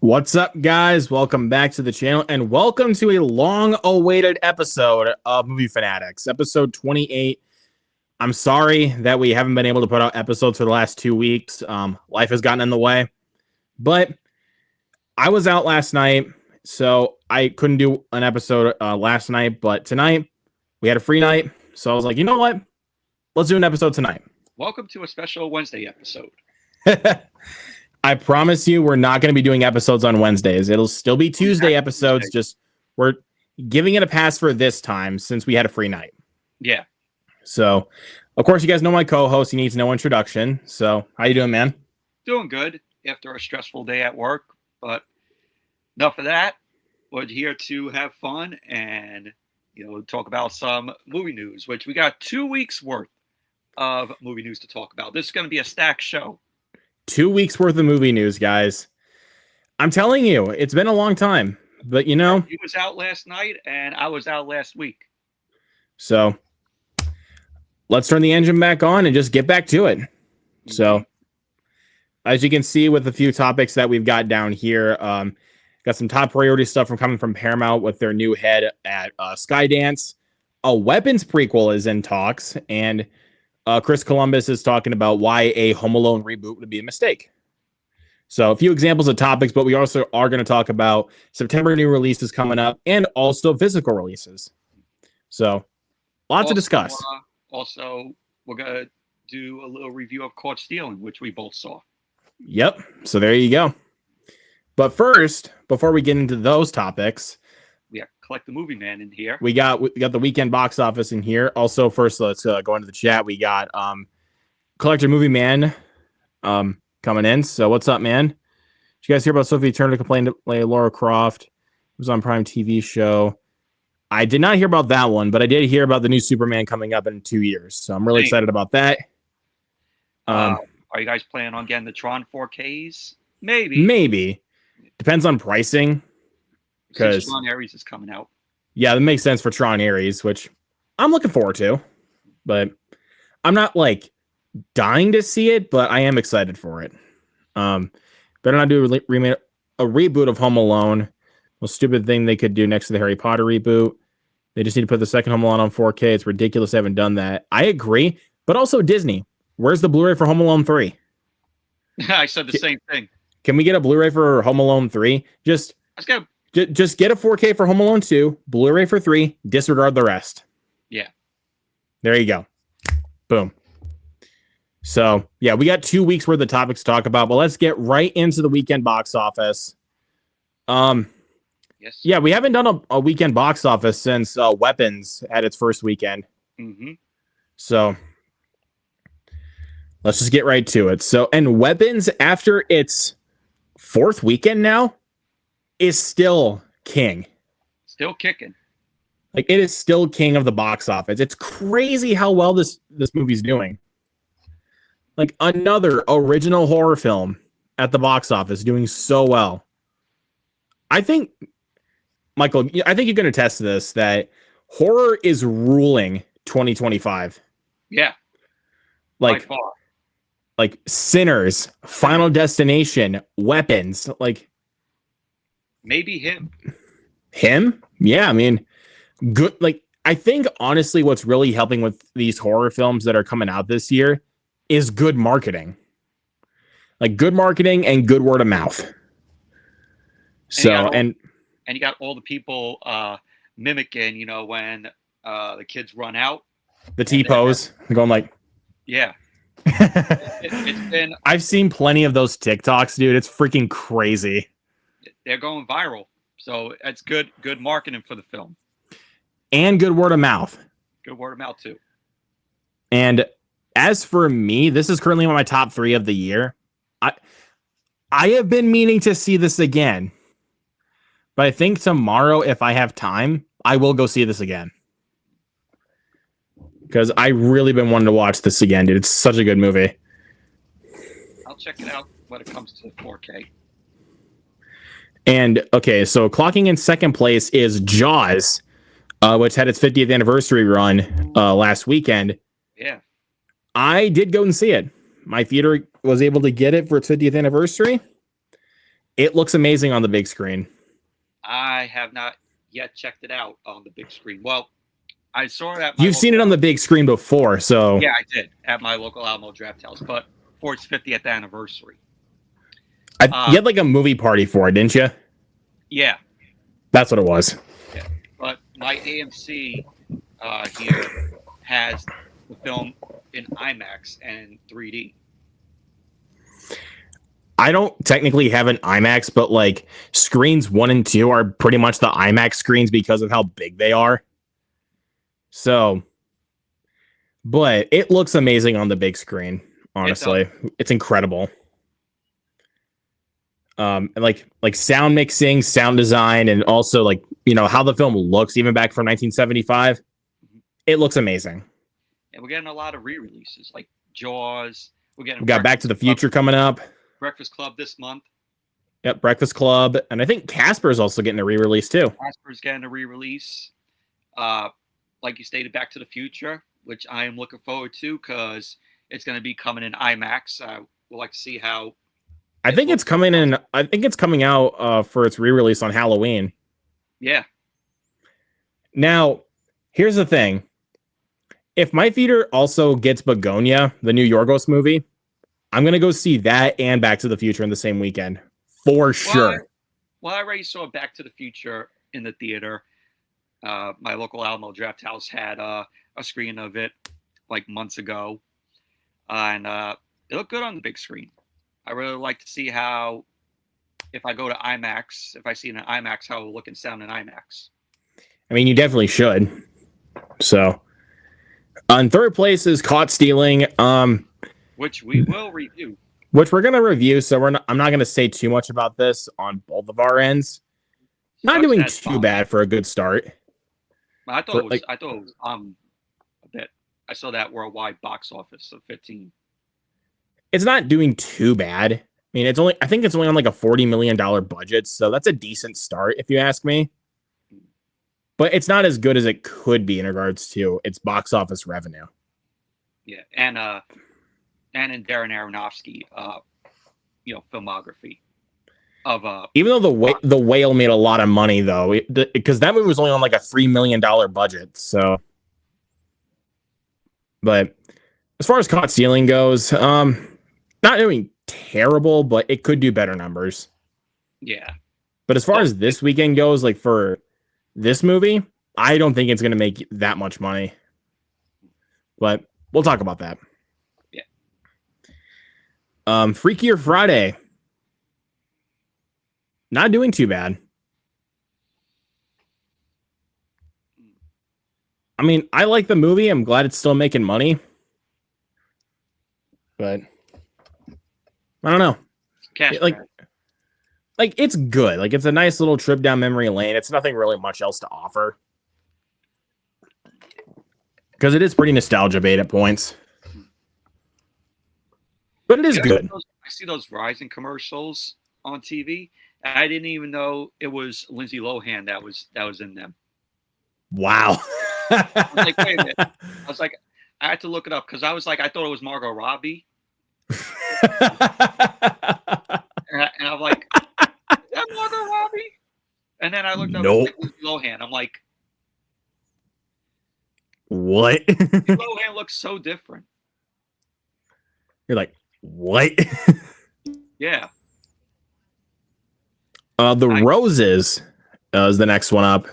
What's up, guys? Welcome back to the channel, and welcome to a long-awaited episode of Movie Fanatics, episode 28. I'm sorry that we haven't been able to put out episodes for the last 2 weeks. Life has gotten in the way, but I was out last night, so I couldn't do an episode last night, but tonight we had a free night, so I was like, you know what? Let's do an episode tonight. Welcome to a special Wednesday episode. I promise you we're not going to be doing episodes on Wednesdays. It'll still be Tuesday episodes. Just we're giving it a pass for this time since we had a free night. Yeah. So, of course, you guys know my co-host. He needs no introduction. So, how you doing, man? Doing good after a stressful day at work. But enough of that. We're here to have fun and, talk about some movie news, which we got 2 weeks worth of movie news to talk about. This is going to be a stacked show. 2 weeks worth of movie news, guys. I'm telling you, it's been a long time, but He was out last night and I was out last week. So let's turn the engine back on and just get back to it. Mm-hmm. So as you can see with a few topics that we've got down here, got some top priority stuff coming from Paramount with their new head at Skydance. A Weapons prequel is in talks, and Chris Columbus is talking about why a Home Alone reboot would be a mistake. So a few examples of topics, but we also are going to talk about September new releases coming up and also physical releases. So lots to discuss. Also, we're going to do a little review of Caught Stealing, which we both saw. Yep. So there you go. But first, before we get into those topics, we Collect the Movie Man in here. We got the weekend box office in here. Also, first, let's go into the chat. We got Collector Movie Man coming in. So what's up, man? Did you guys hear about Sophie Turner complaining to play Laura Croft? It was on Prime TV show. I did not hear about that one, but I did hear about the new Superman coming up in 2 years. So I'm really excited about that. Are you guys planning on getting the Tron 4Ks? Maybe. Maybe. Depends on pricing. Because Tron Ares is coming out. Yeah, that makes sense for Tron Ares, which I'm looking forward to. But I'm not dying to see it, but I am excited for it. Better not do a reboot of Home Alone. Most stupid thing they could do next to the Harry Potter reboot. They just need to put the second Home Alone on 4K. It's ridiculous they haven't done that. I agree, but also Disney. Where's the Blu-ray for Home Alone 3? I said the same thing. Can we get a Blu-ray for Home Alone 3? Just get a 4K for Home Alone 2, Blu-ray for 3, disregard the rest. Yeah. There you go. Boom. So, yeah, we got 2 weeks worth of topics to talk about, but let's get right into the weekend box office. Yes. Yeah, we haven't done a weekend box office since Weapons had its first weekend. Mm-hmm. So, let's just get right to it. So, and Weapons, after its fourth weekend now, is still king. Still kicking. It is still king of the box office. It's crazy how well this movie's doing. Another original horror film at the box office doing so well. I think, Michael, I think you can attest to this, that horror is ruling 2025. Yeah. By far. Sinners, Final Destination, Weapons, maybe him. Him? Yeah, I mean, good. I think honestly, what's really helping with these horror films that are coming out this year is good marketing. Good marketing and good word of mouth. And you got all the people mimicking, when the kids run out. The T-pose. Going yeah. I've seen plenty of those TikToks, dude. It's freaking crazy. They're going viral, so it's good marketing for the film, and good word of mouth. Good word of mouth too. And as for me, this is currently one of my top 3 of the year. I have been meaning to see this again, but I think tomorrow, if I have time, I will go see this again because I really been wanting to watch this again, dude. It's such a good movie. I'll check it out when it comes to 4K. And okay, so clocking in second place is Jaws, which had its 50th anniversary run last weekend. Yeah. I did go and see it. My theater was able to get it for its 50th anniversary. It looks amazing on the big screen. I have not yet checked it out on the big screen. Well, I saw it at You've seen it on the big screen before, so yeah, I did at my local Alamo Draft House, but for its 50th anniversary. You had like a movie party for it, didn't you? Yeah, that's what it was. Yeah, but my AMC here has the film in IMAX and 3D. I don't technically have an IMAX, but like screens 1 and 2 are pretty much the IMAX screens because of how big they are. So, but it looks amazing on the big screen. Honestly, it's incredible. And like sound mixing, sound design, and also like, you know, how the film looks even back from 1975. It looks amazing. And we're getting a lot of re-releases like Jaws. We got Back to the Future coming up. Breakfast Club this month. Yep, Breakfast Club, and I think Casper's also getting a re-release too. Casper's getting a re-release. Like you stated, Back to the Future, which I am looking forward to because it's going to be coming in IMAX. I would like to see how. I think it's coming in. I think it's coming out for its re-release on Halloween. Yeah. Now, here's the thing. If my theater also gets Begonia, the new Yorgos movie, I'm going to go see that and Back to the Future in the same weekend. For sure. Well, I already saw Back to the Future in the theater. My local Alamo Draft House had a screen of it like months ago. And it looked good on the big screen. I really like to see how, if I go to IMAX, if I see it in IMAX, how it will look and sound in IMAX. I mean, you definitely should. So, on third place is Caught Stealing. Which we will review. Which we're going to review, so I'm not going to say too much about this on both of our ends. Not doing too bad for a good start. I thought it was a bit. I saw that worldwide box office of 15. It's not doing too bad. I mean, I think it's only on like a $40 million budget, so that's a decent start if you ask me. But it's not as good as it could be in regards to its box office revenue. Yeah, and in Darren Aronofsky, filmography of even though the Whale made a lot of money though, because that movie was only on like a $3 million budget. So, but as far as Caught Stealing goes, not doing terrible, but it could do better numbers. Yeah. But as far as this weekend goes, like for this movie, I don't think it's going to make that much money. But we'll talk about that. Yeah. Freakier Friday. Not doing too bad. I mean, I like the movie. I'm glad it's still making money. But I don't know. Like it's good. Like it's a nice little trip down memory lane. It's nothing really much else to offer. Because it is pretty nostalgia bait at points. But it is good. I see those Verizon commercials on TV. I didn't even know it was Lindsay Lohan that was in them. Wow. I was like, wait a minute. I was like, I had to look it up because I was like, I thought it was Margot Robbie. and I'm like, is that Margot Robbie? And then I looked up Lindsay Lohan. I'm like, what? Lohan looks so different. You're like, what? Yeah. Roses is the next one up.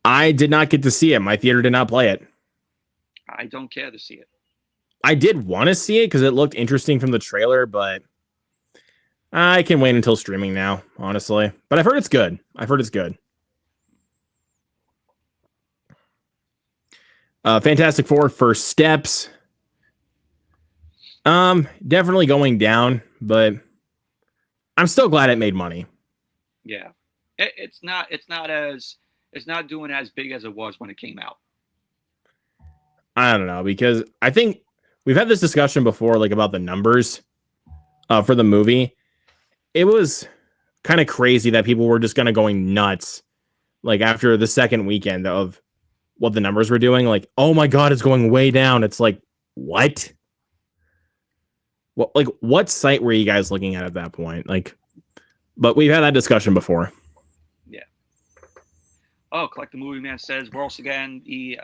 I did not get to see it. My theater did not play it. I don't care to see it. I did want to see it because it looked interesting from the trailer, but I can wait until streaming now, honestly. But I've heard it's good. Fantastic Four First Steps. Definitely going down, but I'm still glad it made money. Yeah. It's not doing as big as it was when it came out. I don't know, because I think we've had this discussion before, like about the numbers for the movie. It was kind of crazy that people were just going nuts, like after the second weekend of what the numbers were doing. Like, oh my God, it's going way down. It's like, what? What site were you guys looking at that point? Like, But we've had that discussion before. Yeah. Oh, Collect the Movie Man says we're also getting the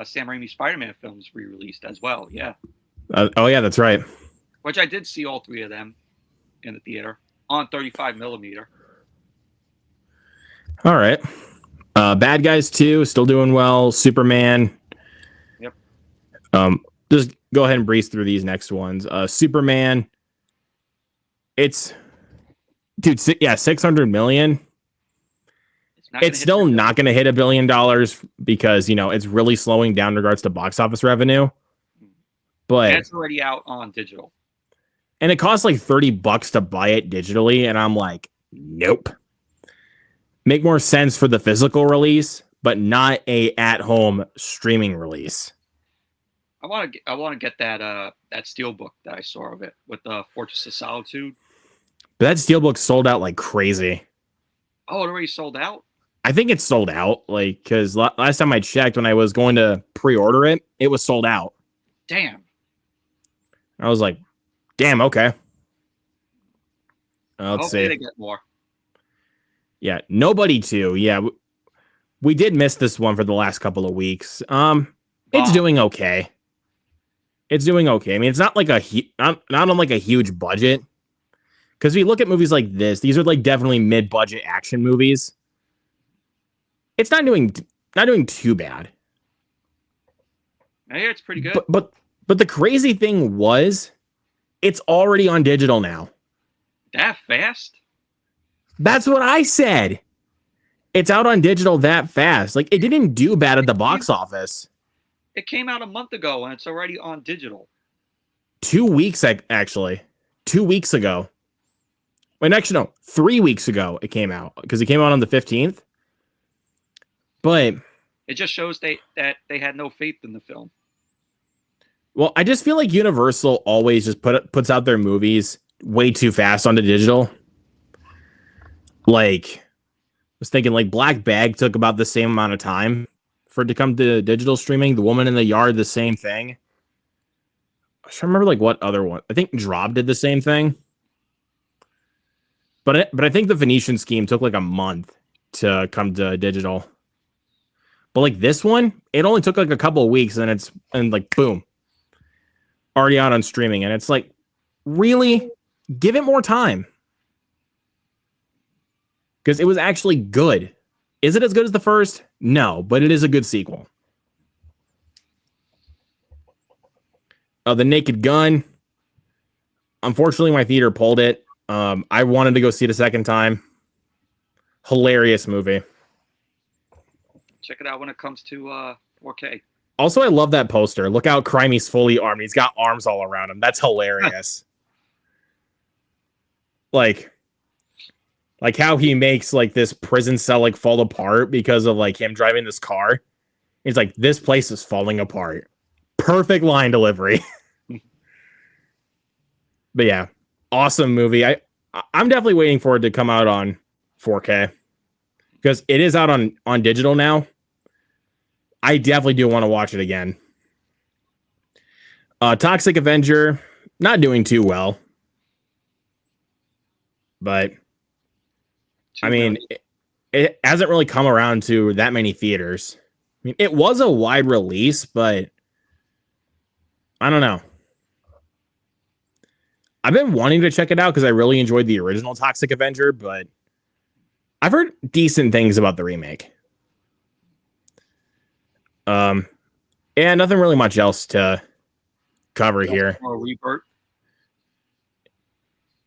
Sam Raimi Spider-Man films re-released as well. Yeah. Oh yeah, that's right. Which I did see all three of them in the theater on 35 millimeter. All right. Bad Guys 2 still doing well. Superman. Yep. Just go ahead and breeze through these next ones. Superman. It's 600 million. It's still not going to hit $1 billion because, it's really slowing down in regards to box office revenue. But it's already out on digital. And it costs like $30 to buy it digitally. And I'm like, nope. Make more sense for the physical release, but not a at-home streaming release. I want to get that steelbook that I saw of it with the Fortress of Solitude. But that steelbook sold out like crazy. Oh, it already sold out? I think it's sold out. Like, because last time I checked when I was going to pre-order it, it was sold out. Damn. I was like, damn, okay. Let's see. They get more. Yeah, Nobody 2. Yeah, we did miss this one for the last couple of weeks. It's doing okay. It's doing okay. I mean, it's not like not on like a huge budget. Because if you look at movies like this, these are like definitely mid-budget action movies. It's not doing too bad. I hear it's pretty good. But the crazy thing was, it's already on digital now. That fast? That's what I said. It's out on digital that fast. Like, it didn't do bad at the box office. It came out a month ago and it's already on digital. 2 weeks, actually. 2 weeks ago. Wait, actually, no. 3 weeks ago it came out. Because it came out on the 15th. But it just shows that they had no faith in the film. Well, I just feel like Universal always just puts out their movies way too fast onto digital. Like, I was thinking like Black Bag took about the same amount of time for it to come to digital streaming. The Woman in the Yard, the same thing. I should remember like what other one. I think Drop did the same thing. But I think the Venetian Scheme took like a month to come to digital. But like this one, it only took like a couple of weeks and like boom. Already out on streaming. And it's like, really? Give it more time. Because it was actually good. Is it as good as the first? No, but it is a good sequel. The Naked Gun. Unfortunately, my theater pulled it. I wanted to go see it a second time. Hilarious movie. Check it out when it comes to 4K. Also, I love that poster. Look out, Crimey's fully armed. He's got arms all around him. That's hilarious. like how he makes like this prison cell like fall apart because of like him driving this car. He's like, this place is falling apart. Perfect line delivery. But yeah, awesome movie. I'm definitely waiting for it to come out on 4K because it is out on digital now. I definitely do want to watch it again. Toxic Avenger, not doing too well. But, I mean, it hasn't really come around to that many theaters. I mean, it was a wide release, but I don't know. I've been wanting to check it out because I really enjoyed the original Toxic Avenger, but I've heard decent things about the remake. Yeah, nothing really much else to cover here. Rebirth.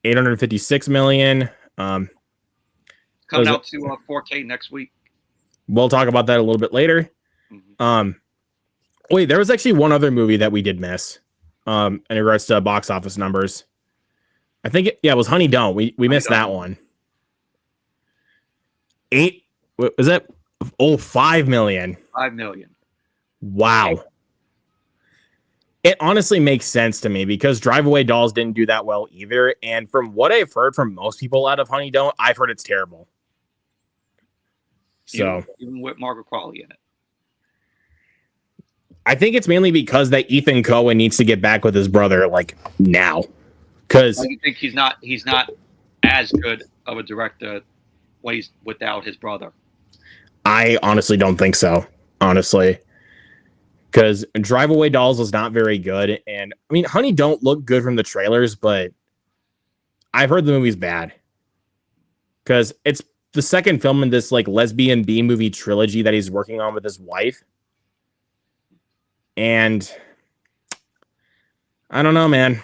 856 million. Coming out to 4K next week. We'll talk about that a little bit later. Mm-hmm. Wait, there was actually one other movie that we did miss. In regards to box office numbers. I think it was Honey Don't. We missed that one. 5 million. 5 million. Wow. It honestly makes sense to me because Drive Away Dolls didn't do that well either. And from what I've heard from most people out of Honey Don't, I've heard it's terrible. So even with Margaret Qualley in it. I think it's mainly because that Ethan Coen needs to get back with his brother like now. Because you think he's not as good of a director when he's without his brother. I honestly don't think so. Honestly, because Drive Away Dolls was not very good, and I mean, Honey don't look good from the trailers, but I've heard the movie's bad because it's the second film in this like lesbian B movie trilogy that he's working on with his wife, and I don't know, man.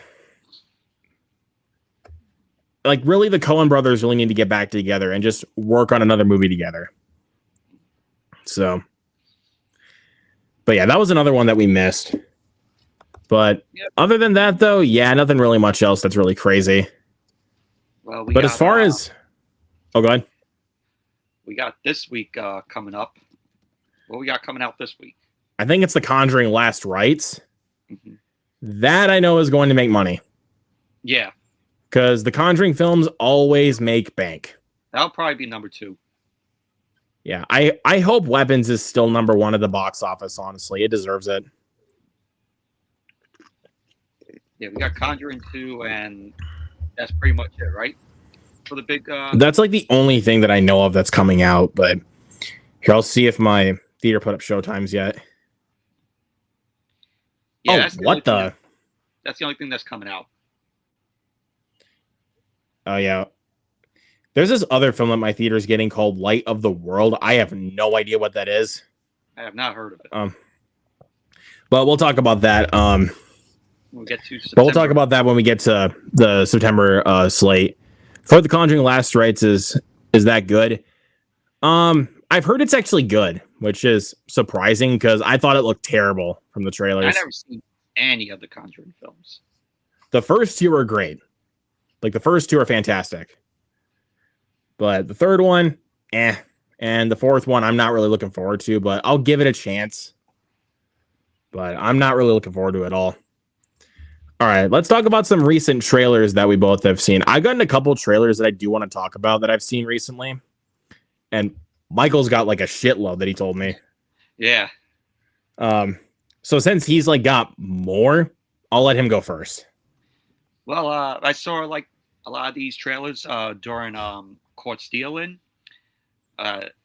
Like, really, the Coen brothers really need to get back together and just work on another movie together. So, but yeah, that was another one that we missed. But other than that, though, yeah, nothing really much else that's really crazy. Well, but as far as, oh, go ahead. We got this week coming up. What we got coming out this week? I think it's The Conjuring Last Rites. Mm-hmm. That I know is going to make money. Yeah. Because the Conjuring films always make bank. That'll probably be number 2. Yeah, I hope Weapons is still number 1 at the box office, honestly. It deserves it. Yeah, we got Conjuring 2, and that's pretty much it, right? For the big... That's like the only thing that I know of that's coming out, but here, I'll see if my theater put up showtimes yet. Yeah, what the? That's the only thing that's coming out. Oh, yeah. There's this other film that my theater is getting called Light of the World. I have no idea what that is. I have not heard of it. But we'll talk about that. We'll get to September. But we'll talk about that when we get to the September slate. For The Conjuring Last Rites is that good? I've heard it's actually good, which is surprising because I thought it looked terrible from the trailers. I've never seen any of the Conjuring films. The first 2 are great. Like, the first 2 are fantastic. But the third one, and the fourth one, I'm not really looking forward to, but I'll give it a chance. But I'm not really looking forward to it at all. All right, let's talk about some recent trailers that we both have seen. I've gotten a couple trailers that I do want to talk about that I've seen recently. And Michael's got like a shitload that he told me. Yeah. So since he's like got more, I'll let him go first. Well, I saw like a lot of these trailers during Court Stealing.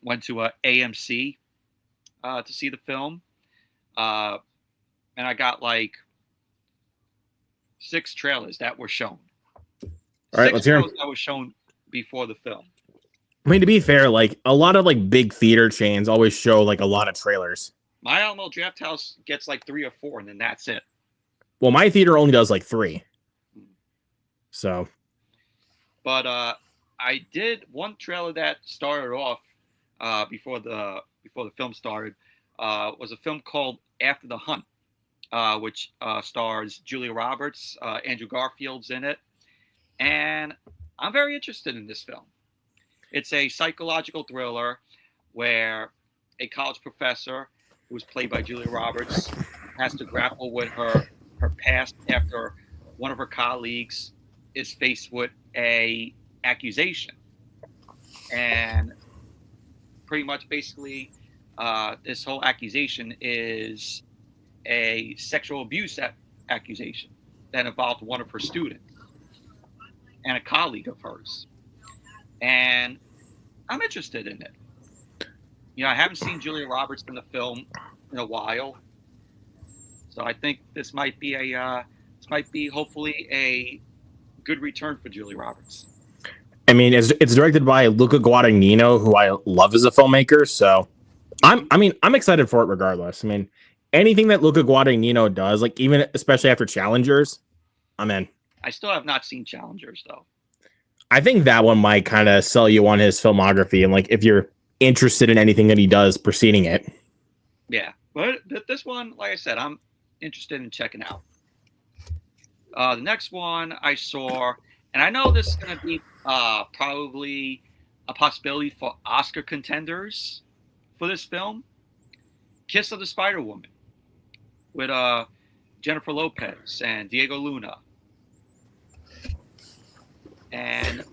Went to AMC to see the film. And I got like 6 trailers that were shown. All right, let's hear them. That was shown before the film. I mean, to be fair, like a lot of like big theater chains always show like a lot of trailers. My Alamo Drafthouse gets like 3 or 4, and then that's it. Well, my theater only does like 3. So. But I did one trailer that started off before the film started. Was a film called After the Hunt, which stars Julia Roberts, Andrew Garfield's in it, and I'm very interested in this film. It's a psychological thriller where a college professor, who's played by Julia Roberts, has to grapple with her past after one of her colleagues is faced with a accusation. And pretty much basically this whole accusation is a sexual abuse accusation that involved one of her students and a colleague of hers. And I'm interested in it. You know, I haven't seen Julia Roberts in the film in a while, so I think this might be hopefully a good return for Julia Roberts. I mean, it's directed by Luca Guadagnino, who I love as a filmmaker, so I'm excited for it regardless. I mean, anything that Luca Guadagnino does, like even especially after Challengers, I'm in. I still have not seen Challengers though. I think that one might kind of sell you on his filmography, and like if you're interested in anything that he does preceding it. Yeah, but this one, like I said, I'm interested in checking out. The next one I saw, and I know this is going to be probably a possibility for Oscar contenders for this film, Kiss of the Spider Woman, with Jennifer Lopez and Diego Luna. And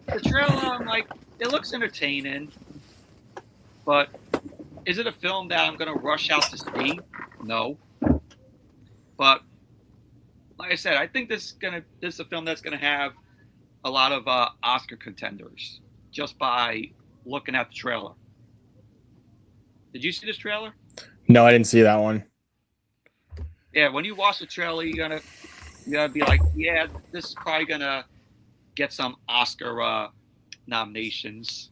the trailer, I'm like, it looks entertaining, but is it a film that I'm going to rush out to see? No. But like I said, I think this is a film that's going to have a lot of Oscar contenders just by looking at the trailer. Did you see this trailer? No, I didn't see that one. Yeah, when you watch the trailer, you're gonna be like, yeah, this is probably gonna get some Oscar nominations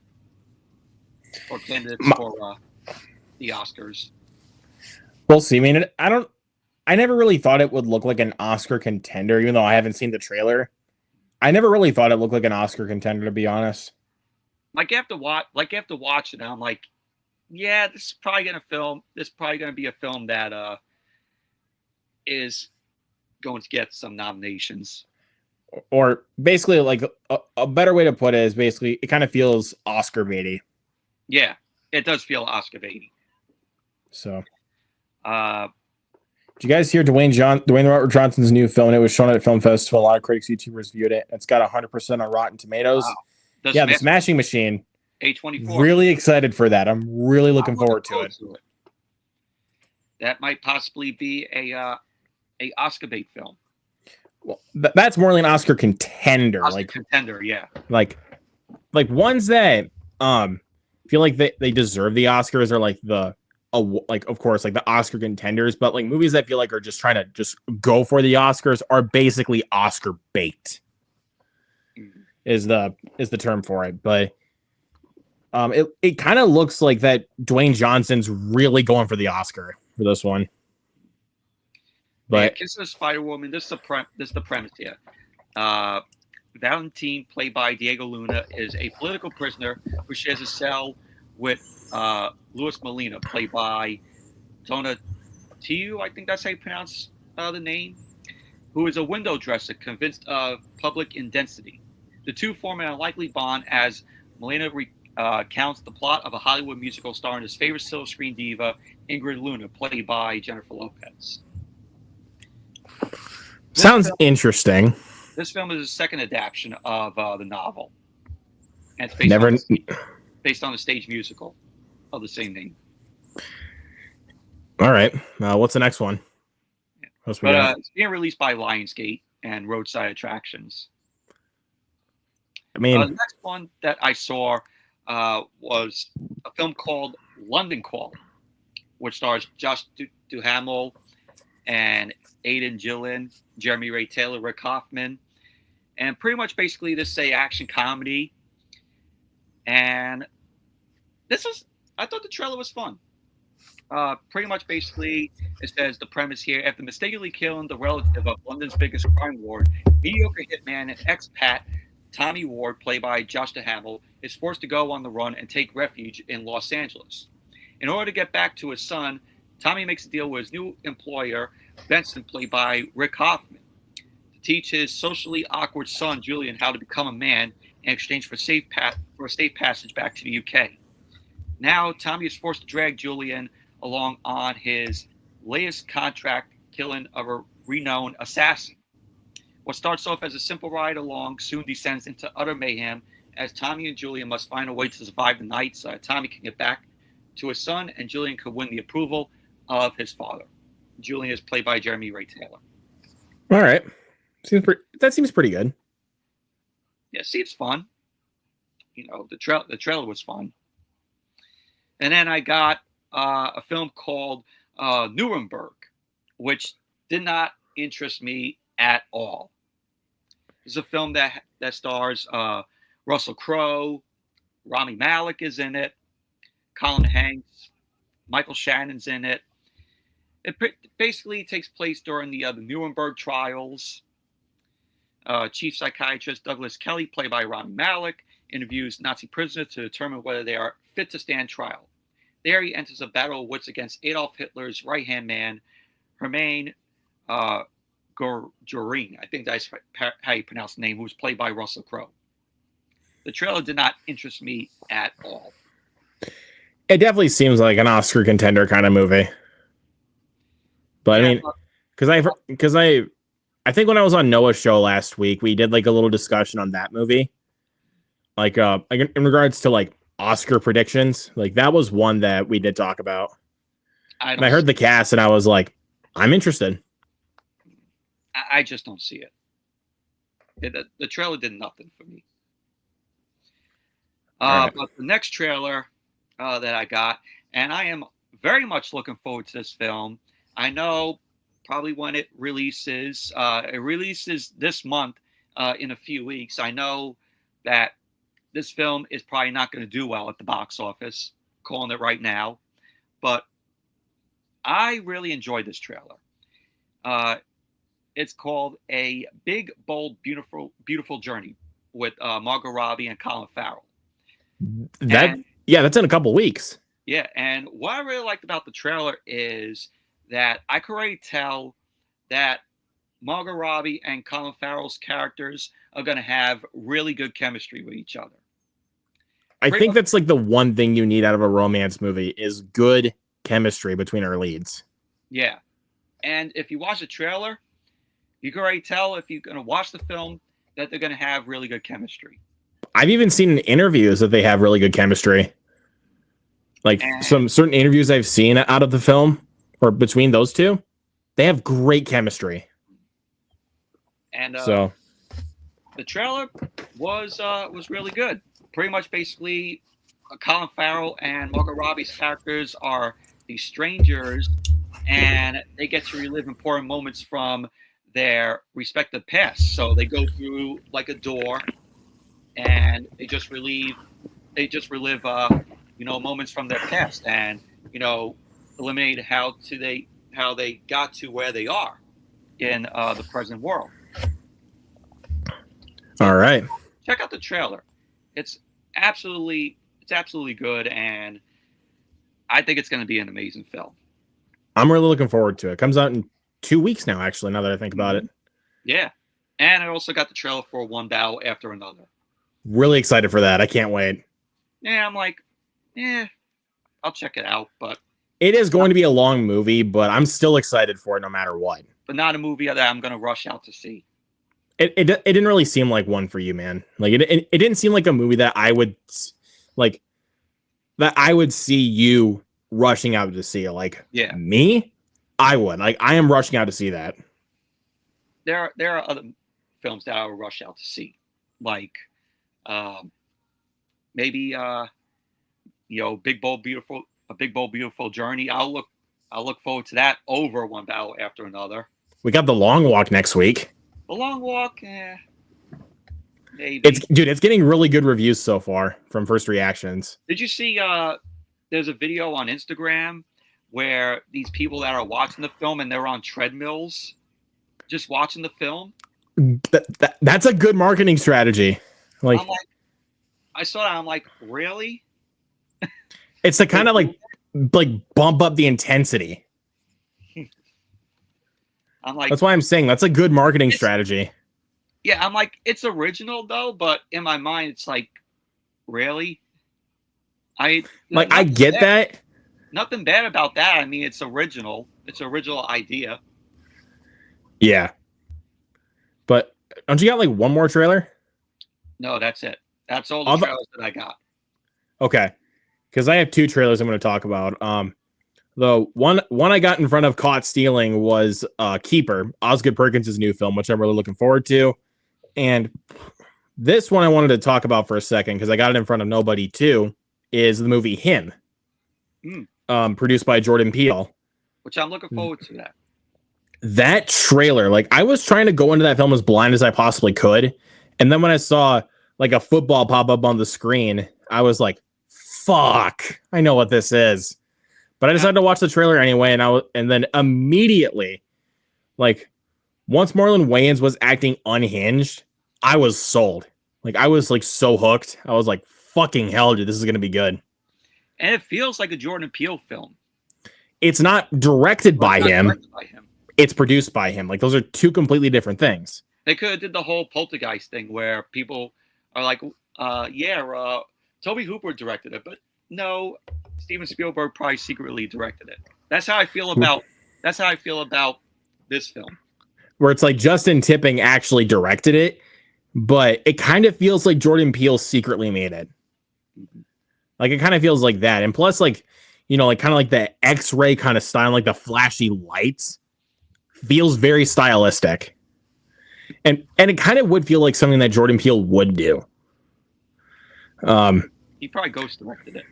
or candidates for the Oscars. We'll see. I mean, I never really thought it would look like an Oscar contender, even though I haven't seen the trailer. I never really thought it looked like an Oscar contender, to be honest. Like you have to watch it, and I'm like, yeah, this is probably gonna be a film that is going to get some nominations. Or basically, like a better way to put it is basically it kind of feels Oscar baity. Yeah, it does feel Oscar baity. So, uh, did you guys hear Dwayne Robert Johnson's new film? And it was shown at Film Festival. A lot of critics, YouTubers viewed it. It's got 100% on Rotten Tomatoes. Wow. The Smashing Machine. A24. Really excited for that. I'm really looking forward to it. That might possibly be a Oscar bait film. Well, that's more like an Oscar contender. Contender, yeah. Like ones that feel like they deserve the Oscars are like of course like the Oscar contenders, but like movies that feel like are just trying to just go for the Oscars are basically Oscar bait. Is the term for it. But it kind of looks like that Dwayne Johnson's really going for the Oscar for this one. But yeah, Kiss of the Spider-Woman, this is the premise here. Valentine, played by Diego Luna, is a political prisoner who shares a cell with Luis Molina, played by Donatiu, I think that's how you pronounce the name, who is a window dresser convinced of public indecently. The two form an unlikely bond as Molina recounts the plot of a Hollywood musical starring his favorite silver screen diva, Ingrid Luna, played by Jennifer Lopez. Sounds interesting. This film is a second adaptation of the novel. And it's based on the stage musical of the same name. All right. What's the next one? It's being released by Lionsgate and Roadside Attractions. I mean, the next one that I saw was a film called London Calling, which stars Josh Duhamel and Aidan Gillen, Jeremy Ray Taylor, Rick Hoffman, and pretty much basically this is a action comedy. And I thought the trailer was fun. Pretty much basically it says the premise here: after mistakenly killing the relative of London's biggest crime lord, mediocre hitman and expat Tommy Ward, played by Josh Duhamel, is forced to go on the run and take refuge in Los Angeles. In order to get back to his son, Tommy makes a deal with his new employer, Benson, played by Rick Hoffman, to teach his socially awkward son, Julian, how to become a man in exchange for a safe passage back to the UK. Now, Tommy is forced to drag Julian along on his latest contract killing of a renowned assassin. What starts off as a simple ride along soon descends into utter mayhem as Tommy and Julian must find a way to survive the night so that Tommy can get back to his son and Julian can win the approval of his father. Julian is played by Jeremy Ray Taylor. All right. That seems pretty good. Yeah, seems fun. The trailer was fun. And then I got a film called Nuremberg, which did not interest me at all. It's a film that stars Russell Crowe, Rami Malek is in it, Colin Hanks, Michael Shannon's in it. It basically takes place during the Nuremberg trials. Chief psychiatrist Douglas Kelly, played by Rami Malek, interviews Nazi prisoners to determine whether they are fit to stand trial. There he enters a battle of wits against Adolf Hitler's right-hand man, Hermann Göring. I think that's how you pronounce the name, who was played by Russell Crowe. The trailer did not interest me at all. It definitely seems like an Oscar contender kind of movie. But yeah, I mean, because I think when I was on Noah's show last week, we did like a little discussion on that movie. Like in regards to like Oscar predictions, like that was one that we did talk about. And I heard the cast and I was like, I'm interested. I just don't see it. The trailer did nothing for me. Right. But the next trailer that I got, and I am very much looking forward to this film. I know probably when it releases this month in a few weeks. I know that this film is probably not going to do well at the box office, calling it right now. But I really enjoyed this trailer. It's called A Big, Bold, Beautiful Journey with Margot Robbie and Colin Farrell. That's in a couple weeks. Yeah, and what I really liked about the trailer is that I could already tell that Margot Robbie and Colin Farrell's characters are going to have really good chemistry with each other. I think that's like the one thing you need out of a romance movie is good chemistry between our leads. Yeah, and if you watch the trailer, you can already tell if you're going to watch the film that they're going to have really good chemistry. I've even seen in interviews that they have really good chemistry. Like some certain interviews I've seen out of the film or between those two, they have great chemistry. And so the trailer was really good. Pretty much basically Colin Farrell and Margot Robbie's characters are these strangers and they get to relive important moments from their respective past. So they go through like a door and they just relive moments from their past and eliminate how they got to where they are in the present world. All right, check out the trailer. It's absolutely good, and I think it's going to be an amazing film. I'm really looking forward to it. It comes out in 2 weeks now, actually, now that I think about it. Yeah, and I also got the trailer for One Battle After Another. Really excited for that. I can't wait. Yeah, I'm like, I'll check it out, but it is going to be a long movie, but I'm still excited for it no matter what. But not a movie that I'm going to rush out to see. It didn't really seem like one for you, man. Like it didn't seem like a movie that I would see you rushing out to see. Like, yeah, me, I would. Like, I am rushing out to see that. There are other films that I would rush out to see, like maybe Big Bold Beautiful Journey. I'll look forward to that over One Battle After Another. We got The Long Walk next week. The Long Walk, maybe. It's getting really good reviews so far from first reactions. Did you see? There's a video on Instagram where these people that are watching the film and they're on treadmills, just watching the film. That's a good marketing strategy. Like, I saw that. I'm like, really? It's to kind of like bump up the intensity. I'm like, that's why I'm saying that's a good marketing strategy. Yeah, I'm like, it's original though, but in my mind, it's like, really? I get that. Nothing bad about that. I mean, it's original. It's an original idea. Yeah. But don't you got like one more trailer? No, that's it. That's all the trailers that I got. Okay. Because I have two trailers I'm going to talk about. The one I got in front of Caught Stealing was Keeper, Osgood Perkins' new film, which I'm really looking forward to. And this one I wanted to talk about for a second because I got it in front of Nobody too, is the movie Him, produced by Jordan Peele. Which I'm looking forward to that. That trailer, like I was trying to go into that film as blind as I possibly could. And then when I saw like a football pop up on the screen, I was like, fuck, I know what this is. But I decided to watch the trailer anyway, and then immediately, like, once Marlon Wayans was acting unhinged, I was sold. Like, I was like so hooked. I was like, fucking hell, dude, this is gonna be good. And it feels like a Jordan Peele film. It's not directed by him. It's produced by him. Like, those are two completely different things. They could have did the whole Poltergeist thing where people are like, Toby Hooper directed it, but no, Steven Spielberg probably secretly directed it. That's how I feel about this film. Where it's like Justin Tipping actually directed it, but it kind of feels like Jordan Peele secretly made it. Mm-hmm. Like it kind of feels like that. And plus, like, like kind of like the X-ray kind of style, like the flashy lights, feels very stylistic. and it kind of would feel like something that Jordan Peele would do. He probably ghost directed it.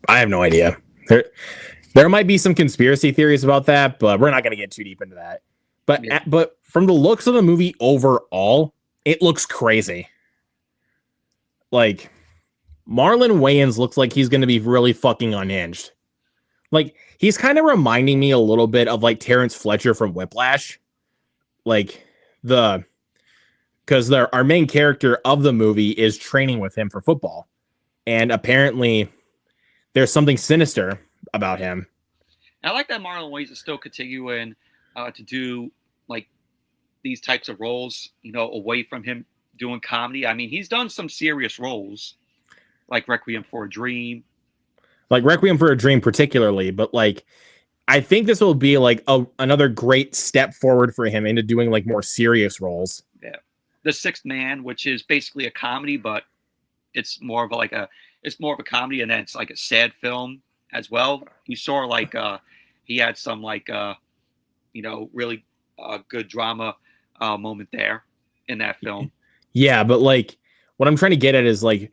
I have no idea. There might be some conspiracy theories about that, but we're not going to get too deep into that. But from the looks of the movie overall, it looks crazy. Like, Marlon Wayans looks like he's going to be really fucking unhinged. Like, he's kind of reminding me a little bit of like Terrence Fletcher from Whiplash. Like, because our main character of the movie is training with him for football. And apparently there's something sinister about him. I like that Marlon Wayans is still continuing to do like these types of roles, away from him doing comedy. I mean, he's done some serious roles like Requiem for a Dream. Like Requiem for a Dream particularly, but like I think this will be like another great step forward for him into doing like more serious roles. Yeah. The Sixth Man, which is basically a comedy, but it's more of a comedy, and then it's like a sad film as well. You saw like he had some like really good drama moment there in that film. Yeah, but like what I'm trying to get at is like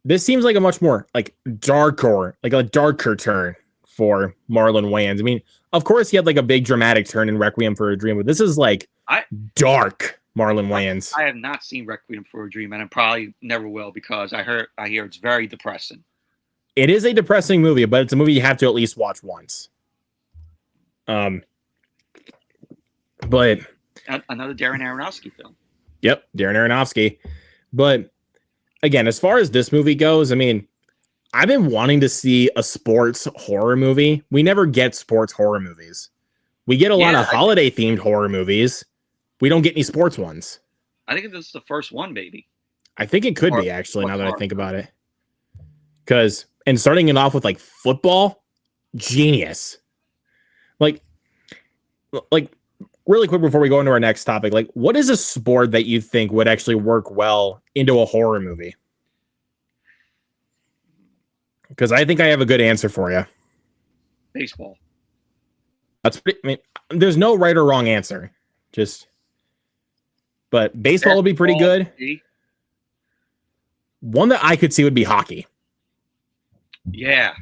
this seems like a much more like a darker turn for Marlon Wayans. I mean, of course he had like a big dramatic turn in Requiem for a Dream, but this is like dark Marlon Wayans. I have not seen Requiem for a Dream, and I probably never will because I hear it's very depressing. It is a depressing movie, but it's a movie you have to at least watch once. But another Darren Aronofsky film. Yep, Darren Aronofsky. But again, as far as this movie goes, I mean, I've been wanting to see a sports horror movie. We never get sports horror movies. We get a lot of holiday themed horror movies. We don't get any sports ones. I think this is the first one, maybe. I think it could be actually, now that I think about it. And starting it off with like football, genius. Like really quick before we go into our next topic, like what is a sport that you think would actually work well into a horror movie? Because I think I have a good answer for you. Baseball. There's no right or wrong answer. But baseball would be pretty good. One that I could see would be hockey. Yeah.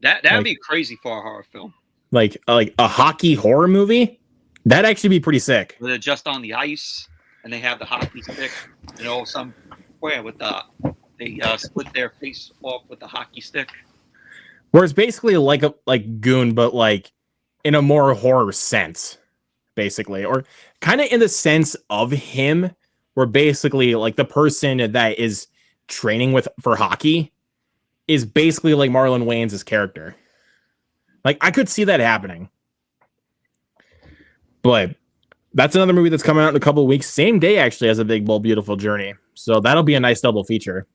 That would be crazy for a horror film. Like a hockey horror movie? That'd actually be pretty sick. They're just on the ice and they have the hockey stick, they split their face off with the hockey stick. Where it's basically like Goon, but like in a more horror sense, basically. Or kind of in the sense of him, where basically like the person that is training for hockey is basically like Marlon Wayans' character. Like I could see that happening. But that's another movie that's coming out in a couple of weeks. Same day, actually, as A Big Bold Beautiful Journey. So that'll be a nice double feature.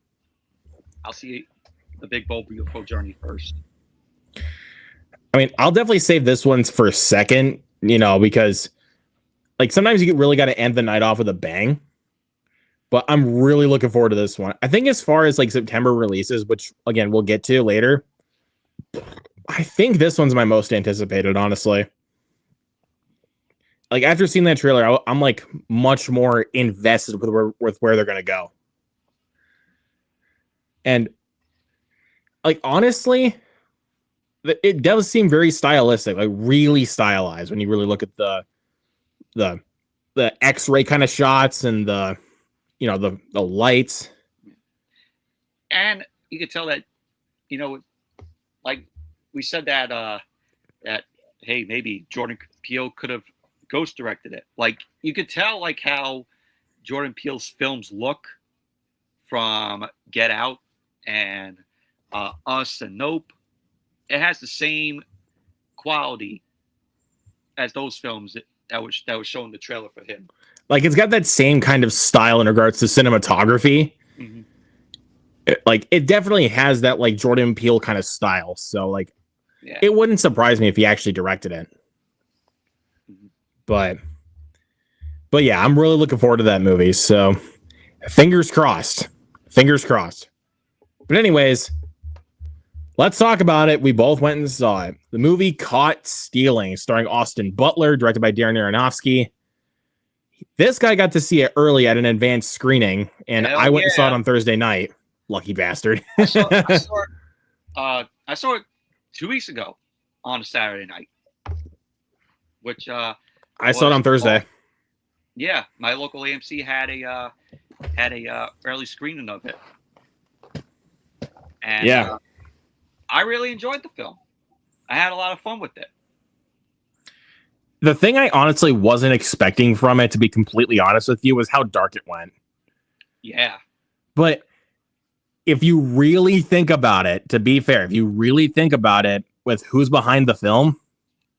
I'll see The Big Bold Beautiful Journey first. I mean, I'll definitely save this one for second, because like sometimes you really got to end the night off with a bang. But I'm really looking forward to this one. I think as far as like September releases, which again, we'll get to later, I think this one's my most anticipated, honestly. Like after seeing that trailer, I'm like much more invested with where they're going to go. And like, honestly, it does seem very stylistic, like really stylized when you really look at the X-ray kind of shots and the lights. And you could tell that, like we said that hey, maybe Jordan Peele could have ghost directed it. Like you could tell like how Jordan Peele's films look from Get Out and Us and Nope. It has the same quality as those films that was shown in the trailer for him. Like it's got that same kind of style in regards to cinematography. Mm-hmm. It definitely has that like Jordan Peele kind of style. So like, It wouldn't surprise me if he actually directed it. But yeah, I'm really looking forward to that movie. So fingers crossed. But anyways, let's talk about it. We both went and saw it. The movie Caught Stealing, starring Austin Butler, directed by Darren Aronofsky. This guy got to see it early at an advanced screening, and Hell I went and saw it yeah. on Thursday night. Lucky bastard. I saw it 2 weeks ago on a Saturday night, which I saw it on Thursday. Yeah, my local AMC had a early screening of it, and Yeah. I really enjoyed the film. I had a lot of fun with it. The thing I honestly wasn't expecting from it, to be completely honest with you, was how dark it went. Yeah. But if you really think about it, to be fair, if you really think about it with who's behind the film,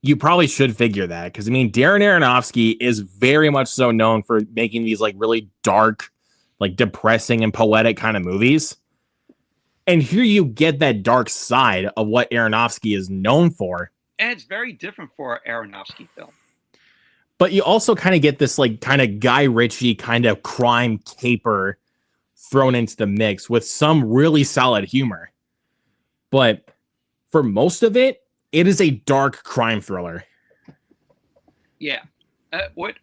you probably should figure that. Because, I mean, Darren Aronofsky is very much so known for making these, like, really dark, like, depressing and poetic kind of movies. And here you get that dark side of what Aronofsky is known for. And it's very different for an Aronofsky film. But you also kind of get this, like, kind of Guy Ritchie kind of crime caper thrown into the mix with some really solid humor. But for most of it, it is a dark crime thriller. Yeah. With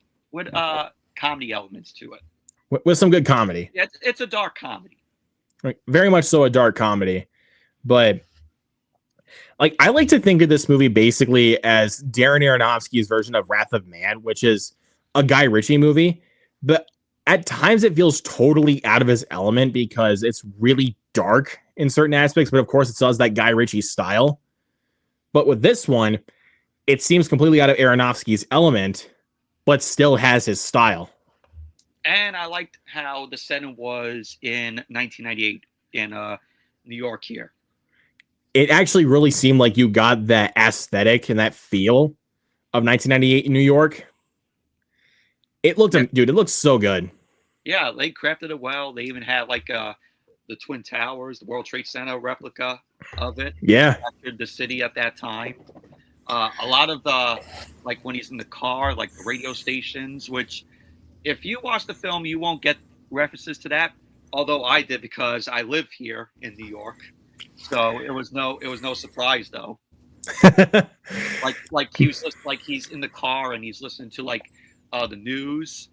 comedy elements to it. With some good comedy. It's a dark comedy. Like, very much so a dark comedy. But like, I like to think of this movie basically as Darren Aronofsky's version of Wrath of Man, which is a Guy Ritchie movie. But at times it feels totally out of his element because it's really dark in certain aspects. But of course, it still has that Guy Ritchie style. But with this one, it seems completely out of Aronofsky's element, but still has his style. And I liked how the setting was in 1998 in New York here. It actually really seemed like you got that aesthetic and that feel of 1998 in New York. It looked, dude, it looks so good. Yeah, they crafted it well. They even had like the Twin Towers, the World Trade Center replica of it. Yeah. Captured the city at that time. A lot of the, like when he's in the car, like the radio stations, which if you watch the film, you won't get references to that. Although I did because I live here in New York. So it was no surprise though. like he was like he's in the car and he's listening to like the news.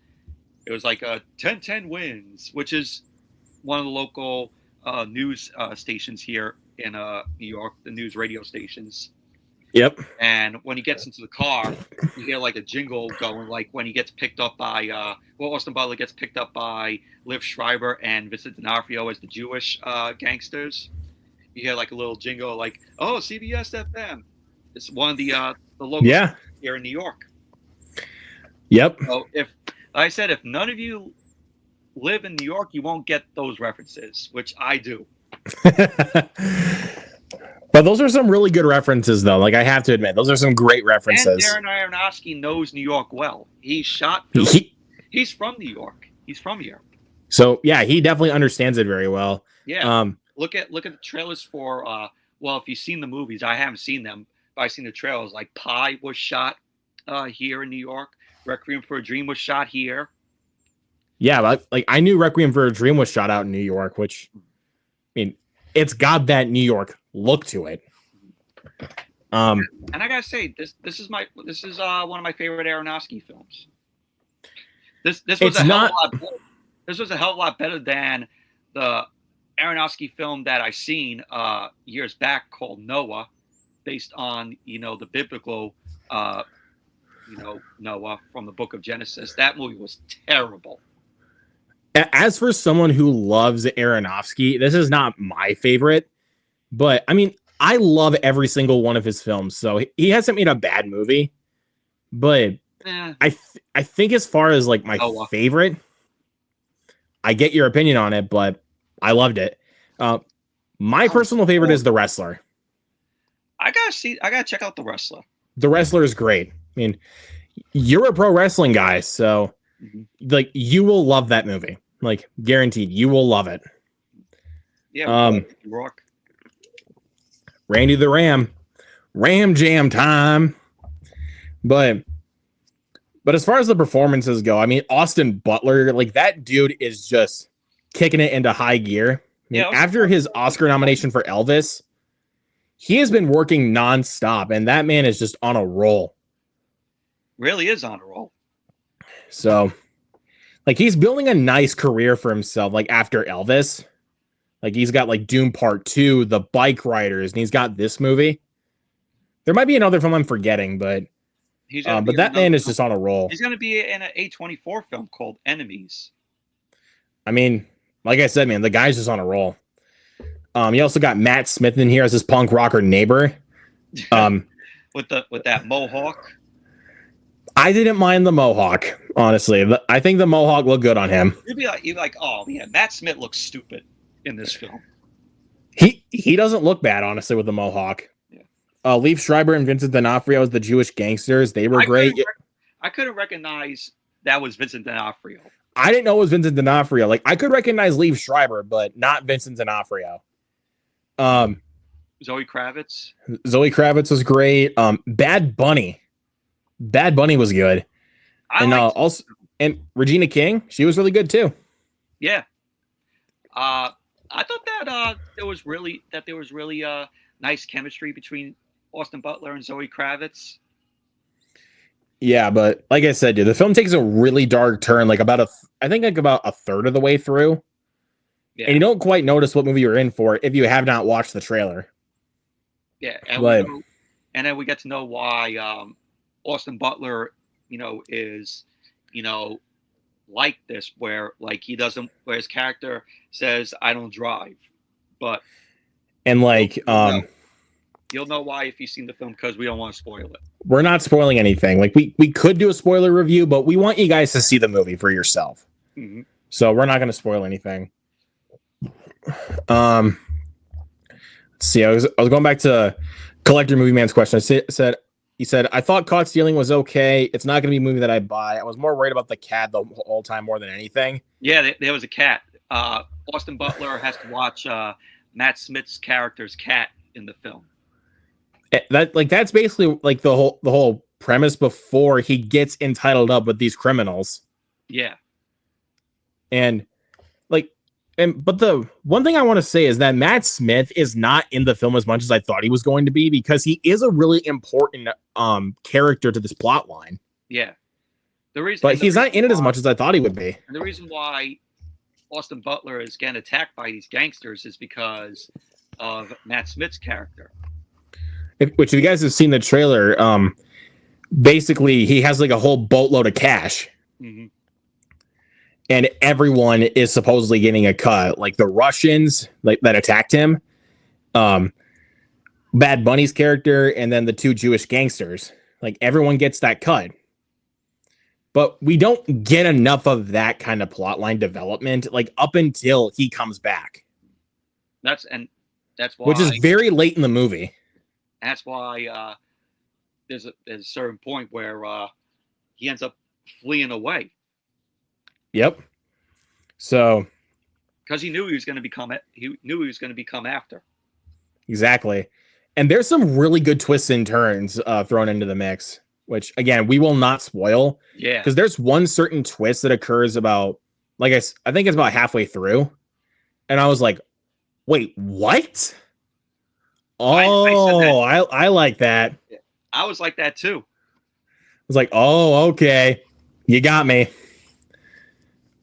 It was like 10-10 wins, which is one of the local news stations here in New York, the news radio stations. Yep. And when he gets into the car, you hear like a jingle going, like when he gets picked up by Austin Butler gets picked up by Liv Schreiber and Vincent D'Onofrio as the Jewish gangsters. You hear like a little jingle, like, "Oh, CBS FM." It's one of the locals here in New York. Yep. So if none of you live in New York, you won't get those references, which I do. But those are some really good references, though. Like, I have to admit, those are some great references. And Darren Aronofsky knows New York well. He shot. He's from New York. He's from here. So yeah, he definitely understands it very well. Yeah. Look at the trailers for well, if you've seen the movies, I haven't seen them, but I've seen the trailers. Like Pi was shot here in New York. Requiem for a Dream was shot here. Yeah, but like I knew Requiem for a Dream was shot out in New York, which I mean, it's got that New York look to it. And I gotta say, this is one of my favorite Aronofsky films. This was a hell of a lot better than the Aronofsky film that I seen years back called Noah, based on the biblical Noah from the Book of Genesis. That movie was terrible. As for someone who loves Aronofsky, this is not my favorite, but I mean, I love every single one of his films, so he hasn't made a bad movie. But I think as far as like my favorite, I get your opinion on it, but I loved it. My personal favorite is The Wrestler. I gotta check out The Wrestler. The Wrestler is great. I mean, you're a pro wrestling guy, so like you will love that movie. Like guaranteed, you will love it. Yeah. Rock. Randy the Ram Jam time. But as far as the performances go, I mean, Austin Butler, like that dude is just kicking it into high gear. I mean, after his Oscar nomination for Elvis, he has been working nonstop, and that man is just on a roll. Really is on a roll. So, Like he's building a nice career for himself. Like after Elvis, like he's got like Doom Part 2, The Bike Riders, and he's got this movie. There might be another film I'm forgetting, but that man is just on a roll. He's going to be in an A24 film called Enemies. I mean, like I said, man, the guy's just on a roll. You also got Matt Smith in here as his punk rocker neighbor. With that mohawk. I didn't mind the mohawk, honestly. I think the mohawk looked good on him. You'd be like, oh yeah, Matt Smith looks stupid in this film. He doesn't look bad, honestly, with the mohawk. Yeah. Liev Schreiber and Vincent D'Onofrio as the Jewish gangsters. They were great. I couldn't recognize that was Vincent D'Onofrio. I didn't know it was Vincent D'Onofrio. Like I could recognize Liev Schreiber, but not Vincent D'Onofrio. Zoe Kravitz. Zoe Kravitz was great. Bad Bunny was good. Also Regina King, she was really good too. Yeah. I thought that there was really nice chemistry between Austin Butler and Zoe Kravitz. Yeah, but like I said, dude, the film takes a really dark turn, like about a third of the way through. Yeah. And you don't quite notice what movie you're in for if you have not watched the trailer. Yeah, and then we get to know why Austin Butler, is, like this, where like where his character says, "I don't drive," and like you'll know why if you've seen the film, because we don't want to spoil it. We're not spoiling anything. Like we could do a spoiler review, but we want you guys to see the movie for yourself. Mm-hmm. So we're not going to spoil anything. Let's see. I was going back to Collector Movie Man's question. He said, I thought Caught Stealing was okay. It's not going to be a movie that I buy. I was more worried about the cat the whole time more than anything. Yeah, there was a cat. Austin Butler has to watch Matt Smith's character's cat in the film. That's basically like the whole premise before he gets entitled up with these criminals. Yeah. But the one thing I want to say is that Matt Smith is not in the film as much as I thought he was going to be, because he is a really important character to this plot line. Yeah. But he's not in it as much as I thought he would be. And the reason why Austin Butler is getting attacked by these gangsters is because of Matt Smith's character. Which, if you guys have seen the trailer, basically he has like a whole boatload of cash. Mm-hmm. And everyone is supposedly getting a cut, like the Russians that attacked him, Bad Bunny's character, and then the two Jewish gangsters. Like everyone gets that cut. But we don't get enough of that kind of plotline development, like up until he comes back. That's why, which is very late in the movie. That's why there's a certain point where he ends up fleeing away. Yep. So, because he knew he was going to become after. Exactly. And there's some really good twists and turns thrown into the mix, which again, we will not spoil. Yeah. Because there's one certain twist that occurs about, like I think it's about halfway through. And I was like, wait, what? Oh, I like that. I was like that too. I was like, oh, okay. You got me.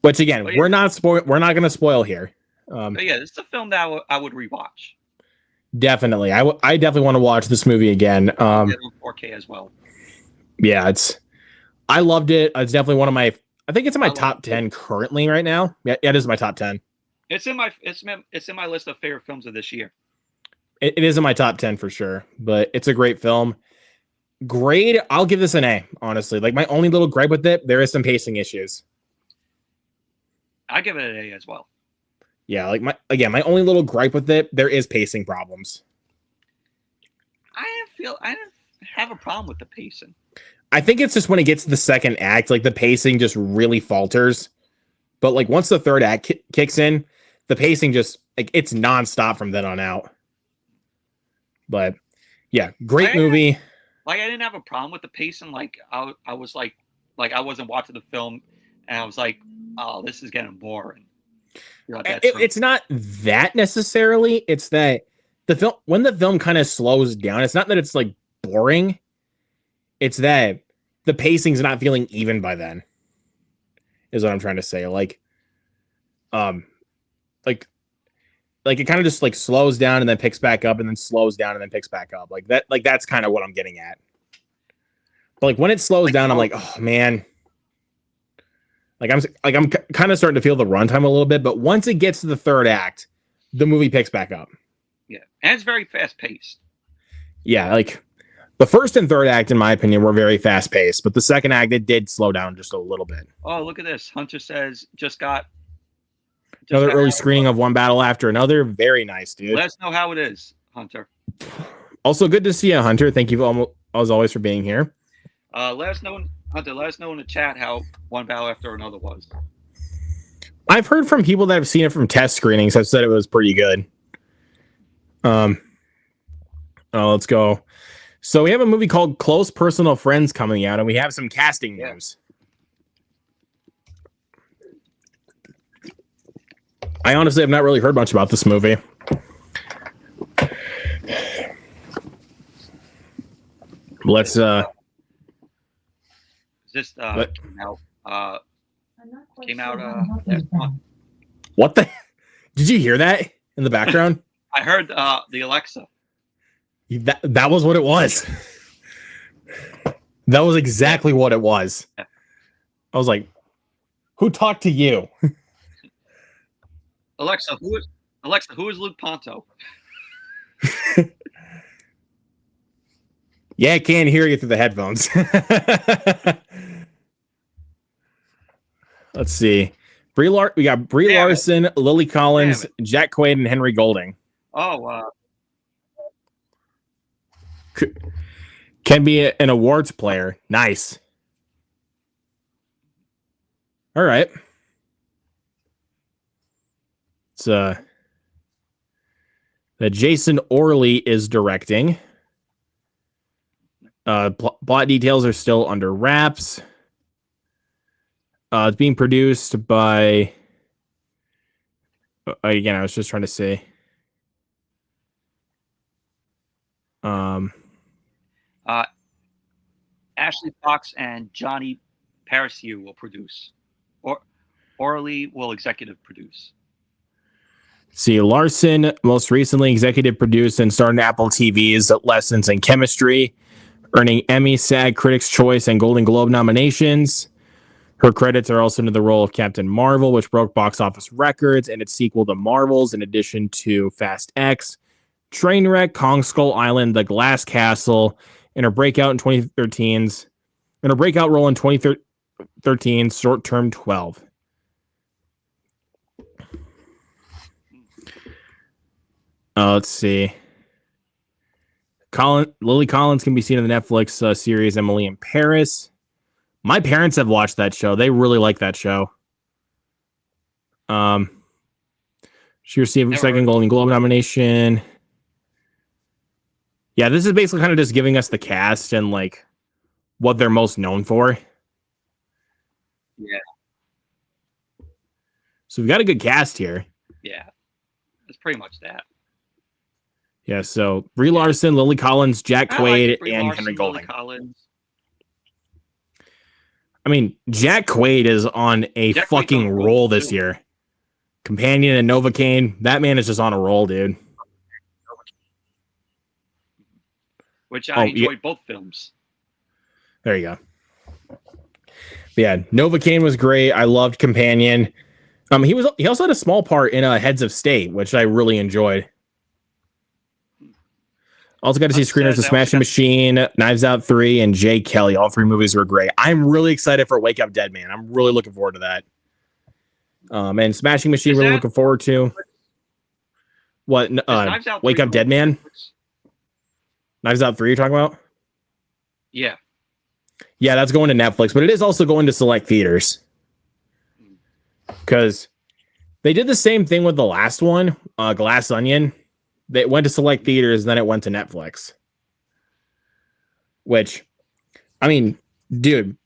Which again, we're not going to spoil here. But yeah, this is a film that I would rewatch. Definitely, I definitely want to watch this movie again. Get on 4K as well. Yeah, I loved it. It's definitely one of my. I think it's in my top 10 currently right now. Yeah, it is my top 10. It's in my list of favorite films of this year. It is in my top 10 for sure. But it's a great film. Grade, I'll give this an A. Honestly, like my only little gripe with it, there is some pacing issues. I give it an A as well. Yeah, like my only little gripe with it, there is pacing problems. I didn't have a problem with the pacing. I think it's just when it gets to the second act, like the pacing just really falters. But like once the third act kicks in, the pacing just like it's nonstop from then on out. But yeah, great movie. I didn't have a problem with the pacing. Like I was like I wasn't watching the film, and I was like, oh, this is getting boring. It's not that necessarily. It's that when the film kind of slows down, it's not that it's like boring. It's that the pacing's not feeling even by then. is what I'm trying to say. Um, like it kind of just like slows down and then picks back up and then slows down and then picks back up. Like that, like that's kind of what I'm getting at. But like when it slows down, I'm like, oh man. I'm kind of starting to feel the runtime a little bit, but once it gets to the third act, the movie picks back up. Yeah, and it's very fast paced. Yeah, like the first and third act, in my opinion, were very fast paced, but the second act it did slow down just a little bit. Oh, look at this! Hunter says just got another early screening of One Battle After Another. Very nice, dude. Let us know how it is, Hunter. Also, good to see you, Hunter. Thank you as always for being here. Let us know, Hunter. Let us know in the chat how One Battle After Another was. I've heard from people that have seen it from test screenings have said it was pretty good. Let's go. So we have a movie called Close Personal Friends coming out, and we have some casting news. I honestly have not really heard much about this movie. Let's Is this came out last month. What the? Did you hear that in the background? I heard the Alexa. That was what it was. That was exactly what it was. I was like, who talked to you? Alexa, who is Luke Ponto? Yeah, I can't hear you through the headphones. Let's see. We got Brie Larson, Lily Collins, Jack Quaid, and Henry Golding. Oh, can be an awards player. Nice. All right. It's that Jason Orley is directing. Plot details are still under wraps. It's being produced by. Again, I was just trying to say. Ashley Fox and Johnny Parisiu will produce. Orley will executive produce. See, Larson most recently executive produced and starred in Apple TV's Lessons in Chemistry, earning Emmy, SAG, Critics' Choice, and Golden Globe nominations. Her credits are also in the role of Captain Marvel, which broke box office records, and its sequel to Marvels, in addition to Fast X, Trainwreck, Kong Skull Island, The Glass Castle, and her breakout role in 2013 Short Term 12. Let's see. Lily Collins can be seen in the Netflix series Emily in Paris. My parents have watched that show. They really like that show. She received a second Golden Globe nomination. Yeah, this is basically kind of just giving us the cast and like what they're most known for. Yeah. So we've got a good cast here. Yeah. It's pretty much that. Yeah, so Brie Larson, Lily Collins, Jack Quaid, and Larson, Henry Golding. Collins. I mean, Jack Quaid is on a fucking roll this year. Companion and Novocaine. That man is just on a roll, dude. Which I enjoyed both films. There you go. But yeah, Novocaine was great. I loved Companion. He also had a small part in Heads of State, which I really enjoyed. Also got to see screeners of Smashing Machine, Knives Out 3, and Jay Kelly. All three movies were great. I'm really excited for Wake Up Dead Man. I'm really looking forward to that. And Smashing Machine, really looking forward to. What? Wake Up Dead Man? Knives Out 3 you're talking about? Yeah. Yeah, that's going to Netflix, but it is also going to select theaters. Because they did the same thing with the last one, Glass Onion. They went to select theaters, then it went to Netflix. Which, I mean, dude,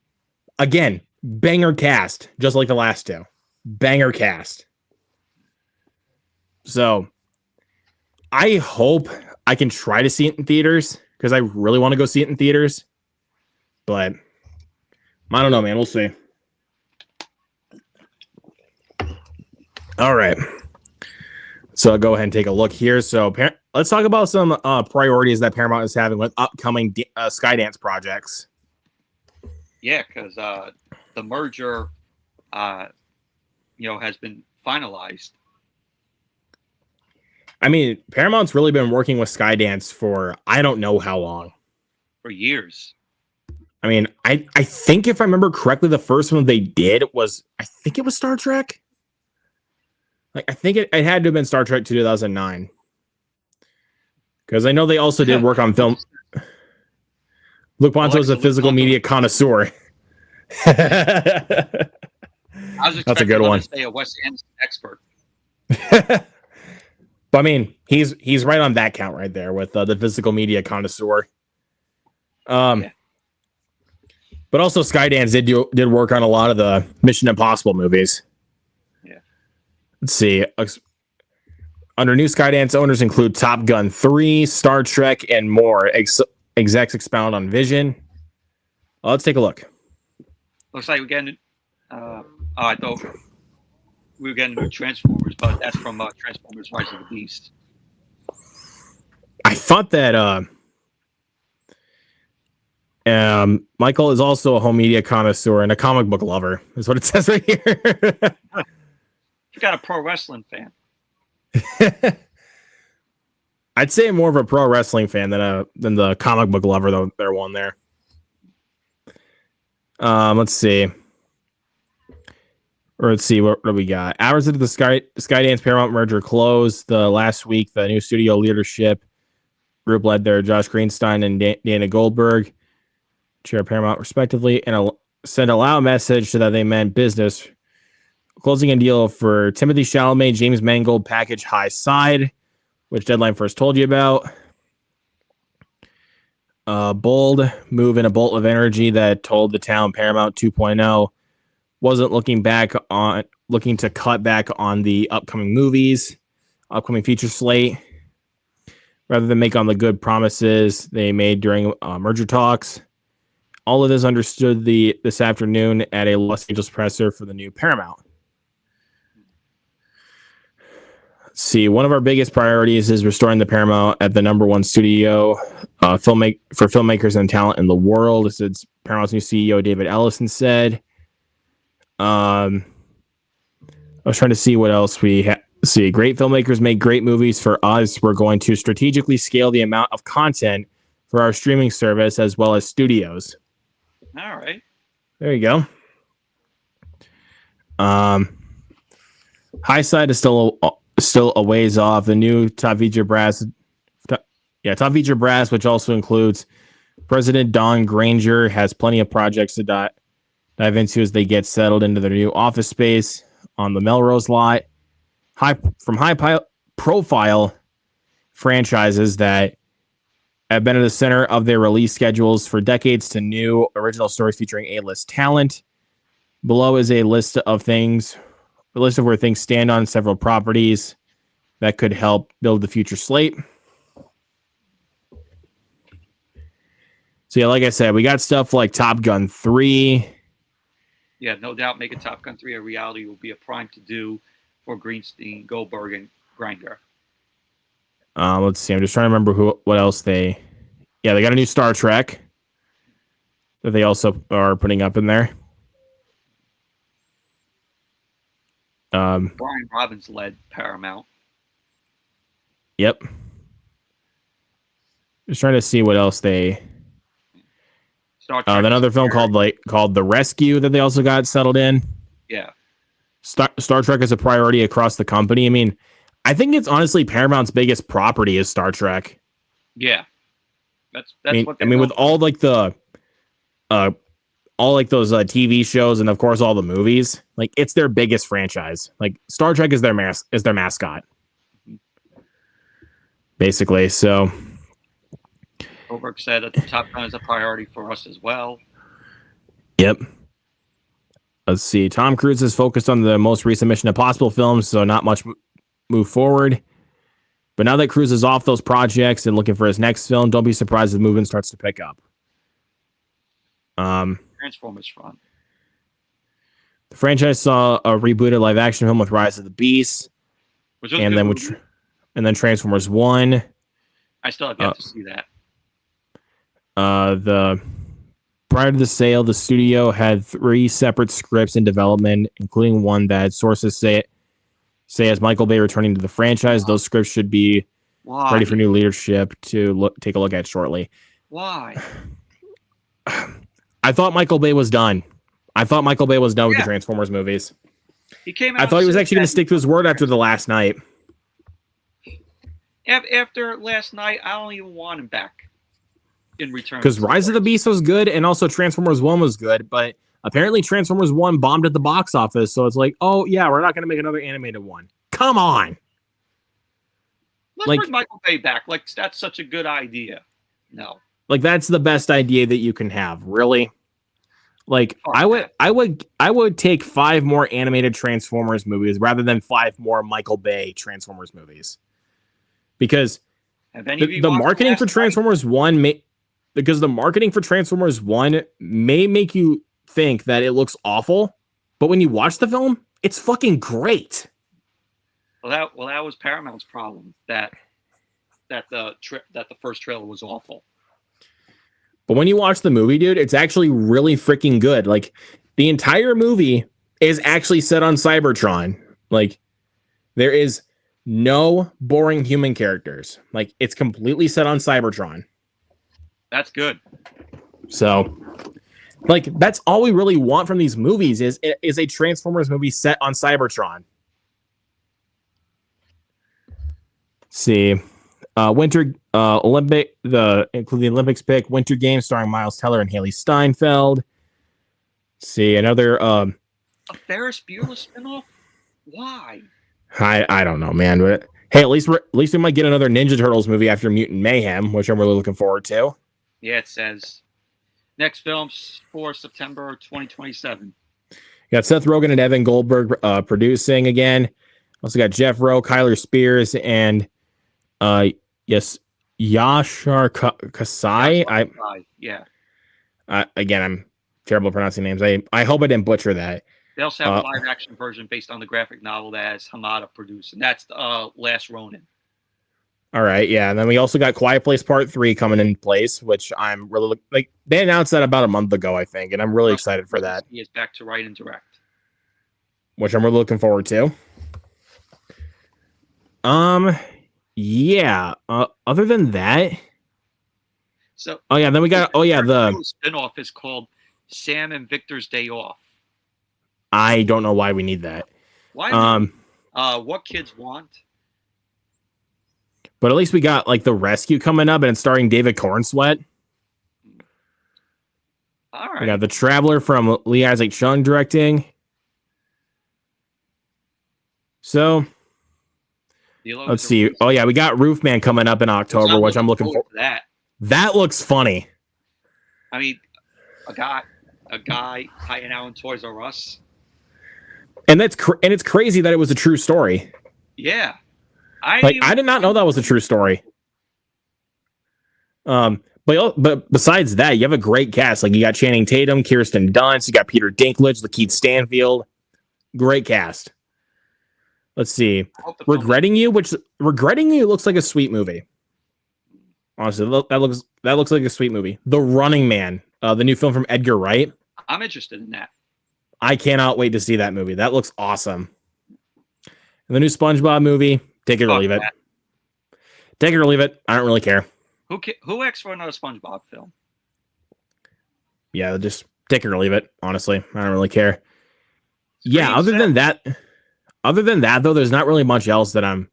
again, banger cast, just like the last two. Banger cast. So, I hope I can try to see it in theaters, because I really want to go see it in theaters. But, I don't know, man. We'll see. All right. So I'll go ahead and take a look here. So let's talk about some priorities that Paramount is having with upcoming Skydance projects. Yeah, because the merger, has been finalized. I mean, Paramount's really been working with Skydance for I don't know how long. For years. I mean, I think if I remember correctly, the first one they did was I think it was Star Trek. Like I think it had to have been Star Trek 2009. Because I know they also did work on film. Luke Ponto is a physical media connoisseur. I was That's a good one. To say a Wes Anderson expert. But I mean, he's right on that count right there with the physical media connoisseur. Yeah. But also Skydance did work on a lot of the Mission Impossible movies. Yeah. Let's see. Under new Skydance owners include Top Gun 3, Star Trek, and more. Execs expound on vision. Let's take a look. Looks like we're getting. I thought we were getting new Transformers, but that's from Transformers: Rise of the Beast. I thought that Michael is also a home media connoisseur and a comic book lover. Is what it says right here. You got a pro wrestling fan. I'd say more of a pro wrestling fan than the comic book lover, though. There one there. Let's see. What do we got? Hours into the Skydance Paramount merger closed last week. The new studio leadership group led there Josh Greenstein and Dana Goldberg, chair of Paramount respectively, and sent a loud message that they meant business. Closing a deal for Timothy Chalamet, James Mangold package High Side, which Deadline first told you about. Bold move in a bolt of energy that told the town Paramount 2.0 wasn't looking to cut back on the upcoming feature slate, rather than make on the good promises they made during merger talks. All of this understood this afternoon at a Los Angeles presser for the new Paramount. See, one of our biggest priorities is restoring the Paramount at the number one studio for filmmakers and talent in the world. This is Paramount's new CEO, David Ellison, said. I was trying to see what else we see. Great filmmakers make great movies. For us, we're going to strategically scale the amount of content for our streaming service as well as studios. All right. There you go. High Side is still a ways off. The new top feature brass, which also includes President Don Granger, has plenty of projects to dive into as they get settled into their new office space on the Melrose lot. High-profile franchises that have been at the center of their release schedules for decades to new original stories featuring A-list talent. Below is a list of where things stand on several properties that could help build the future slate. So yeah, like I said, we got stuff like Top Gun 3. Yeah, no doubt making Top Gun 3 a reality will be a prime to do for Greenstein, Goldberg, and Granger. Let's see. I'm just trying to remember what else they got a new Star Trek that they also are putting up in there. Brian Robbins led Paramount. Yep. Just trying to see what else they. Another film called The Rescue that they also got settled in. Yeah. Star Trek is a priority across the company. I mean, I think it's honestly Paramount's biggest property is Star Trek. Yeah. That's what I mean, with all like the all like those TV shows and of course all the movies, like it's their biggest franchise. Like Star Trek is their mascot. Basically, so Goldberg said that the Top Gun is a priority for us as well. Yep. Let's see. Tom Cruise is focused on the most recent Mission Impossible films, so not much move forward. But now that Cruise is off those projects and looking for his next film, don't be surprised if the movement starts to pick up. Transformers front. The franchise saw a rebooted live action film with Rise of the Beast, Which was and then Transformers 1. I still have yet to see that. Prior to the sale, the studio had 3 separate scripts in development, including one that sources say as Michael Bay returning to the franchise. Those scripts should be ready for new leadership to take a look at shortly. Why? I thought Michael Bay was done. With the Transformers movies. He came out. I thought he was actually going to stick to his word after the last night. After last night, I don't even want him back in return. Because Rise of the Beast was good, and also Transformers 1 was good, but apparently Transformers 1 bombed at the box office, so it's like, oh, yeah, we're not going to make another animated one. Come on! Let's bring Michael Bay back. Like, that's such a good idea. No. Like, that's the best idea that you can have, really? Like, I would take 5 more animated Transformers movies rather than 5 more Michael Bay Transformers movies. Because the marketing for Transformers 1 may make you think that it looks awful, but when you watch the film, it's fucking great. Well, that was Paramount's problem, that the first trailer was awful. But when you watch the movie, dude, it's actually really freaking good. Like, the entire movie is actually set on Cybertron. Like, there is no boring human characters. Like, it's completely set on Cybertron. That's good. So, like, that's all we really want from these movies is a Transformers movie set on Cybertron. See, including the Olympics pick, Winter Games starring Miles Teller and Haley Steinfeld. See, another a Ferris Bueller spinoff? Why? I don't know, man. But hey, at least we might get another Ninja Turtles movie after Mutant Mayhem, which I'm really looking forward to. Yeah, it says next film's for September 2027. You got Seth Rogen and Evan Goldberg producing again. Also got Jeff Rowe, Kyler Spears, and Yashar Kasai. Yeah. Again, I'm terrible at pronouncing names. I hope I didn't butcher that. They also have a live action version based on the graphic novel that has Hamada produced, and that's Last Ronin. All right, yeah. And then we also got Quiet Place Part 3 coming in place, which I'm really like. They announced that about a month ago, I think, and I'm really excited for that. He is back to write and direct, which I'm really looking forward to. Yeah. Other than that, so then we got the spinoff is called Sam and Victor's Day Off. I don't know why we need that. Why? What kids want. But at least we got like The Rescue coming up, and it's starring David Cornsweet. All right. We got The Traveler from Lee Isaac Chung directing. So let's see. Oh yeah, we got Roofman coming up in October, which I'm looking for. That looks funny. I mean, a guy hiding out in Toys R Us. And it's crazy that it was a true story. Yeah. I did not know that was a true story. But besides that, you have a great cast. Like, you got Channing Tatum, Kirsten Dunst, you got Peter Dinklage, Lakeith Stanfield. Great cast. Let's see. Regretting You looks like a sweet movie. Honestly, that looks like a sweet movie. The Running Man, the new film from Edgar Wright. I'm interested in that. I cannot wait to see that movie. That looks awesome. And the new SpongeBob movie, take it or leave it. Take it or leave it. I don't really care. Who asked for another SpongeBob film? Yeah, just take it or leave it. Honestly, I don't really care. Yeah, other than that though, there's not really much else that I'm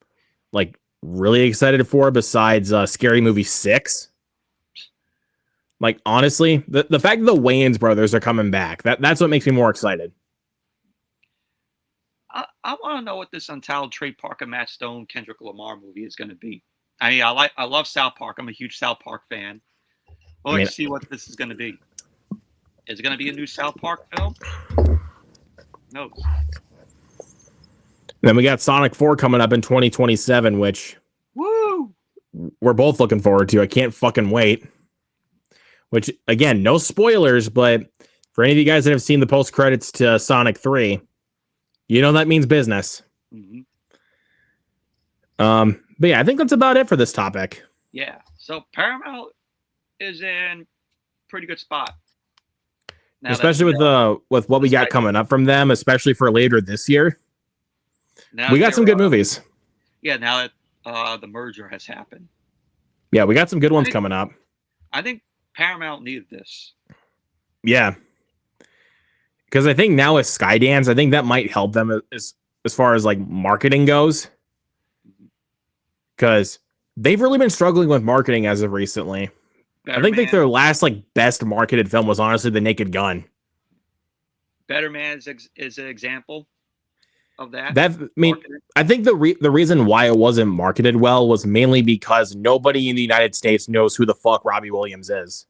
like really excited for besides Scary Movie 6. Like, honestly, the fact that the Wayans brothers are coming back, that's what makes me more excited. I want to know what this Untitled Trey Parker, Matt Stone, Kendrick Lamar movie is going to be. I mean, I love South Park. I'm a huge South Park fan. Let's see what this is going to be. Is it going to be a new South Park film? No. Then we got Sonic 4 coming up in 2027, which we're both looking forward to. I can't fucking wait. Which, again, no spoilers, but For any of you guys that have seen the post credits to Sonic 3, you know that means business. Mm-hmm. But yeah, I think that's about it for this topic. Yeah. So Paramount is in pretty good spot. Now especially with what we got coming up from them, especially for later this year. We got some good movies. Yeah, now that the merger has happened. Yeah, we got some good ones coming up. I think Paramount needed this. Yeah. Because I think now with Skydance, I think that might help them as far as like marketing goes. Because they've really been struggling with marketing as of recently. I think their last like best marketed film was honestly The Naked Gun. Better Man is an example of that. I think the reason why it wasn't marketed well was mainly because nobody in the United States knows who the fuck Robbie Williams is.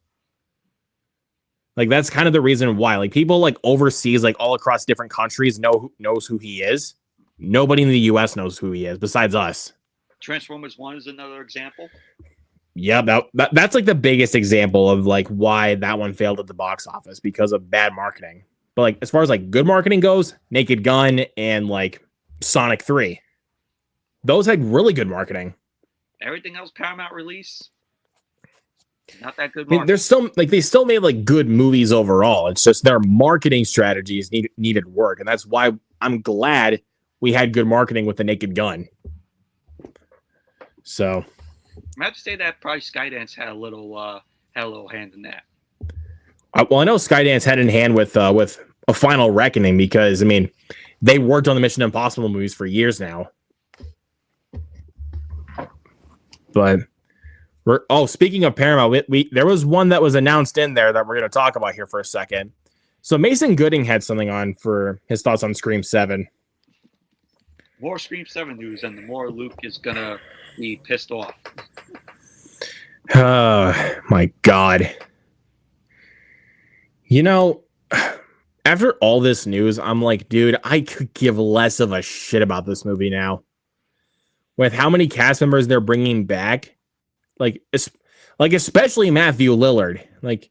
Like that's kind of the reason why. Like people like overseas, like all across different countries, knows who he is. Nobody in the U.S. knows who he is besides us. Transformers 1 is another example. Yeah, that's like the biggest example of like why that one failed at the box office because of bad marketing. But like as far as like good marketing goes, Naked Gun and like Sonic 3, those had really good marketing. Everything else Paramount release, not that good. I mean, they still made like good movies overall. It's just their marketing strategies needed work, and that's why I'm glad we had good marketing with The Naked Gun. So I have to say that probably Skydance had a little hand in that. Well, I know Skydance had in hand with A Final Reckoning because I mean they worked on the Mission Impossible movies for years now. But speaking of Paramount, there was one that was announced in there that we're going to talk about here for a second. So Mason Gooding had something on for his thoughts on Scream 7. More Scream 7 news, and the more Luke is going to be pissed off. My God. You know, after all this news, I'm like, dude, I could give less of a shit about this movie now. With how many cast members they're bringing back, like especially Matthew Lillard. Like,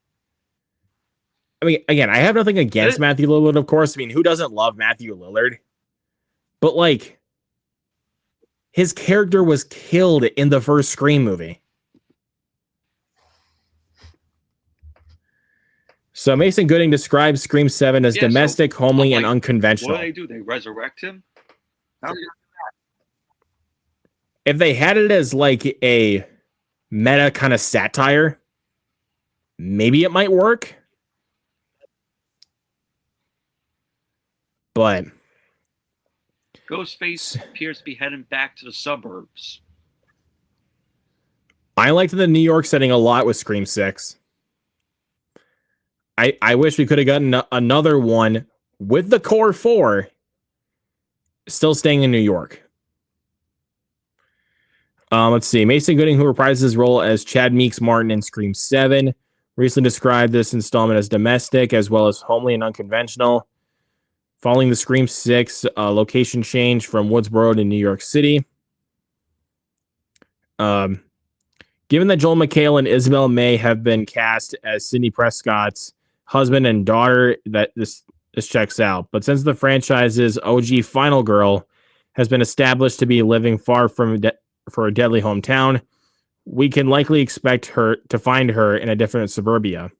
I mean, again, I have nothing against Matthew Lillard, of course. I mean, who doesn't love Matthew Lillard? But like, his character was killed in the first Scream movie. So Mason Gooding describes Scream 7 as domestic, homely, and unconventional. What do? They resurrect him? How do you do that? If they had it as like a meta kind of satire, maybe it might work. But Ghostface appears to be heading back to the suburbs. I liked the New York setting a lot with Scream 6. I wish we could have gotten another one with the core 4 still staying in New York. Let's see. Mason Gooding, who reprises his role as Chad Meeks Martin in Scream 7, recently described this installment as domestic as well as homely and unconventional. Following the Scream 6 location change from Woodsboro to New York City. Given that Joel McHale and Isabel May have been cast as Sidney Prescott's husband and daughter, that this checks out. But since the franchise's OG final girl has been established to be living far from for a deadly hometown, we can likely expect her to find her in a different suburbia.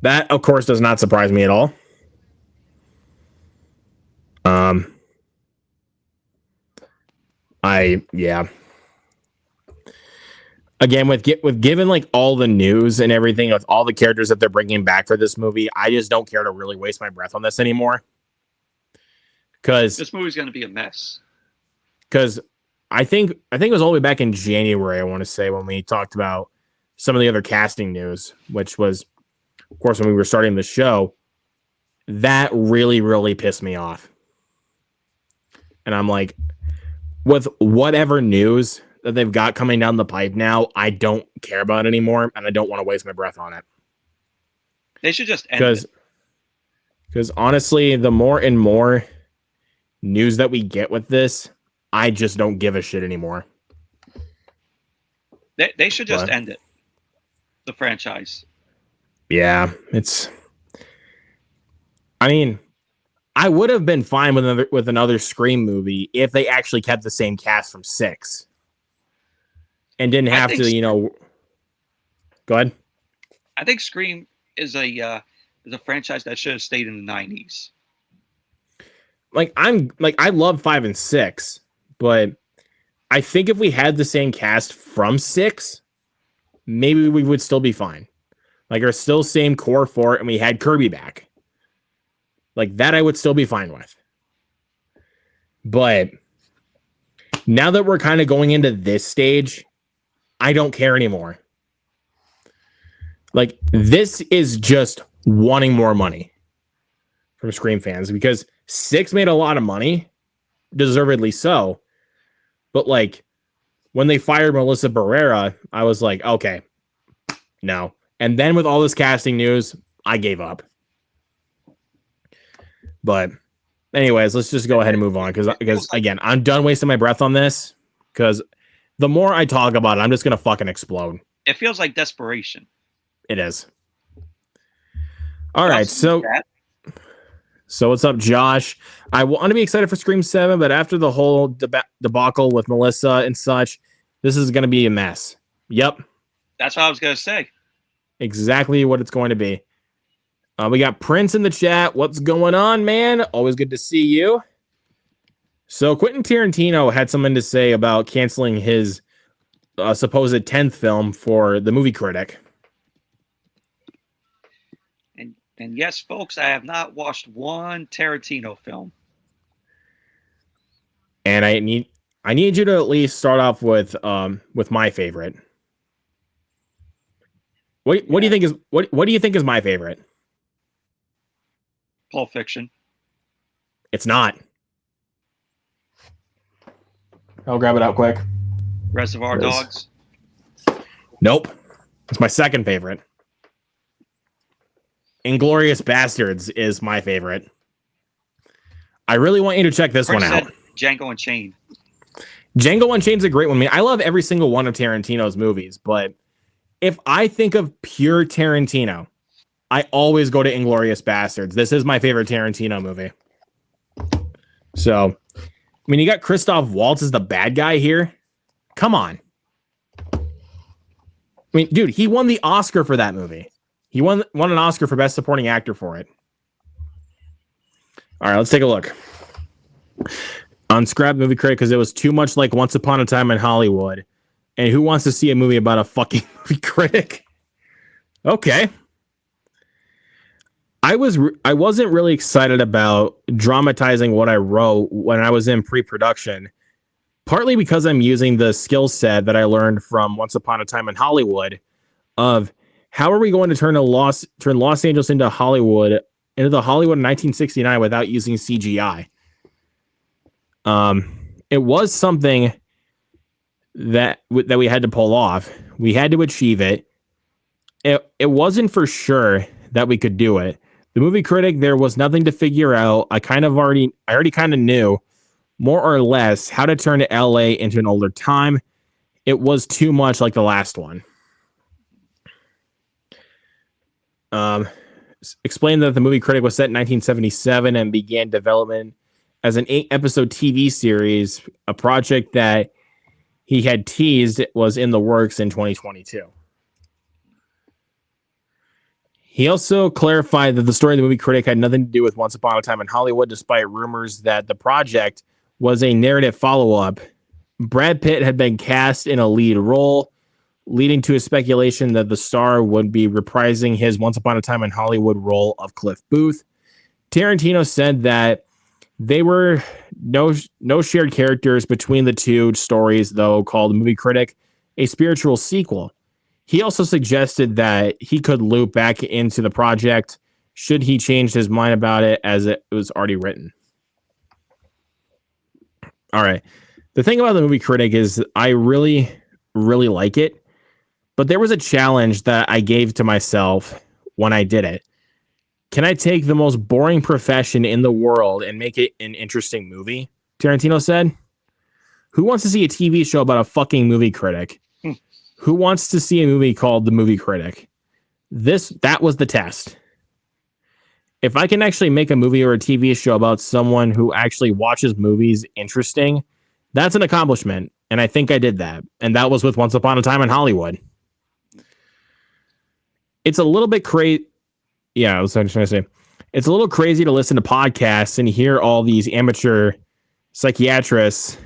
That, of course, does not surprise me at all. Again, with given like all the news and everything, with all the characters that they're bringing back for this movie, I just don't care to really waste my breath on this anymore. Because this movie's going to be a mess. Because I think it was all the way back in January, I want to say, when we talked about some of the other casting news, which was, of course, when we were starting the show. That really, really pissed me off. And I'm like, with whatever news that they've got coming down the pipe now, I don't care about it anymore, and I don't want to waste my breath on it. They should just end it. Because honestly, the more and more news that we get with this, I just don't give a shit anymore. They should just end it. The franchise. Yeah, I mean, I would have been fine with another Scream movie if they actually kept the same cast from 6 and didn't have to, go ahead. I think Scream is a franchise that should have stayed in the 90s. I love 5 and 6, but I think if we had the same cast from 6, maybe we would still be fine. Like, our still same core 4, and we had Kirby back. Like, that I would still be fine with. But now that we're kind of going into this stage, I don't care anymore. Like, this is just wanting more money from Scream fans, because 6 made a lot of money, deservedly so. But, like, when they fired Melissa Barrera, I was like, okay, no. And then with all this casting news, I gave up. But anyways, let's just go ahead and move on, because again, I'm done wasting my breath on this, because the more I talk about it, I'm just going to fucking explode. It feels like desperation. It is. All right, so what's up, Josh? I want to be excited for Scream 7, but after the whole debacle with Melissa and such, this is going to be a mess. Yep. That's what I was going to say. Exactly what it's going to be. We got Prince in the chat. What's going on, man? Always good to see you. So Quentin Tarantino had something to say about canceling his supposed 10th film for the Movie Critic. And yes, folks, I have not watched one Tarantino film. And I need you to at least start off with my favorite. What do you think is what do you think is my favorite? Pulp Fiction. It's not. I'll grab it out quick. Reservoir Dogs. Nope. It's my second favorite. Inglourious Bastards is my favorite. I really want you to check this one out. Django Unchained. Django Unchained's a great one. I mean, I love every single one of Tarantino's movies, but if I think of pure Tarantino, I always go to Inglourious Bastards. This is my favorite Tarantino movie. So, I mean, you got Christoph Waltz as the bad guy here. Come on. I mean, dude, he won the Oscar for that movie. He won an Oscar for Best Supporting Actor for it. All right, let's take a look. On Scrap Movie Critic, because it was too much like Once Upon a Time in Hollywood. And who wants to see a movie about a fucking movie critic? Okay. I wasn't really excited about dramatizing what I wrote when I was in pre-production, partly because I'm using the skill set that I learned from Once Upon a Time in Hollywood of how are we going to turn Los Angeles into Hollywood, into the Hollywood in 1969 without using CGI. It was something that we had to pull off. We had to achieve it. It wasn't for sure that we could do it. The Movie Critic, there was nothing to figure out. I already kind of knew more or less how to turn LA into an older time. It was too much like the last one. Explained that the Movie Critic was set in 1977 and began development as an 8-episode TV series, a project that he had teased was in the works in 2022. He also clarified that the story of the Movie Critic had nothing to do with Once Upon a Time in Hollywood, despite rumors that the project was a narrative follow-up. Brad Pitt had been cast in a lead role, leading to a speculation that the star would be reprising his Once Upon a Time in Hollywood role of Cliff Booth. Tarantino said that they were no shared characters between the two stories, though, called Movie Critic, a spiritual sequel. He also suggested that he could loop back into the project should he change his mind about it, as it was already written. All right. The thing about the Movie Critic is I really, really like it, but there was a challenge that I gave to myself when I did it. Can I take the most boring profession in the world and make it an interesting movie? Tarantino said. Who wants to see a TV show about a fucking movie critic? Who wants to see a movie called The Movie Critic? that was the test. If I can actually make a movie or a TV show about someone who actually watches movies interesting, that's an accomplishment. And I think I did that. And that was with Once Upon a Time in Hollywood. It's a little bit crazy. Yeah, I was trying to say. It's a little crazy to listen to podcasts and hear all these amateur psychiatrists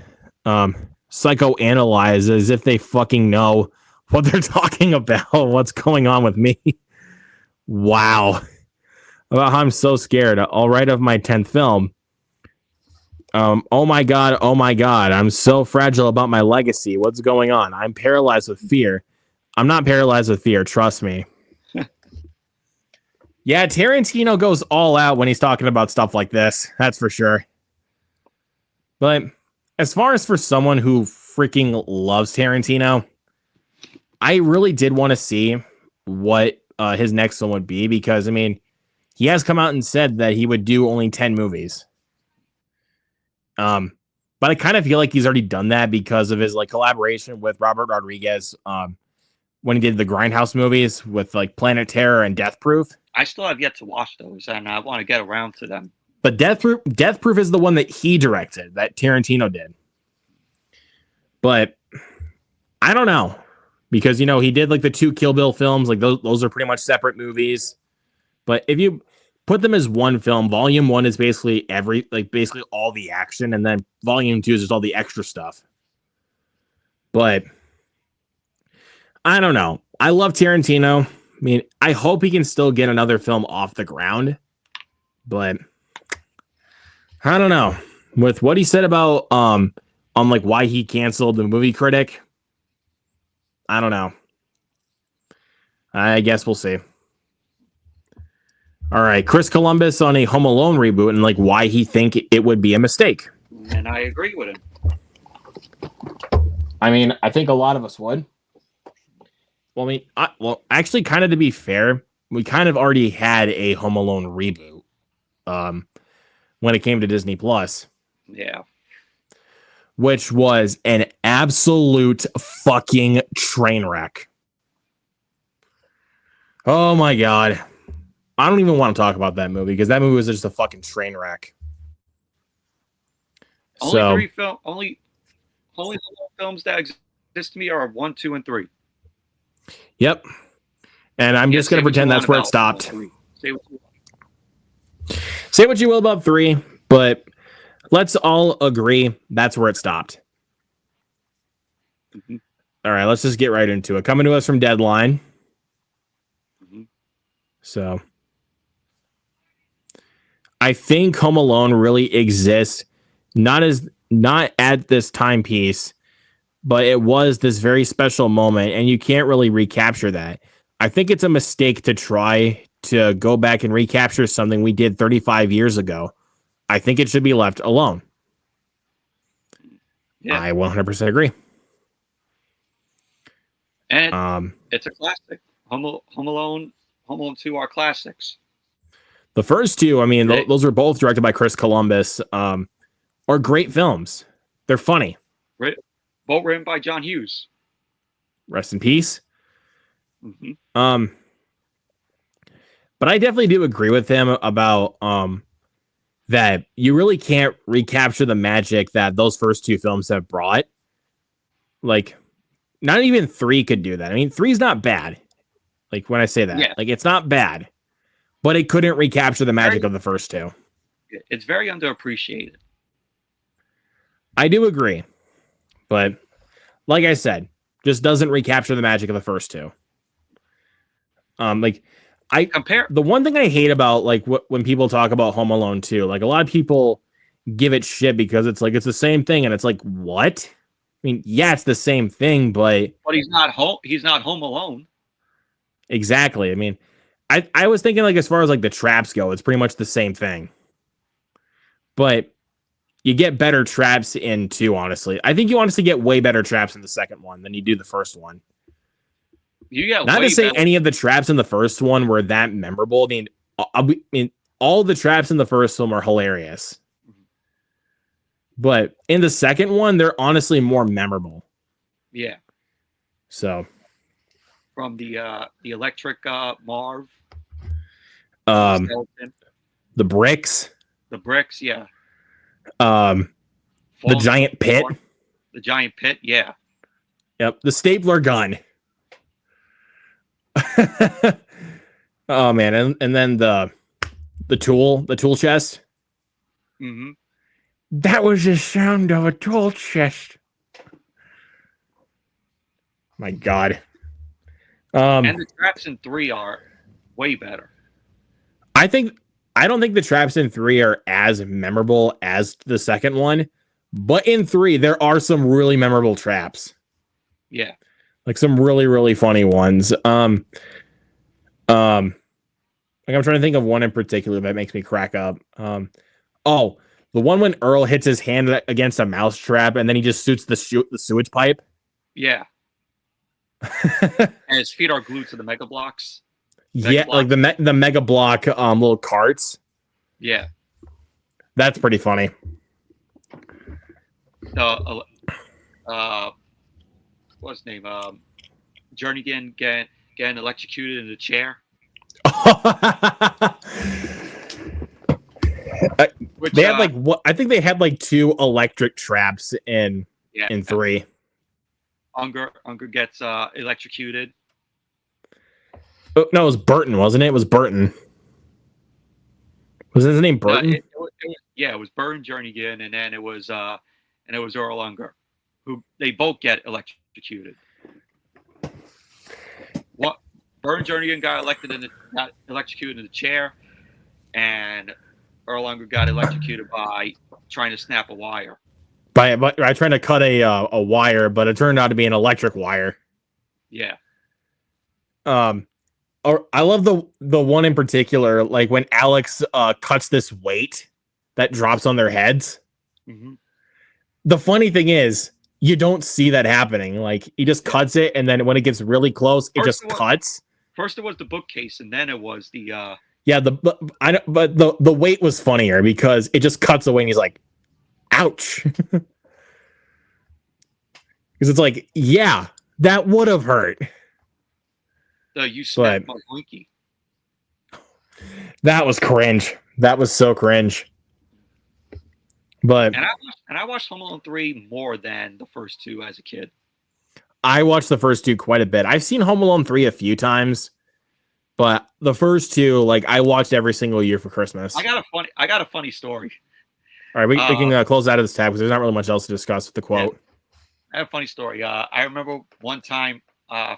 psychoanalyze as if they fucking know what they're talking about, what's going on with me. Wow. About how I'm so scared. I'll write of my 10th film. Oh my God. I'm so fragile about my legacy. What's going on? I'm paralyzed with fear. I'm not paralyzed with fear. Trust me. Yeah, Tarantino goes all out when he's talking about stuff like this. That's for sure. But as far as for someone who freaking loves Tarantino, I really did want to see what his next one would be, because, I mean, he has come out and said that he would do only 10 movies. But I kind of feel like he's already done that because of his like collaboration with Robert Rodriguez when he did the Grindhouse movies with like Planet Terror and Death Proof. I still have yet to watch those, and I want to get around to them. But Death Proof is the one that he directed, that Tarantino did. But I don't know, because, you know, he did like the 2 Kill Bill films. Like those are pretty much separate movies. But if you put them as one film, Volume 1 is basically basically all the action, and then Volume 2 is just all the extra stuff. But I don't know. I love Tarantino. I mean, I hope he can still get another film off the ground, but I don't know. With what he said about on like why he canceled the Movie Critic, I don't know. I guess we'll see. All right, Chris Columbus on a Home Alone reboot and like why he think it would be a mistake. And I agree with him. I mean, I think a lot of us would. Well, I mean, actually, kind of to be fair, we kind of already had a Home Alone reboot when it came to Disney Plus. Yeah. Which was an absolute fucking train wreck. Oh my God. I don't even want to talk about that movie because that movie was just a fucking train wreck. Only films that exist to me are 1, 2, and 3. Yep. And I'm just going to pretend that's where it stopped. Say what you will about 3, but let's all agree that's where it stopped. Mm-hmm. All right, let's just get right into it. Coming to us from Deadline. Mm-hmm. So I think Home Alone really exists not at this timepiece, but it was this very special moment, and you can't really recapture that. I think it's a mistake to try to go back and recapture something we did 35 years ago. I think it should be left alone. Yeah. I 100% agree. And it's a classic. Home Alone 2 are classics. The first 2, I mean, those were both directed by Chris Columbus, are great films. They're funny. Both written by John Hughes. Rest in peace. Mm-hmm. But I definitely do agree with him about that you really can't recapture the magic that those first 2 films have brought. Like, not even 3 could do that. I mean, 3's not bad. Like, when I say that, like, it's not bad, but it couldn't recapture the magic of the first 2. It's very underappreciated. I do agree. But like I said, just doesn't recapture the magic of the first 2. The one thing I hate about like when people talk about Home Alone 2, like a lot of people give it shit because it's like it's the same thing, and it's like, what? I mean, yeah, it's the same thing, but he's not home. He's not home alone. Exactly. I mean, I was thinking like as far as like the traps go, it's pretty much the same thing. But you get better traps in 2, honestly. I think you honestly get way better traps in the second one than you do the first one. Not to say any of the traps in the first one were that memorable. I mean, all the traps in the first film are hilarious. But in the second one, they're honestly more memorable. Yeah. So, from the electric Marv, Um, skeleton, the bricks, the bricks, yeah, the falling through giant pit. the giant pit, yeah, Yep, the stapler gun. Oh man, and then the tool chest. hmm That was the sound of a tool chest. My God. and the traps in 3 are way better. I think I don't think the traps in 3 are as memorable as the second one, but in 3 there are some really memorable traps. Yeah, Like some really, really funny ones. Like I'm trying to think of one in particular that makes me crack up. Oh, the one when Earl hits his hand against a mouse trap and then he just shoots the sewage pipe. yeah, and his feet are glued to the Mega Blocks. Yeah, like the Mega Block little carts. Yeah, That's pretty funny. the what's his name? Jernigan getting electrocuted in the chair. Which, they had like what I think they had like 2 electric traps in 3. Unger gets electrocuted. Oh, no, it was Burton, wasn't it? It was Burton. Was his name Burton? It was Burton Jernigan, and then it was Earl Unger, who they both get electrocuted. What Burton Jernigan got electrocuted in the chair, and Earl Unger got electrocuted by trying to snap a wire. By trying to cut a wire, but it turned out to be an electric wire. Yeah. Or I love the one in particular, like when Alex cuts this weight that drops on their heads. Mm-hmm. The funny thing is, you don't see that happening. Like he just cuts it, and then when it gets really close, it just cuts. First, it was the bookcase, and then it was the. Yeah, but the weight was funnier because it just cuts away, and he's like, "Ouch," because it's like, yeah, that would have hurt. You snapped my blinky. That was cringe. That was so cringe. But I watched Home Alone 3 more than the first 2 as a kid. I watched the first 2 quite a bit. I've seen Home Alone 3 a few times, but the first 2, like I watched every single year for Christmas. I got a funny story. All right, we can close out of this tab because there's not really much else to discuss with the quote. Yeah. I have a funny story. I remember one time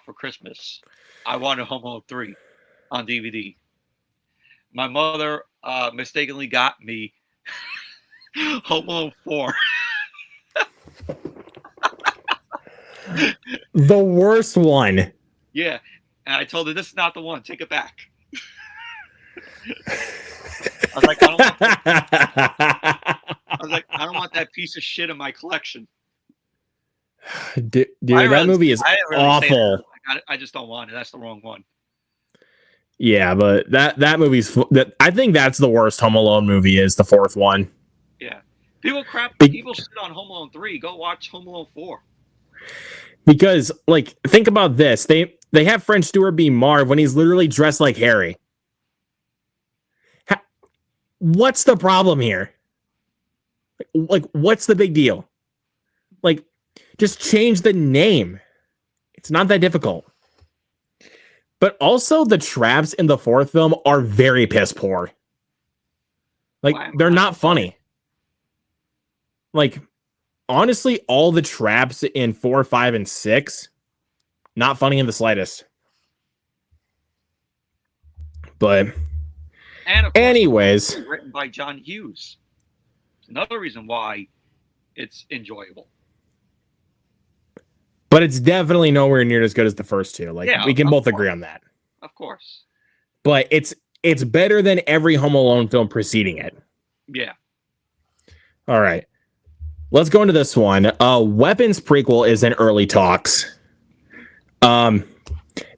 for Christmas, I wanted Home Alone 3 on DVD. My mother mistakenly got me Home Alone 4. The worst one. Yeah. And I told her, this is not the one. Take it back. I was like, I don't want that piece of shit in my collection. Dude, that movie is awful. I just don't want it. That's the wrong one. Yeah, but that movie's I think that's the worst Home Alone movie is the 4th one. Yeah. People shit on Home Alone 3. Go watch Home Alone 4. Because, like, think about this. They have French Stewart be Marv when he's literally dressed like Harry. What's the problem here? Like, what's the big deal? Like, just change the name. It's not that difficult. But also, the traps in the 4th film are very piss poor. Like, they're not funny. Like, honestly, all the traps in 4, 5, and 6, not funny in the slightest. But, and of course, anyways, it's written by John Hughes. It's another reason why it's enjoyable. But it's definitely nowhere near as good as the first 2. Like, we can both agree on that. Of course. But it's better than every Home Alone film preceding it. Yeah. All right. Let's go into this one. Weapons prequel is in early talks.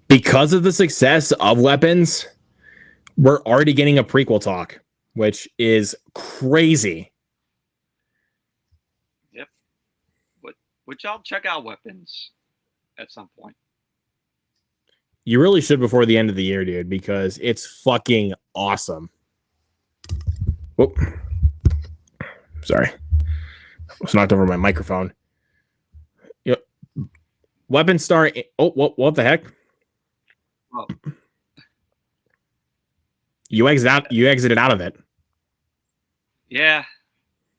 Because of the success of Weapons, we're already getting a prequel talk, which is crazy. Yep. Would y'all check out Weapons at some point? You really should before the end of the year, dude, because it's fucking awesome. Whoop. Sorry. I was knocked over my microphone. Yep. Weapon Star. Oh, what the heck? Oh. You exited out of it. Yeah.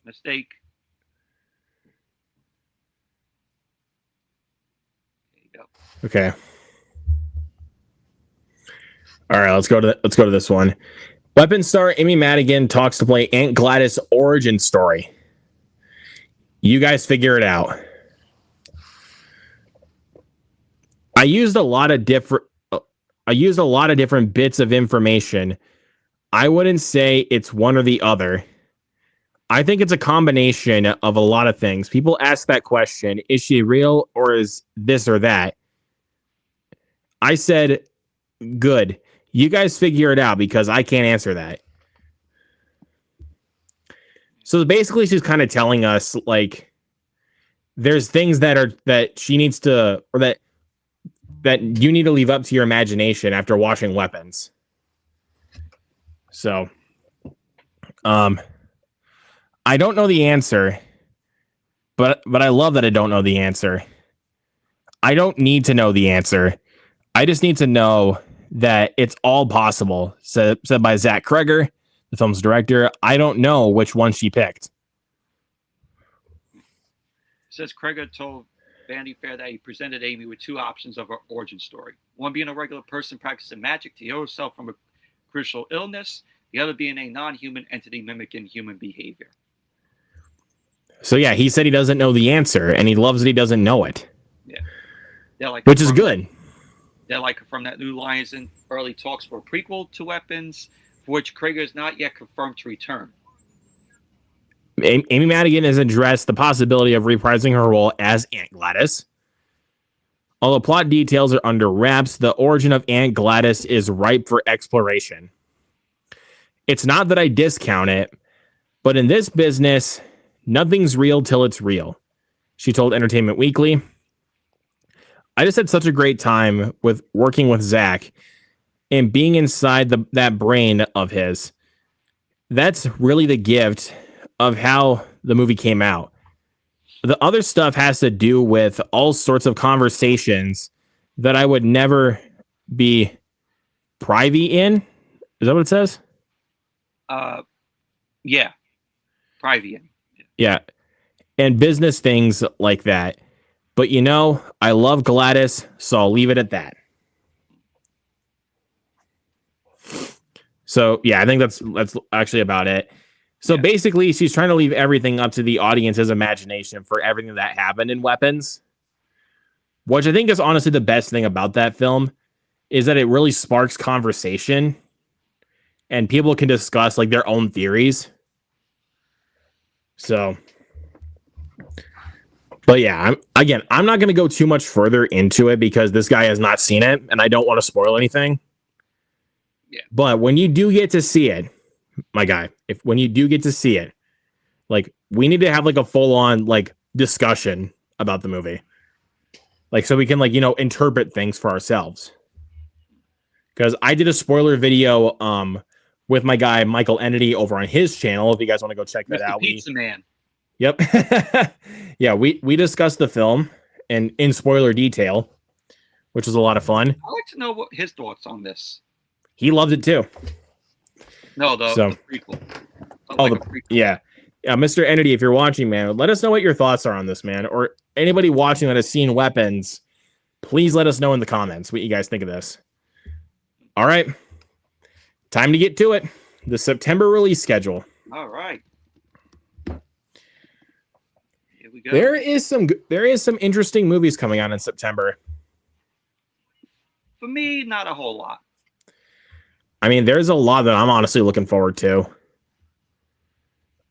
Mistake. There you go. Okay. All right, let's go to this one. Weapon star Amy Madigan talks to play Aunt Gladys' origin story. You guys figure it out. I used a lot of different bits of information. I wouldn't say it's one or the other. I think it's a combination of a lot of things. People ask that question, is she real or is this or that? I said, good. You guys figure it out because I can't answer that. So basically she's kind of telling us like there's things that she needs to, or that you need to leave up to your imagination after watching Weapons. So I don't know the answer, but I love that I don't know the answer. I don't need to know the answer. I just need to know that it's all possible. Said by Zach Kreger, the film's director. I don't know which one she picked. It says Kreger told Vanity Fair that he presented Amy with two options of her origin story. One being a regular person practicing magic to heal herself from a crucial illness. The other being a non-human entity mimicking human behavior. So yeah, he said he doesn't know the answer, and he loves that he doesn't know it. Yeah, like which is good. They're like from that new Lions in early talks for a prequel to Weapons, for which Kreger is not yet confirmed to return. Amy Madigan has addressed the possibility of reprising her role as Aunt Gladys. Although plot details are under wraps, the origin of Aunt Gladys is ripe for exploration. It's not that I discount it, but in this business, nothing's real till it's real, she told Entertainment Weekly. I just had such a great time with working with Zach and being inside that brain of his. That's really the gift of how the movie came out. The other stuff has to do with all sorts of conversations that I would never be privy in. Is that what it says? Yeah. Privy in. Yeah. And business things like that. But you know, I love Gladys, so I'll leave it at that. So yeah, I think that's actually about it. So basically, she's trying to leave everything up to the audience's imagination for everything that happened in Weapons, which I think is honestly the best thing about that film, is that it really sparks conversation and people can discuss like their own theories. So, but yeah, I'm not going to go too much further into it because this guy has not seen it and I don't want to spoil anything. Yeah. But when you do get to see it, my guy, when you do get to see it, like we need to have like a full on like discussion about the movie. Like, so we can like, interpret things for ourselves. Because I did a spoiler video with my guy Michael Entity over on his channel. If you guys want to go check that Mr. out. Pizza Man. Yep. Yeah, we discussed the film in spoiler detail, which was a lot of fun. I'd like to know what his thoughts on this. He loved it too. No, the prequel. Prequel. Yeah. Yeah, Mr. Entity, if you're watching, man, let us know what your thoughts are on this, man. Or anybody watching that has seen Weapons, please let us know in the comments what you guys think of this. All right. Time to get to it. The September release schedule. All right. Here we go. There is some interesting movies coming out in September. For me, not a whole lot. I mean, there's a lot that I'm honestly looking forward to.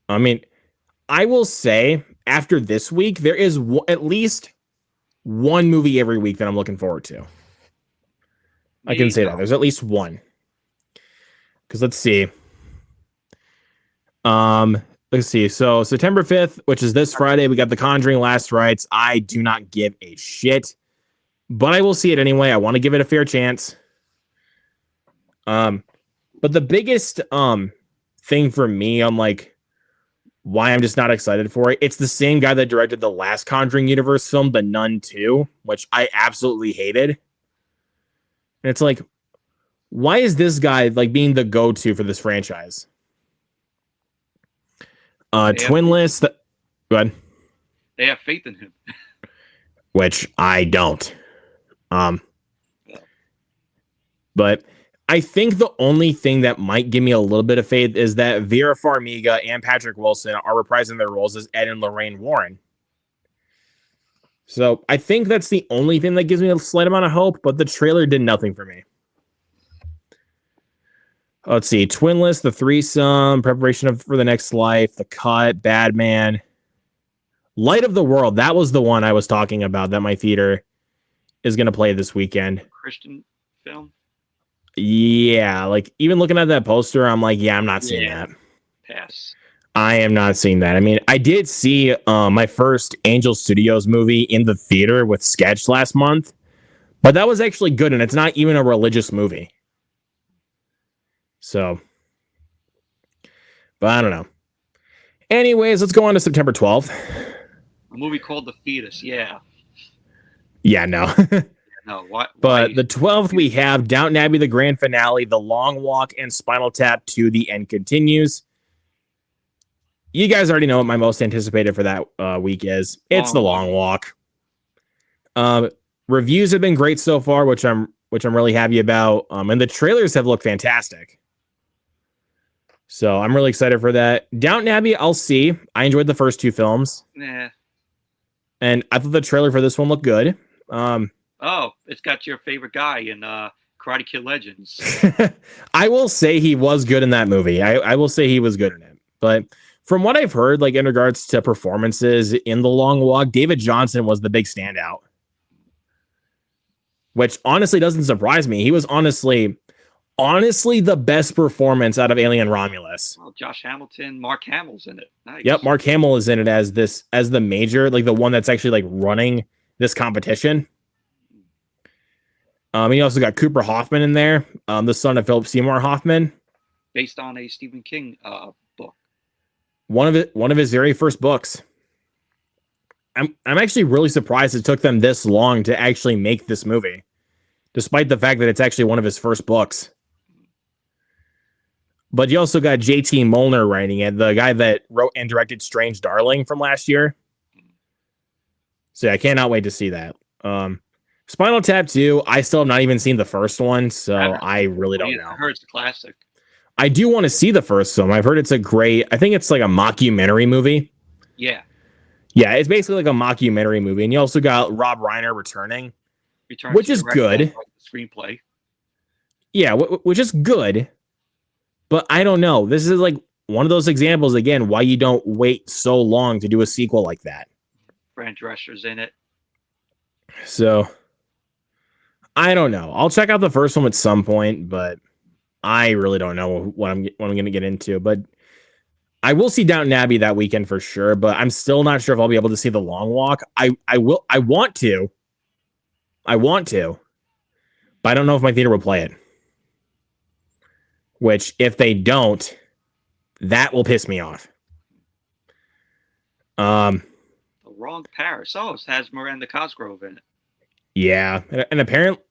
I mean, I will say after this week, there is at least one movie every week that I'm looking forward to. I can say that. There's at least one. Because let's see. Let's see. So September 5th, which is this Friday, we got The Conjuring Last Rites. I do not give a shit. but I will see it anyway. I want to give it a fair chance. But the biggest thing for me, I'm like, why I'm just not excited for it. It's the same guy that directed the last Conjuring universe film, The Nun 2, which I absolutely hated. And it's like, why is this guy like being the go-to for this franchise? Twinless. Go ahead. They have faith in him. Which I don't. But I think the only thing that might give me a little bit of faith is that Vera Farmiga and Patrick Wilson are reprising their roles as Ed and Lorraine Warren. So I think that's the only thing that gives me a slight amount of hope, but the trailer did nothing for me. Let's see. Twinless, The Threesome, Preparation for the Next Life, The Cut, Bad Man. Light of the World. That was the one I was talking about that my theater is going to play this weekend. Christian film? Yeah, like even looking at that poster, I'm like, yeah, I'm not seeing that. Pass. I am not seeing that. I mean, I did see my first Angel Studios movie in the theater with Sketch last month, but that was actually good, and it's not even a religious movie. So, but I don't know. Anyways, let's go on to September 12th. A movie called The Fetus, yeah. Yeah, no. No, what? But the 12th, we have Downton Abbey, the grand finale, The Long Walk, and Spinal Tap 2, The End Continues. You guys already know what my most anticipated for that week is. It's The Long Walk. Reviews have been great so far, which I'm really happy about. And the trailers have looked fantastic. So I'm really excited for that. Downton Abbey, I'll see. I enjoyed the first two films. Nah. And I thought the trailer for this one looked good. Oh, it's got your favorite guy in Karate Kid Legends. I will say he was good in that movie. I will say he was good in it. But from what I've heard, like in regards to performances in The Long Walk, David Johnson was the big standout. Which honestly doesn't surprise me. He was honestly the best performance out of Alien Romulus. Well, Josh Hamilton, Mark Hamill's in it. Nice. Yep, Mark Hamill is in it as the major, like the one that's actually like running this competition. He also got Cooper Hoffman in there, the son of Philip Seymour Hoffman, based on a Stephen King book. One of his very first books. I'm actually really surprised it took them this long to actually make this movie, despite the fact that it's actually one of his first books. But you also got J.T. Molnar writing it, the guy that wrote and directed Strange Darling from last year. So yeah, I cannot wait to see that. Spinal Tap 2, I still have not even seen the first one, so I really don't know. I heard it's a classic. I do want to see the first film. I've heard it's I think it's like a mockumentary movie. Yeah. Yeah, it's basically like a mockumentary movie. And you also got Rob Reiner returning, which is good. Screenplay. Yeah, which is good. But I don't know. This is like one of those examples, again, why you don't wait so long to do a sequel like that. Fran Drescher's in it. So, I don't know. I'll check out the first one at some point, but I really don't know what I'm going to get into. But I will see Downton Abbey that weekend for sure, but I'm still not sure if I'll be able to see The Long Walk. I want to, but I don't know if my theater will play it. Which, if they don't, that will piss me off. The Wrong Paris. Oh, it has Miranda Cosgrove in it. Yeah, and apparently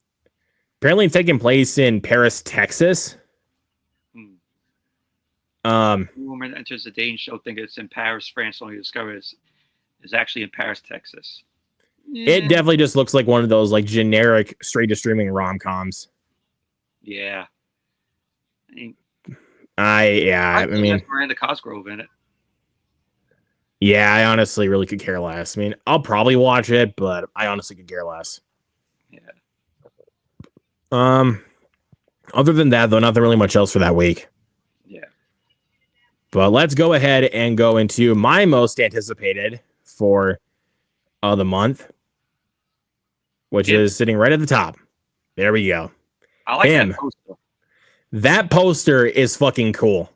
it's taking place in Paris, Texas. Woman enters the dating show thinking it's in Paris, France, only discovers is actually in Paris, Texas. Yeah. It definitely just looks like one of those like generic straight to streaming rom-coms. Yeah. I mean, Miranda Cosgrove in it. Yeah, I honestly really could care less. I mean, I'll probably watch it, but I honestly could care less. Yeah. Other than that, though, nothing really much else for that week. Yeah. But let's go ahead and go into my most anticipated for the month, which is sitting right at the top. There we go. I like that poster. That poster is fucking cool.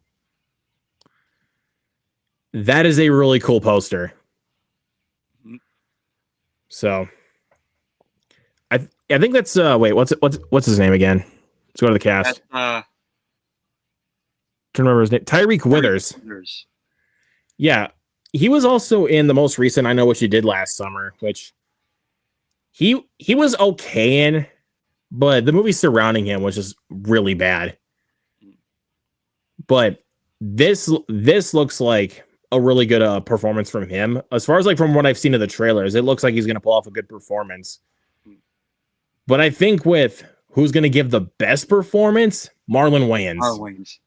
That is a really cool poster. Mm-hmm. So Yeah, I think that's wait, what's his name again? Let's go to the cast. That's Can't remember his name. Tyreek Withers. Withers. Yeah. He was also in the most recent I Know What You Did Last Summer, which he was okay in, but the movie surrounding him was just really bad. But this looks like a really good performance from him. As far as like from what I've seen of the trailers, it looks like he's going to pull off a good performance. But I think with who's going to give the best performance, Marlon Wayans.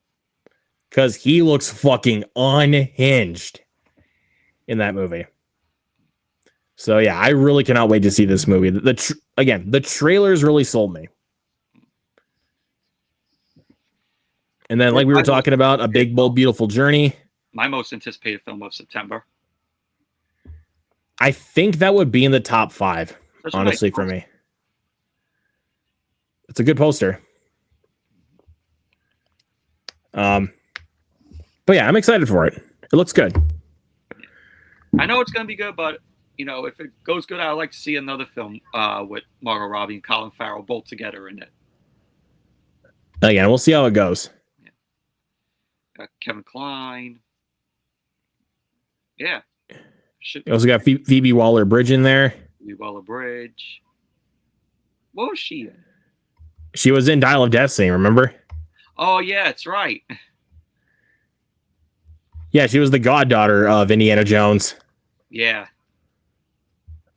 Because he looks fucking unhinged in that movie. So yeah, I really cannot wait to see this movie. The trailers really sold me. And then, like we were talking about, A Big, Bold, Beautiful Journey. My most anticipated film of September. I think that would be in the top 5, honestly, for me. It's a good poster. But yeah, I'm excited for it. It looks good. I know it's going to be good, but if it goes good, I'd like to see another film with Margot Robbie and Colin Farrell both together in it. Again, we'll see how it goes. Kevin Kline. Yeah. You also got Phoebe Waller-Bridge in there. Phoebe Waller-Bridge. What was she in? She was in Dial of Destiny, remember? Oh, yeah, that's right. Yeah, she was the goddaughter of Indiana Jones. Yeah.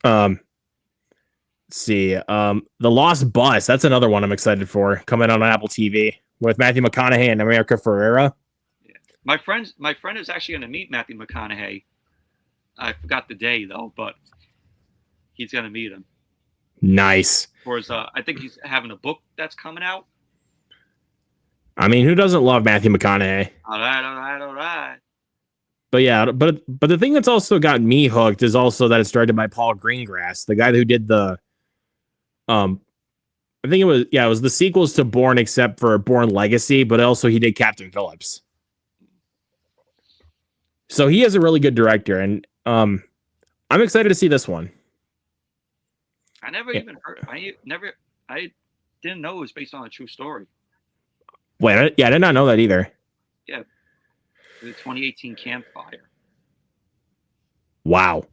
Let's see. The Lost Bus. That's another one I'm excited for. Coming on Apple TV with Matthew McConaughey and America Ferrera. Yeah. My friend is actually going to meet Matthew McConaughey. I forgot the day though, but he's going to meet him. Nice. For his, I think he's having a book that's coming out. I mean, who doesn't love Matthew McConaughey? All right. But yeah, but the thing that's also got me hooked is also that it's directed by Paul Greengrass, the guy who did the, I think it was the sequels to Bourne, except for Bourne Legacy, but also he did Captain Phillips. So he is a really good director, and I'm excited to see this one. I never even heard. I didn't know it was based on a true story. Wait, I did not know that either. Yeah. The 2018 campfire. Wow.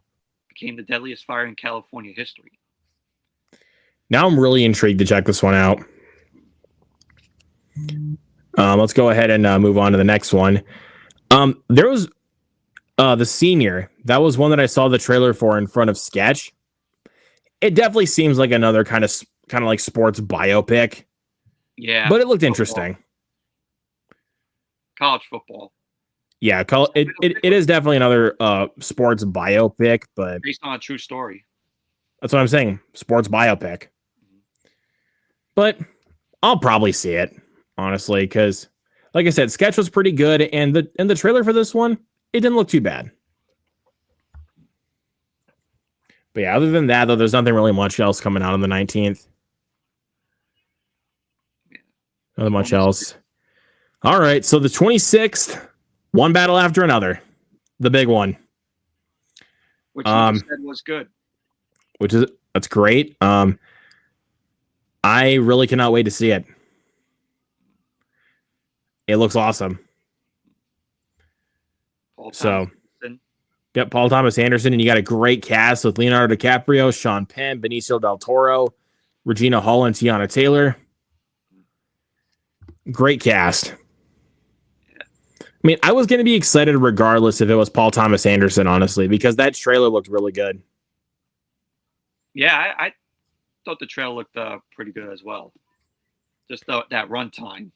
Became the deadliest fire in California history. Now I'm really intrigued to check this one out. Let's go ahead and move on to the next one. There was The Senior. That was one that I saw the trailer for in front of Sketch. It definitely seems like another kind of like sports biopic. Yeah. But it looked interesting. College football. Yeah, it is definitely another sports biopic, but based on a true story. That's what I'm saying. Sports biopic. Mm-hmm. But I'll probably see it, honestly, because like I said, Sketch was pretty good, and the trailer for this one, it didn't look too bad. But yeah, other than that, though, there's nothing really much else coming out on the 19th. Nothing much else. All right, so the 26th, one battle after another. The big one. Which you said was good. That's great. I really cannot wait to see it. It looks awesome. Paul Thomas Anderson. Yep, Paul Thomas Anderson, and you got a great cast with Leonardo DiCaprio, Sean Penn, Benicio del Toro, Regina Hall, and Tiana Taylor. Great cast. I mean, I was going to be excited regardless if it was Paul Thomas Anderson, honestly, because that trailer looked really good. Yeah, I thought the trailer looked pretty good as well. Just that runtime.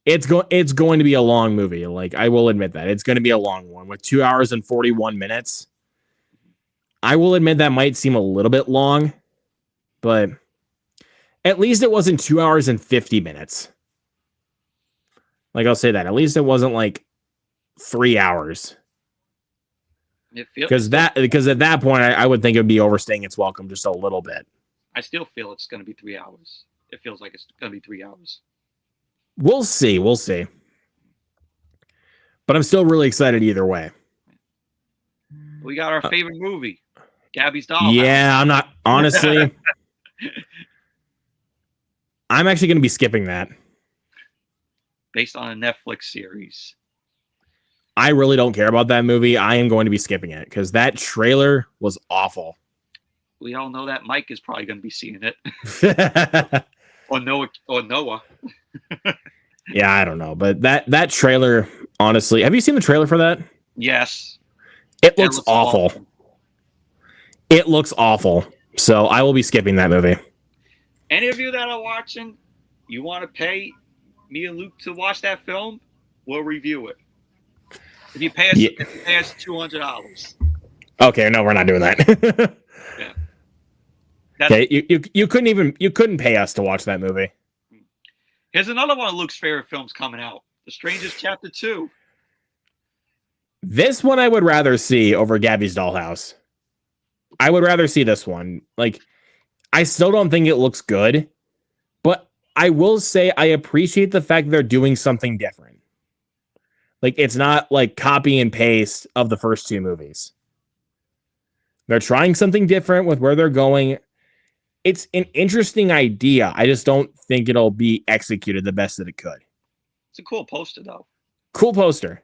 It's going to be a long movie. Like, I will admit that. It's going to be a long one with 2 hours and 41 minutes. I will admit that might seem a little bit long, but at least it wasn't 2 hours and 50 minutes. Like, I'll say that. At least it wasn't like 3 hours. Because at that point, I would think it would be overstaying its welcome just a little bit. I still feel it's going to be 3 hours. It feels like it's going to be 3 hours. We'll see. But I'm still really excited either way. We got our favorite movie, Gabby's Dollhouse. Yeah, I'm not, honestly. I'm actually going to be skipping that. Based on a Netflix series. I really don't care about that movie. I am going to be skipping it because that trailer was awful. We all know that Mike is probably going to be seeing it. or Noah. Yeah, I don't know. But that trailer, honestly, have you seen the trailer for that? Yes. It looks awful. It looks awful. So I will be skipping that movie. Any of you that are watching, you want to pay me and Luke to watch that film, we'll review it. If you pay us, $200. Okay, no, we're not doing that. Yeah. Okay, you couldn't pay us to watch that movie. Here's another one of Luke's favorite films coming out: The Strangers Chapter 2. This one I would rather see over Gabby's Dollhouse. I would rather see this one. Like, I still don't think it looks good, but I will say I appreciate the fact they're doing something different. Like, it's not like copy and paste of the first two movies. They're trying something different with where they're going. It's an interesting idea. I just don't think it'll be executed the best that it could. It's a cool poster, though. Cool poster.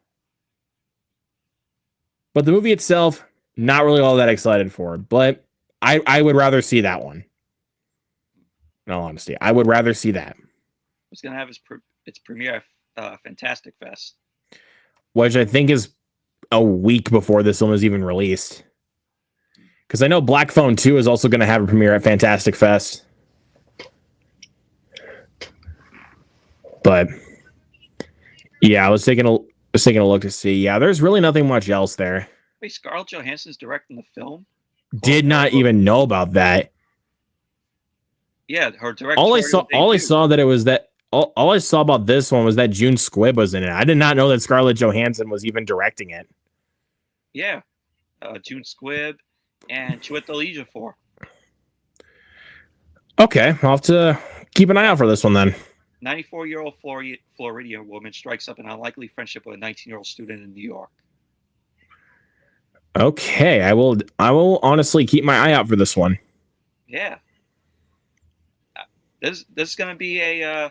But the movie itself, not really all that excited for. But I would rather see that one. In all honesty, I would rather see that. It's going to have its premiere at Fantastic Fest. Which I think is a week before this film is even released. Because I know Black Phone 2 is also going to have a premiere at Fantastic Fest. But yeah, I was taking a look to see. Yeah, there's really nothing much else there. Wait, Scarlett Johansson's directing the film? Did not even know about that. Yeah, her director. All I saw about this one was that June Squibb was in it. I did not know that Scarlett Johansson was even directing it. Yeah, June Squibb and Chiwetel Ejiofor. Okay, I'll have to keep an eye out for this one then. 94-year-old Floridian woman strikes up an unlikely friendship with a 19-year-old student in New York. Okay, I will honestly keep my eye out for this one. Yeah. This is going to be a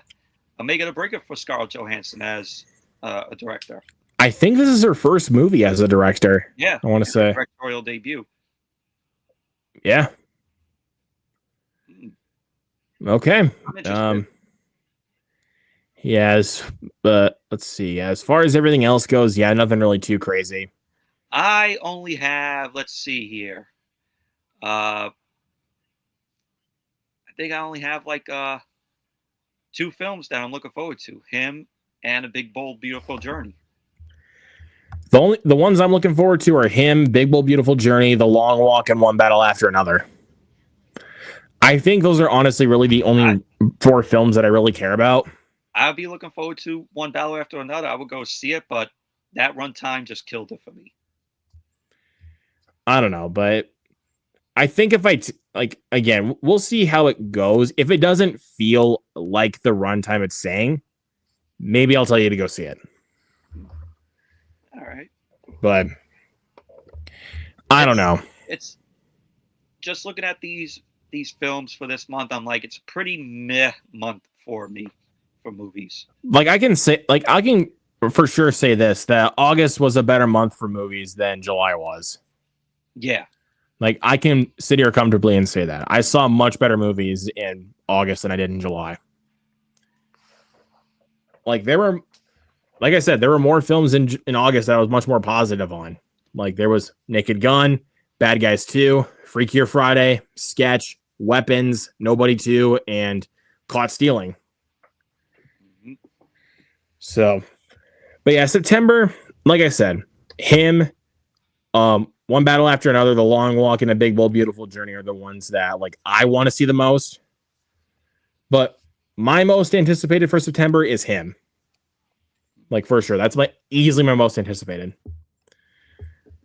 make it or break it for Scarlett Johansson as a director. I think this is her first movie as a director. Yeah. I want to say. Directorial debut. Yeah. Okay. Yes, but let's see. As far as everything else goes, yeah, nothing really too crazy. I only have, let's see here. I think I only have like 2 films that I'm looking forward to. Him and A Big Bold Beautiful Journey. The ones I'm looking forward to are Him, Big Bold Beautiful Journey, The Long Walk, and One Battle After Another. I think those are honestly really the only 4 films that I really care about. I'll be looking forward to One Battle After Another. I would go see it, but that runtime just killed it for me. I don't know, but I think if again, we'll see how it goes. If it doesn't feel like the runtime it's saying, maybe I'll tell you to go see it. All right. But I don't know. It's just looking at these films for this month. I'm like, it's a pretty meh month for me for movies. Like I can for sure say this, that August was a better month for movies than July was. Yeah. Like I can sit here comfortably and say that. I saw much better movies in August than I did in July. Like I said, there were more films in August that I was much more positive on. Like there was Naked Gun, Bad Guys 2, Freakier Friday, Sketch, Weapons, Nobody 2, and Caught Stealing. Mm-hmm. So, but yeah, September, like I said, Him, One Battle After Another, The Long Walk, and A Big Bold Beautiful Journey are the ones that like I want to see the most. But my most anticipated for September is Him. Like for sure, that's easily my most anticipated.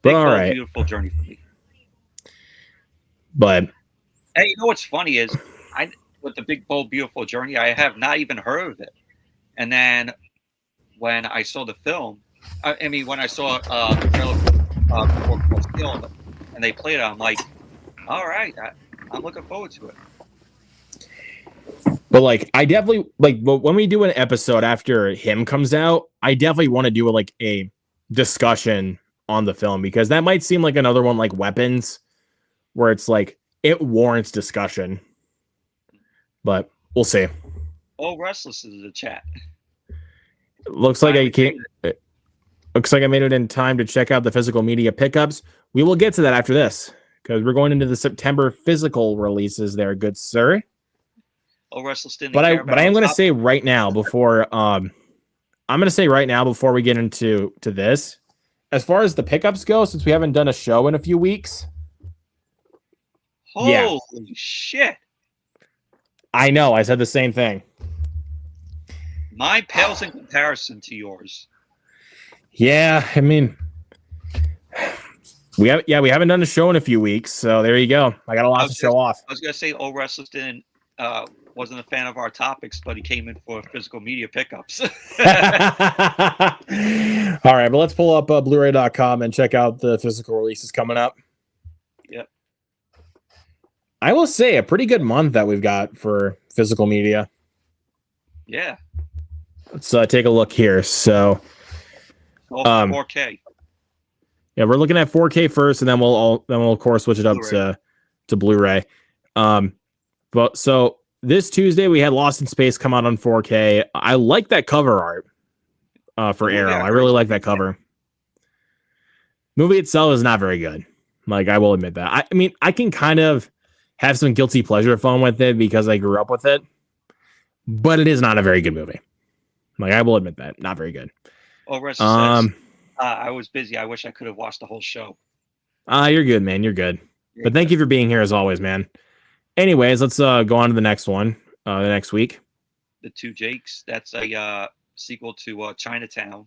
But all right, Beautiful Journey for me. But hey, you know what's funny is with the Big Bold Beautiful Journey, I have not even heard of it. And then when I saw the film, when I saw the trailer for Caught Stealing, and they played it, I'm like, all right, I'm looking forward to it. But like, I definitely like. But when we do an episode after him comes out, I definitely want to do like a discussion on the film because that might seem like another one like Weapons, where it's like it warrants discussion. But we'll see. Oh, Restless is in the chat. Looks like I can't. Looks like I made it in time to check out the physical media pickups. We will get to that after this because we're going into the September physical releases there, good sir. Oh, Restless didn't But I care about am going to top- say right now before I'm going to say right now before we get into this, as far as the pickups go, since we haven't done a show in a few weeks. Holy shit! I know. I said the same thing. Mine pales in comparison to yours. Yeah, I mean, we haven't done a show in a few weeks, so there you go. I got a lot to show off. I was gonna say, Oh, Restless didn't wasn't a fan of our topics, but he came in for physical media pickups. All right, but let's pull up Blu-ray.com and check out the physical releases coming up. Yep. I will say a pretty good month that we've got for physical media. Yeah. Let's take a look here. So, 4K. Yeah, we're looking at 4K first, and then we'll of course switch it up to Blu-ray. But so this Tuesday we had Lost in Space come out on 4K. I like that cover art for Arrow. I really like that cover. Movie itself is not very good. Like, I will admit that. I mean, I can kind of have some guilty pleasure fun with it because I grew up with it, but it is not a very good movie. Like, I will admit that. Not very good. Oh, Russ says, I was busy. I wish I could have watched the whole show. You're good, man. You're good. But thank you for being here as always, man. Anyways, let's go on to the next one, the next week. The Two Jakes. That's a sequel to Chinatown.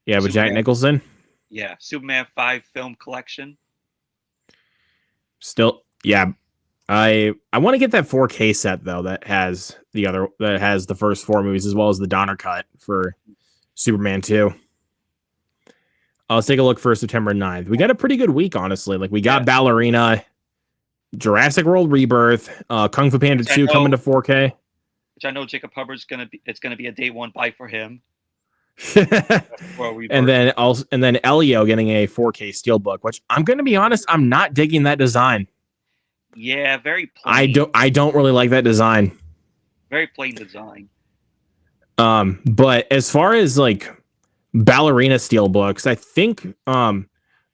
Yeah, with Jack Nicholson. Yeah, Superman 5 film collection. Still, yeah. I want to get that 4K set though that has the first 4 movies as well as the Donner cut for Superman 2. Let's take a look for September 9th. We got a pretty good week, honestly. Like, we got Ballerina, Jurassic World Rebirth, Kung Fu Panda 2 coming to 4K. Which I know Jacob Hubbard's gonna be a day one buy for him. and then Elio getting a 4K steelbook, which I'm gonna be honest, I'm not digging that design. Yeah, very plain. I don't really like that design. Very plain design. But as far as like Ballerina steelbooks, I think the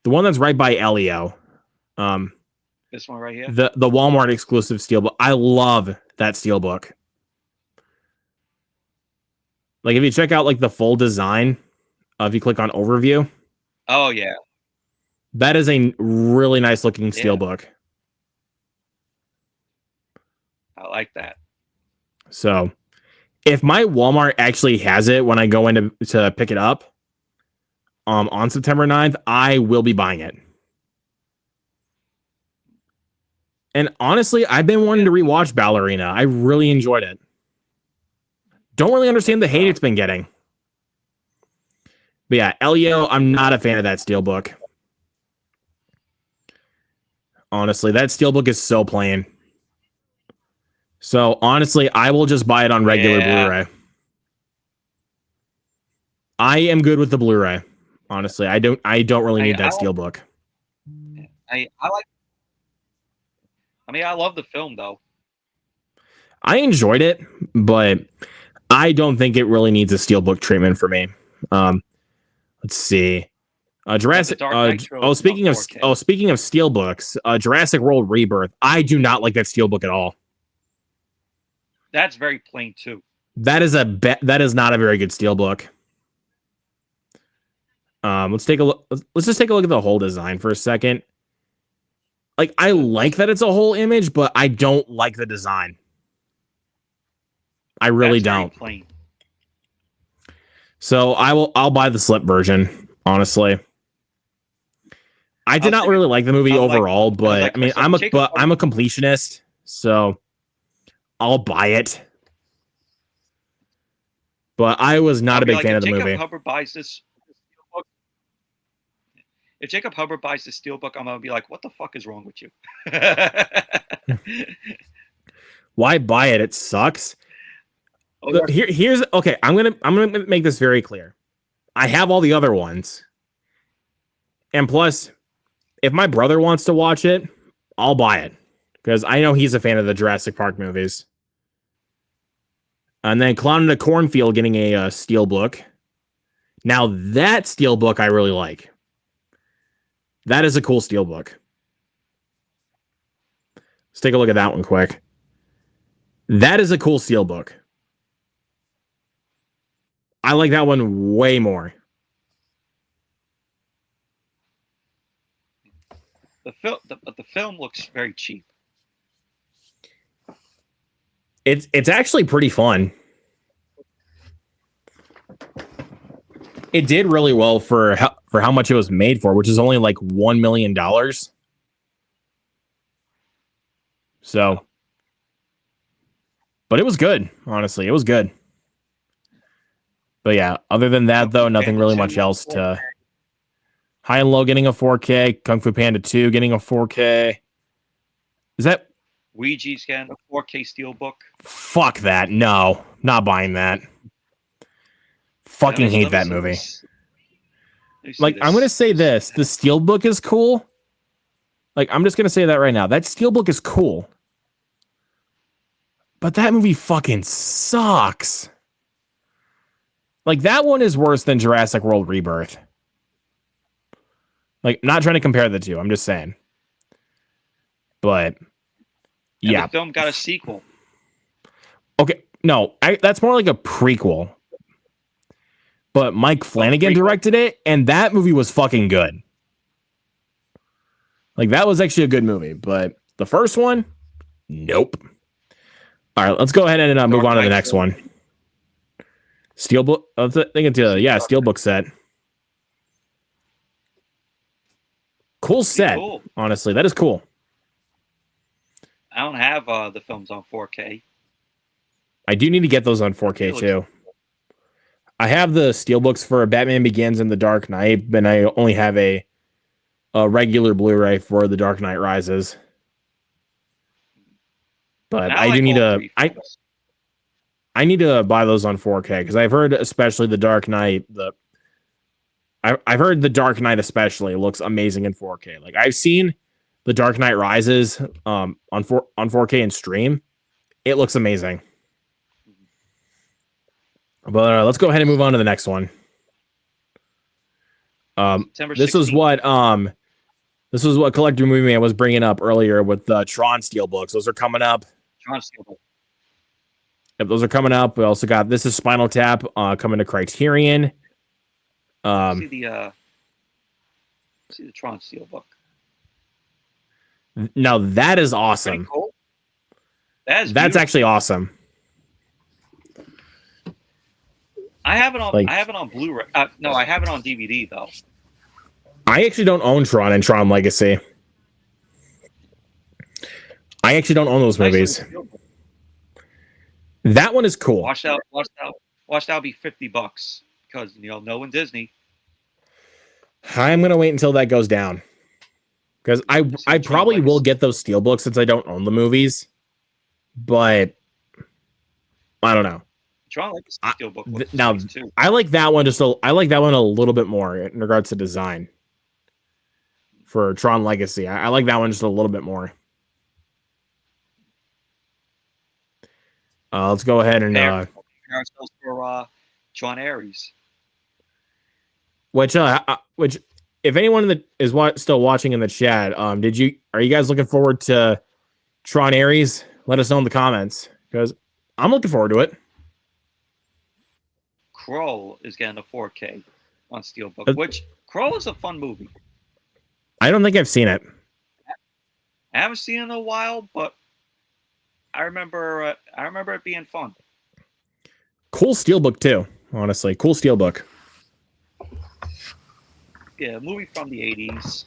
one that's right by Elio, this one right here, the Walmart exclusive steelbook, I love that steelbook. Like, if you check out like the full design, if you click on overview, oh yeah, that is a really nice looking steelbook. I like that. So, if my Walmart actually has it when I go in to pick it up on September 9th, I will be buying it. And honestly, I've been wanting to rewatch Ballerina. I really enjoyed it. Don't really understand the hate it's been getting. But yeah, Elio, I'm not a fan of that steelbook. Honestly, that steelbook is so plain. So honestly, I will just buy it on regular Blu-ray. I am good with the Blu-ray. Honestly, I don't really need that steelbook. I love the film though. I enjoyed it, but I don't think it really needs a steelbook treatment for me. Let's see. Jurassic. Speaking of steelbooks, Jurassic World Rebirth. I do not like that steelbook at all. That's very plain too. That is not a very good steelbook. Let's take a look. Let's just take a look at the whole design for a second. Like, I like that it's a whole image, but I don't like the design. I really don't. Plain. So I'll buy the slip version, honestly. I did not really like the movie overall, but I mean, I'm a completionist, so I'll buy it. But I was not a big fan of the movie. If Jacob Hubbard buys this steelbook, I'm gonna be like, "What the fuck is wrong with you?" Why buy it? It sucks. Oh, Here's okay. I'm gonna make this very clear. I have all the other ones, and plus, if my brother wants to watch it, I'll buy it because I know he's a fan of the Jurassic Park movies. And then Clown in a Cornfield getting a steelbook. Now that steelbook I really like. That is a cool steelbook. Let's take a look at that one quick. That is a cool steelbook. I like that one way more. The film looks very cheap. It's actually pretty fun. It did really well for how much it was made for, which is only like $1 million. So, but it was good. Honestly, it was good. But yeah, other than that, though, nothing really much else to. High and Low getting a 4K. Kung Fu Panda 2 getting a 4K. Is that Ouija's getting a 4K steelbook? Fuck that. No, not buying that. Fucking hate that movie. Like, I'm going to say this. The steelbook is cool. Like, I'm just going to say that right now. That steelbook is cool. But that movie fucking sucks. Like, that one is worse than Jurassic World Rebirth. Like, not trying to compare the two. I'm just saying. But, yeah. The film got a sequel. Okay, no. That's more like a prequel. But Mike Flanagan directed it, and that movie was fucking good. Like, that was actually a good movie. But the first one, nope. All right, let's go ahead and move on to the next one. Steelbook. I was thinking steelbook set. Cool set. Cool. Honestly, that is cool. I don't have the films on 4K. I do need to get those on 4K too. I have the steelbooks for Batman Begins and The Dark Knight, but I only have a regular Blu-ray for The Dark Knight Rises. But I do need to. I need to buy those on 4K because I've heard, especially The Dark Knight, I've heard The Dark Knight especially looks amazing in 4K. Like, I've seen The Dark Knight Rises on 4K and stream. It looks amazing. But let's go ahead and move on to the next one. This is what Collector Movie Man was bringing up earlier with the Tron Steelbooks. Those are coming up. Tron Steelbook. Yep, those are coming up. We also got This Is Spinal Tap coming to Criterion. See the Tron Steelbook. Now that is awesome. Cool. That's actually awesome. I have it on. I have it on Blu-ray. No, I have it on DVD though. I actually don't own Tron and Tron Legacy. I actually don't own those movies. That one is cool. Watch out! Be $50 because no one Disney. I'm gonna wait until that goes down because I probably will get those steelbooks since I don't own the movies, but I don't know. Tron Legacy steelbook. Now too. I like that one I like that one a little bit more in regards to design. For Tron Legacy, I like that one just a little bit more. Let's go ahead and for Tron Ares. Which if anyone that is still watching in the chat, are you guys looking forward to Tron Ares? Let us know in the comments because I'm looking forward to it. Kroll is getting a 4K on Steelbook, which Kroll is a fun movie. I don't think I've seen it. I haven't seen it in a while, but I remember it being fun. Cool steelbook too, honestly. Cool steelbook. Yeah, a movie from the 80s.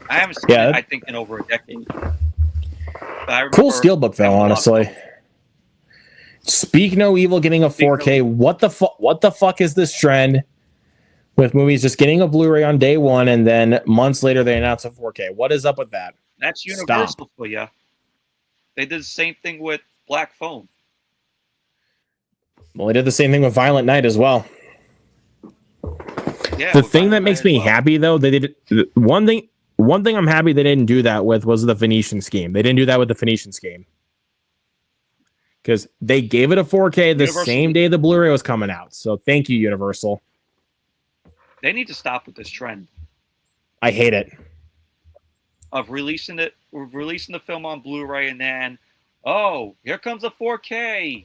I haven't seen it, I think, in over a decade. Cool steelbook though, honestly. Speak No Evil getting a 4K. What the fuck is this trend with movies just getting a Blu-ray on day one and then months later they announce a 4K? What is up with that? That's universal for you. They did the same thing with Black Phone. Well, they did the same thing with Violent Night as well. Yeah, The with thing that Violent makes Night me as well. happy though, they did one thing. One thing I'm happy they didn't do that with was the Phoenician scheme. They didn't do that with the Phoenician scheme because they gave it a 4K the Universal, same day the Blu-ray was coming out. So thank you, Universal. they need to stop with this trend I hate it. of releasing the film on Blu-ray, and then, oh, here comes a 4K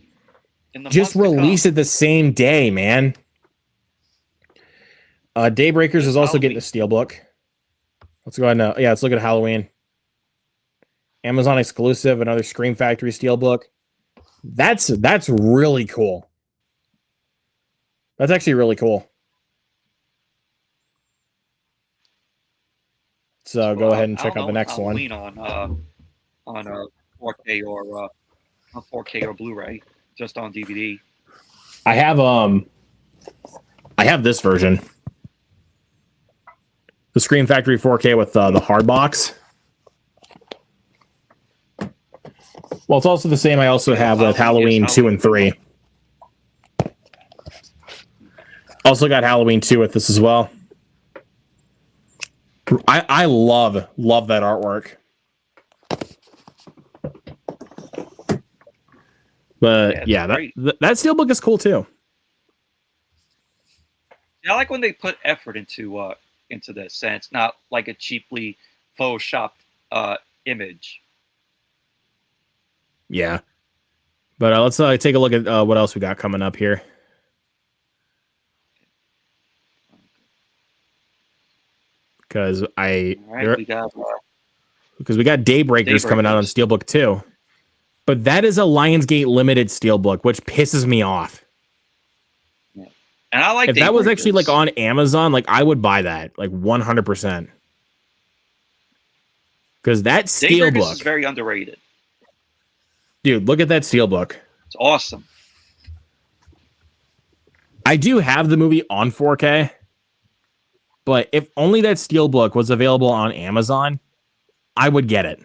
in the Just months to release come. it the same day, man. Daybreakers This is also getting Halloween. a steelbook. Let's go ahead and let's look at Halloween. Amazon exclusive, another Scream Factory steelbook. That's really cool. That's actually really cool. So go ahead and check out the next one. Halloween on 4K or on 4K or Blu-ray, just on DVD. I have this version. The Scream Factory 4K with the hard box. Well, it's also the same I also have with Halloween 2 and 3. Also got Halloween 2 with this as well. I love that artwork. But yeah, that steelbook is cool too. Yeah, I like when they put effort into this, and it's not like a cheaply photoshopped image. Yeah. But let's take a look at what else we got coming up here. Because we got Daybreakers coming out on Steelbook too. But that is a Lionsgate limited Steelbook, which pisses me off. Yeah. And I like if that was actually like on Amazon, like I would buy that, like 100%. Because that Steelbook is very underrated. Dude, look at that Steelbook. It's awesome. I do have the movie on 4K, but if only that Steelbook was available on Amazon, I would get it.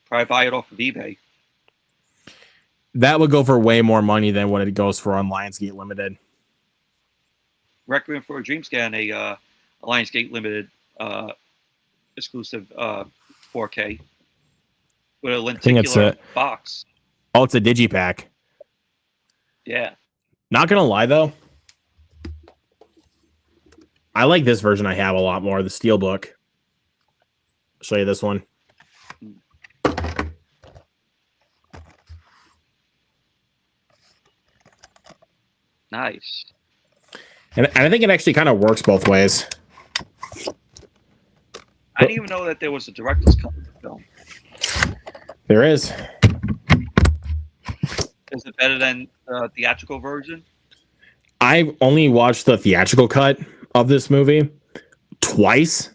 Probably buy it off of eBay. That would go for way more money than what it goes for on Lionsgate Limited. Requiem for a Dream's getting a Lionsgate Limited exclusive 4K with a lenticular box. Oh, it's a digipack. Yeah. Not gonna lie though, I like this version I have a lot more, the Steelbook. I'll show you this one. Nice. And I think it actually kind of works both ways. I didn't even know that there was a director's cut of the film. There is. Is it better than the theatrical version? I've only watched the theatrical cut of this movie twice.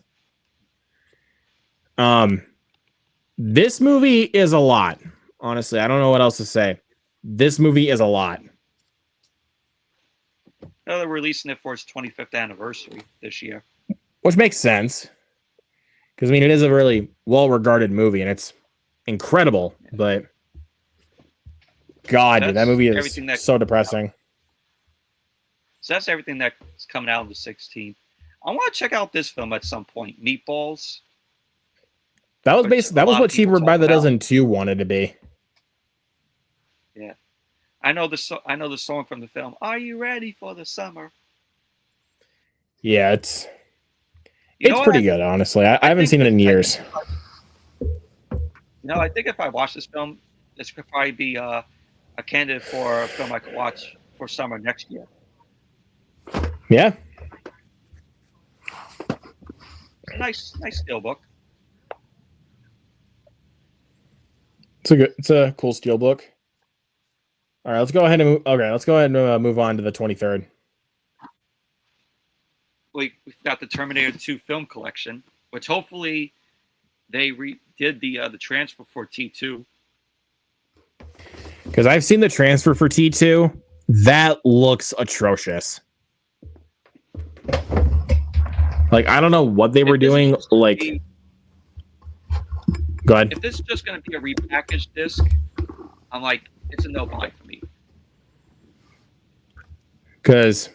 This movie is a lot. Honestly, I don't know what else to say. This movie is a lot. No, they're releasing it for its 25th anniversary this year. Which makes sense. Because, I mean, it is a really well-regarded movie, and it's incredible, but... God, dude, that movie is so depressing. So that's everything that's coming out on the 16th. I want to check out this film at some point, Meatballs. That was what Cheaper by the Dozen 2 wanted to be. Yeah. I know the song from the film. Are you ready for the summer? Yeah, it's pretty good, honestly. I haven't seen it in years. I think if I watch this film, this could probably be a candidate for a film I could watch for summer next year. Yeah. Nice steelbook. It's a cool steelbook. All right, let's go ahead and move on to the 23rd. We've got the Terminator 2 film collection, which hopefully they did the transfer for T2. Because I've seen the transfer for T2. That looks atrocious. Like, I don't know what they were doing. Like, Go ahead. If this is just going to be a repackaged disc, I'm like, it's a no buy for me. Because,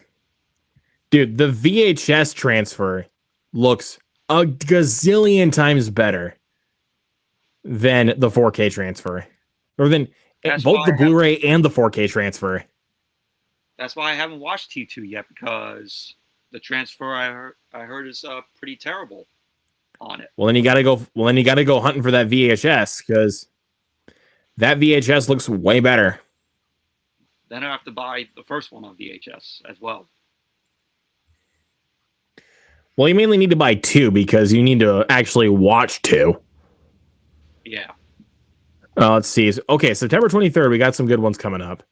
dude, the VHS transfer looks a gazillion times better than the 4K transfer, or than both the Blu-ray and the 4K transfer. That's why I haven't watched T2 yet, because the transfer I heard is pretty terrible on it. Well, then you gotta go hunting for that VHS, because that VHS looks way better. Then I have to buy the first one on VHS as well. Well, you mainly need to buy 2 because you need to actually watch 2. Yeah. Let's see. Okay, September 23rd, we got some good ones coming up.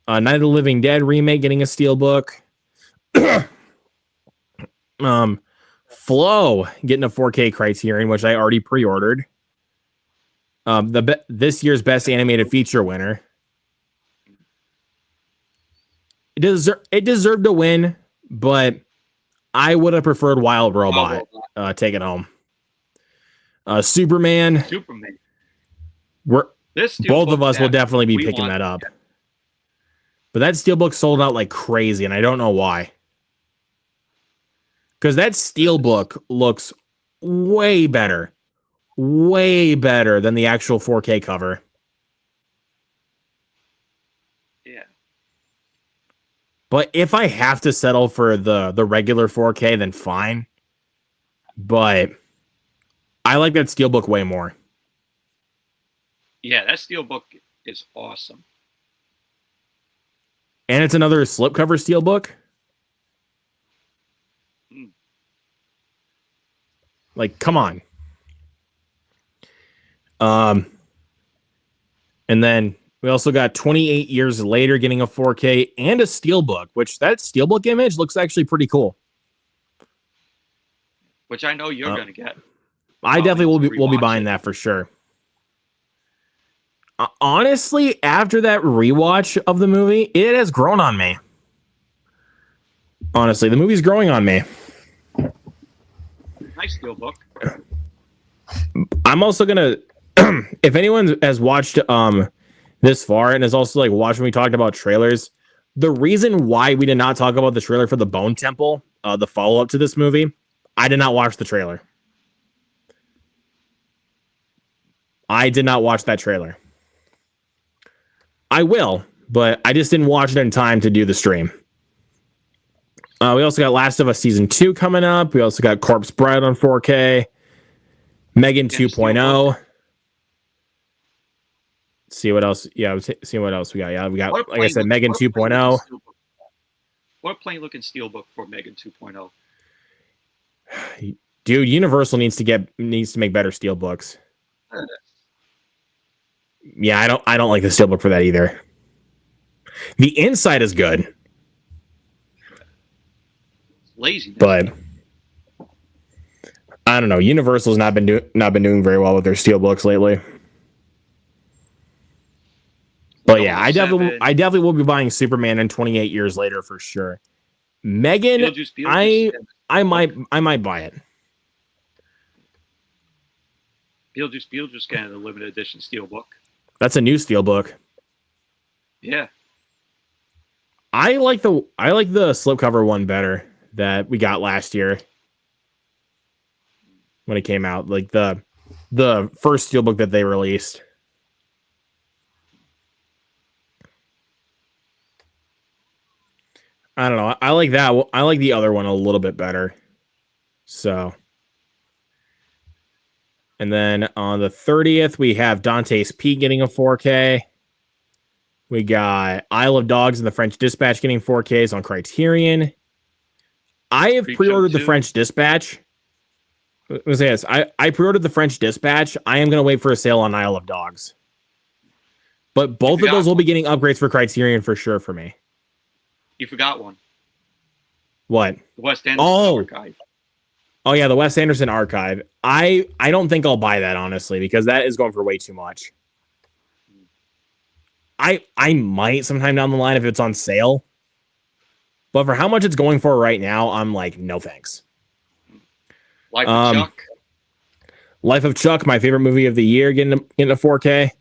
Night of the Living Dead remake getting a steelbook. Flow getting a 4K Criterion, which I already pre-ordered. This year's best animated feature winner. It deserved to win, but I would have preferred Wild Robot taking home. Superman. Both of us will definitely be picking that up. But that steelbook sold out like crazy, and I don't know why. Because that steelbook looks way better than the actual 4K cover. Yeah. But if I have to settle for the regular 4K, then fine. But I like that steelbook way more. Yeah, that steelbook is awesome. And it's another slipcover steelbook. Like, come on. And then we also got 28 years later getting a 4K and a steelbook, which that steelbook image looks actually pretty cool. Which I know you're going to get. I definitely will be buying that for sure. Honestly, after that rewatch of the movie, it has grown on me. Honestly, the movie's growing on me. Nice steelbook. I'm also gonna, if anyone has watched this far and has also like watched when we talked about trailers, the reason why we did not talk about the trailer for the Bone Temple, the follow up to this movie, I did not watch the trailer. I did not watch that trailer. I will, but I just didn't watch it in time to do the stream. We also got Last of Us Season 2 coming up. We also got Corpse Bride on 4K. Megan 2.0. See what else. Yeah, see what else we got. Yeah, we got, like I said, Megan 2.0. What plain looking steelbook for Megan 2.0? Dude, Universal needs to make better steelbooks. Yeah, I don't like the steelbook for that either. The inside is good. It's lazy, but I don't know. Universal's not been doing very well with their steelbooks lately. But yeah, I definitely will be buying Superman in 28 years later for sure. Megan, I might buy it. Beetlejuice getting a limited edition steelbook. That's a new steelbook. Yeah. I like the slipcover one better that we got last year when it came out, like the first steelbook that they released. I don't know. I like that. I like the other one a little bit better. So, and then on the 30th, we have Dante's Peak getting a 4K. We got Isle of Dogs and the French Dispatch getting 4Ks on Criterion. I have pre-ordered the French Dispatch. I pre-ordered the French Dispatch. I am going to wait for a sale on Isle of Dogs. But both of those will be getting upgrades for Criterion for sure for me. You forgot one. What? The Wes Anderson Archive. Oh yeah, the Wes Anderson Archive. I don't think I'll buy that, honestly, because that is going for way too much. I might sometime down the line if it's on sale. But for how much it's going for right now, I'm like, no thanks. Life of Chuck. Life of Chuck, my favorite movie of the year, getting a 4K.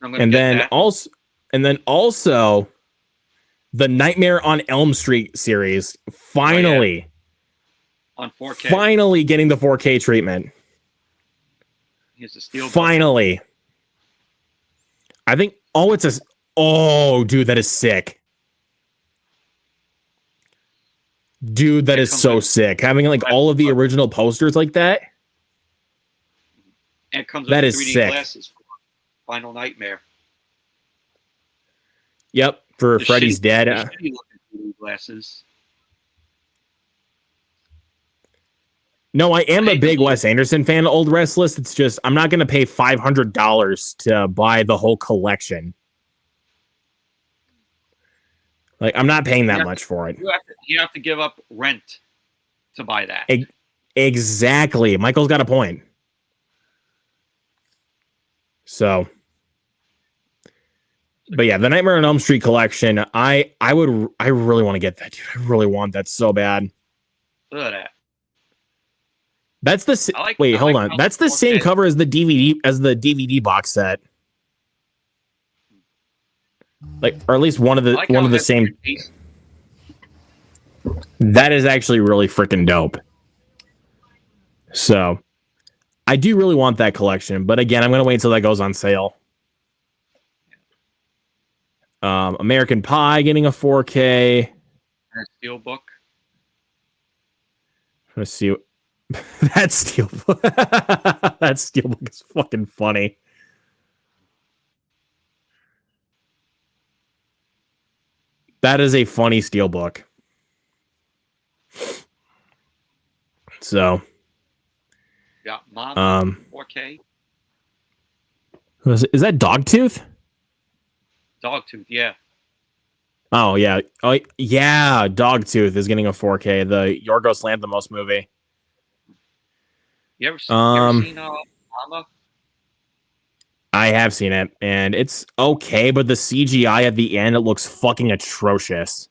And then also the Nightmare on Elm Street series finally on 4K. Finally getting the 4K treatment. Here's the steel. Finally. I think dude, that is sick. Dude, that is so sick. Having like all of the original posters like that. And it comes with 3D glasses for Final Nightmare. Yep, for Freddy's Dead. Shitty looking glasses. No, I am a big Wes Anderson fan, Old Restless. It's just I'm not going to pay $500 to buy the whole collection. Like, I'm not paying that much for it. You have to give up rent to buy that. Exactly. Michael's got a point. So, but yeah, the Nightmare on Elm Street collection, I really want to get that, dude. I really want that so bad. Look at that. That's the hold on. That's the same cover as the DVD box set. Like, or at least one of the same. That is actually really freaking dope. So, I do really want that collection, but again, I'm gonna wait until that goes on sale. American Pie getting a 4K. Steelbook. Let's see. That steelbook. That steelbook is fucking funny. That is a funny steelbook. So, yeah, Mom 4K. Is that Dogtooth? Dogtooth, yeah. Oh yeah, Dogtooth is getting a 4K. The Yorgos Lanthimos movie. You ever seen Mama? I have seen it, and it's okay, but the CGI at the end, it looks fucking atrocious.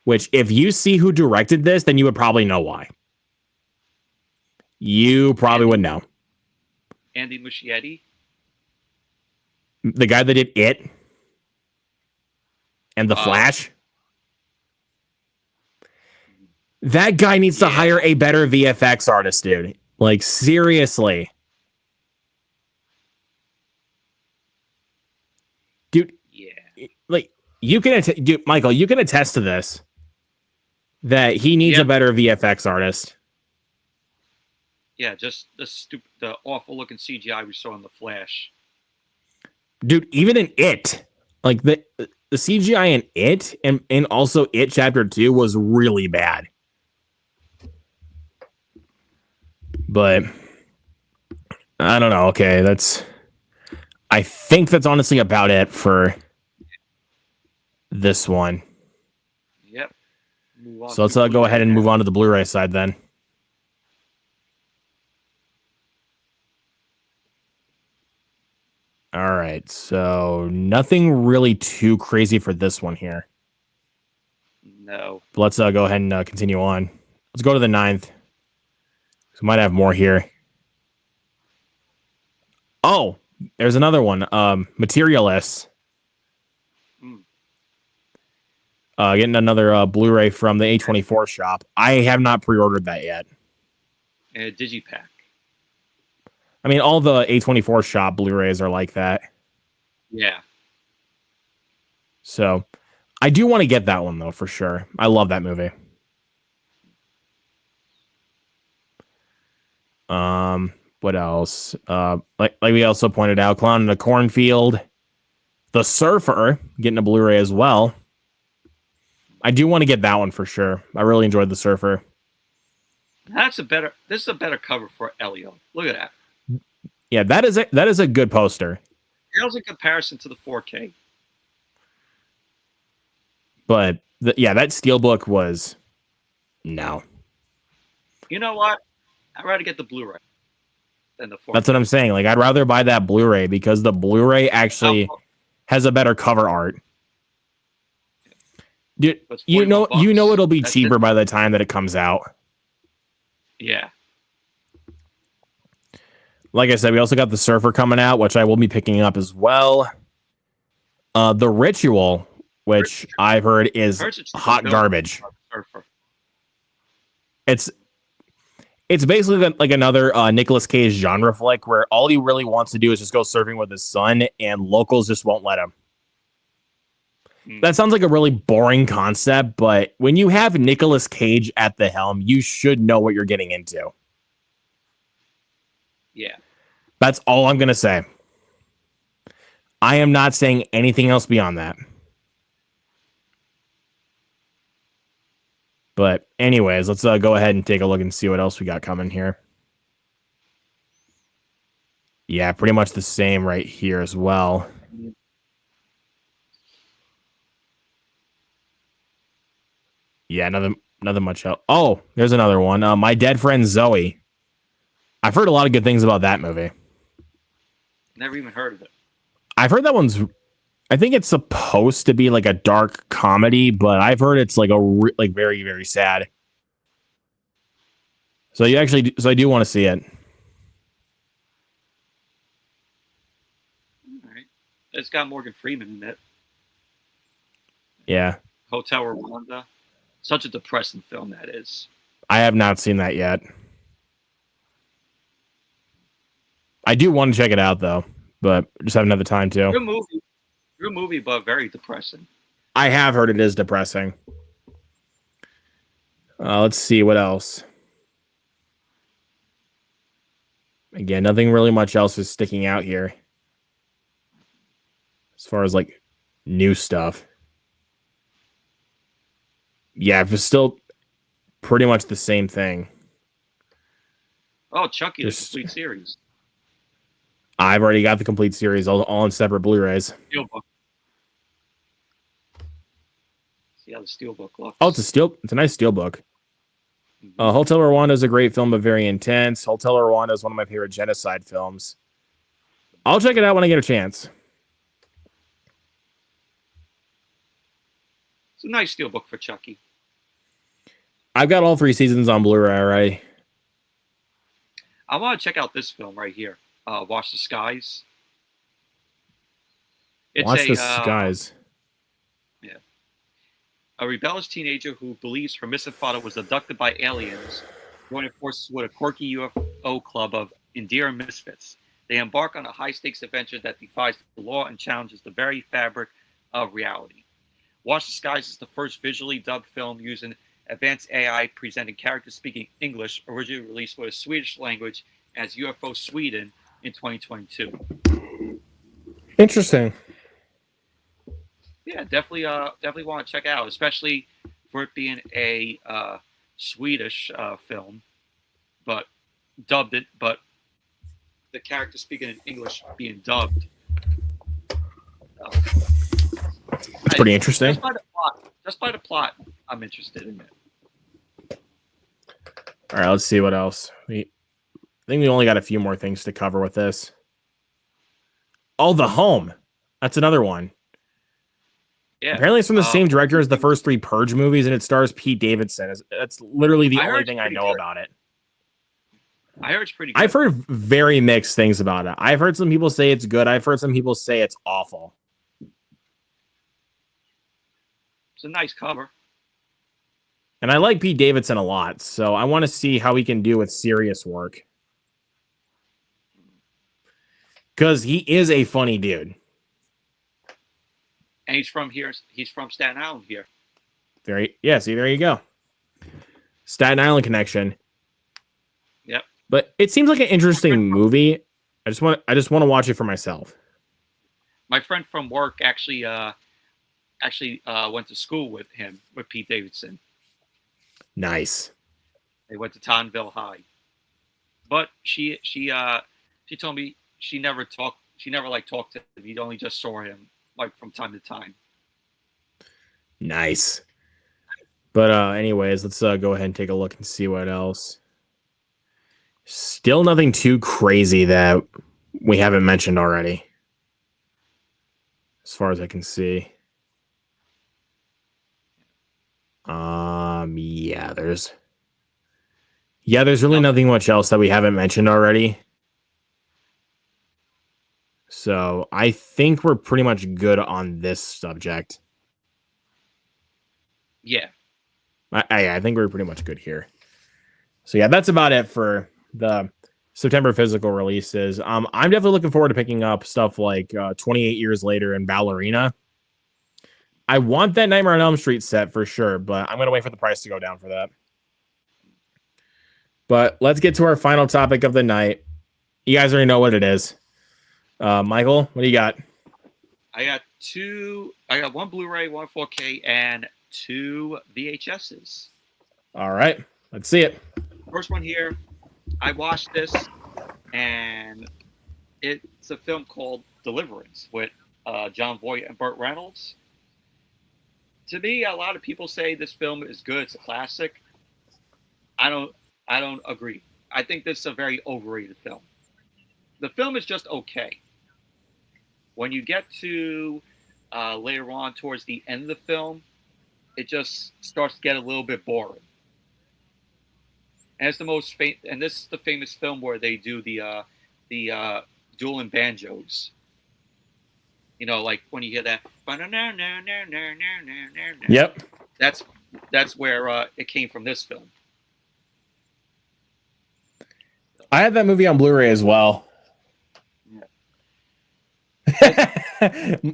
Which, if you see who directed this, then you would probably know why. You probably would know. Andy Muschietti? The guy that did It and The Flash? That guy needs to hire a better VFX artist, dude. Like, seriously. Dude, like, you can dude, Michael, you can attest to this. That he needs a better VFX artist. Yeah, just the awful looking CGI we saw in The Flash. Dude, even in It, like the CGI in It and also It Chapter 2 was really bad. But I don't know. Okay, I think that's honestly about it for this one. Yep. So let's go ahead and move on to the Blu-ray side then. All right, so nothing really too crazy for this one here. No. But let's go ahead and continue on. Let's go to the 9th. We might have more here. Oh, there's another one. Materialists. Getting another Blu-ray from the A24 shop. I have not pre-ordered that yet. Digipack. I mean, all the A24 shop Blu-rays are like that. Yeah. So, I do want to get that one, though, for sure. I love that movie. What else? Like we also pointed out, Clown in a Cornfield. The Surfer, getting a Blu-ray as well. I do want to get that one for sure. I really enjoyed The Surfer. This is a better cover for Elio. Look at that. Yeah, that is a good poster. Here's a comparison to the 4K. But that steelbook was no. You know what? I'd rather get the Blu-ray than the 4K. That's what I'm saying. Like, I'd rather buy that Blu-ray because the Blu-ray actually has a better cover art. Dude, you know it'll be cheaper by the time that it comes out. Yeah. like I said, we also got The Surfer coming out, which I will be picking up as well. The Ritual, which I've heard is hot garbage. It's basically like another Nicolas Cage genre flick where all he really wants to do is just go surfing with his son, and locals just won't let him. That sounds like a really boring concept, but when you have Nicolas Cage at the helm, you should know what you're getting into. Yeah. That's all I'm going to say. I am not saying anything else beyond that. But anyways, let's go ahead and take a look and see what else we got coming here. Yeah, pretty much the same right here as well. Yeah, nothing much else. Oh, there's another one. My Dead Friend Zoe. I've heard a lot of good things about that movie. Never even heard of it. I've heard that one's. I think it's supposed to be like a dark comedy, but I've heard it's like very, very sad. So I do want to see it. All right. It's got Morgan Freeman in it. Yeah. Hotel Rwanda. Such a depressing film that is. I have not seen that yet. I do want to check it out though, but just haven't had the time to. Good movie, but very depressing. I have heard it is depressing. Let's see what else. Again, nothing really much else is sticking out here as far as like new stuff. Yeah, it's still pretty much the same thing. Oh, Chucky, the complete series. I've already got the complete series, all in separate Blu-rays. Steelbook. See how the Steelbook looks. Oh, it's a nice Steelbook. Hotel Rwanda is a great film, but very intense. Hotel Rwanda is one of my favorite genocide films. I'll check it out when I get a chance. It's a nice Steelbook for Chucky. I've got all 3 seasons on Blu-ray already. I want to check out this film right here. Watch the Skies. Watch the Skies. Yeah. A rebellious teenager who believes her missing father was abducted by aliens joining forces with a quirky UFO club of endearing misfits. They embark on a high-stakes adventure that defies the law and challenges the very fabric of reality. Watch the Skies is the first visually dubbed film using advanced AI presenting characters speaking English, originally released with a Swedish language as UFO Sweden in 2022. Interesting. Yeah, definitely want to check it out, especially for it being a Swedish film, but dubbed it, but the character speaking in English being dubbed. It's pretty interesting. Just by the plot, I'm interested in it. All right, let's see what else. I think we only got a few more things to cover with this. Oh, The Home. That's another one. Yeah. Apparently it's from the same director as the first 3 Purge movies, and it stars Pete Davidson. That's literally the only thing I know about it. I heard it's pretty good. I've heard very mixed things about it. I've heard some people say it's good. I've heard some people say it's awful. It's a nice cover. And I like Pete Davidson a lot, so I want to see how he can do with serious work. Because he is a funny dude. And he's from here. He's from Staten Island here. See, there you go. Staten Island connection. Yep. But it seems like an interesting movie. I just want to watch it for myself. My friend from work actually went to school with him, with Pete Davidson. Nice. They went to Tonville High. But she told me she never talked to him. He only just saw him like from time to time. Nice. But anyways, let's go ahead and take a look and see what else. Still nothing too crazy that we haven't mentioned already. As far as I can see. There's really nothing much else that we haven't mentioned already. So I think we're pretty much good on this subject. Yeah. I think we're pretty much good here. So yeah, that's about it for the September physical releases. I'm definitely looking forward to picking up stuff like 28 Years Later and Ballerina. I want that Nightmare on Elm Street set for sure, but I'm gonna wait for the price to go down for that. But let's get to our final topic of the night. You guys already know what it is. Michael, what do you got? I got one Blu-ray, one 4K, and 2 VHSs. All right, let's see it. First one here, I watched this, and it's a film called Deliverance with John Voight and Burt Reynolds. To me, a lot of people say this film is good. It's a classic. I don't agree. I think this is a very overrated film. The film is just okay. When you get to later on towards the end of the film, it just starts to get a little bit boring. And it's and this is the famous film where they do the dueling banjos. You know, like when you hear that. Yep. That's where it came from. This film. I had that movie on Blu-ray as well.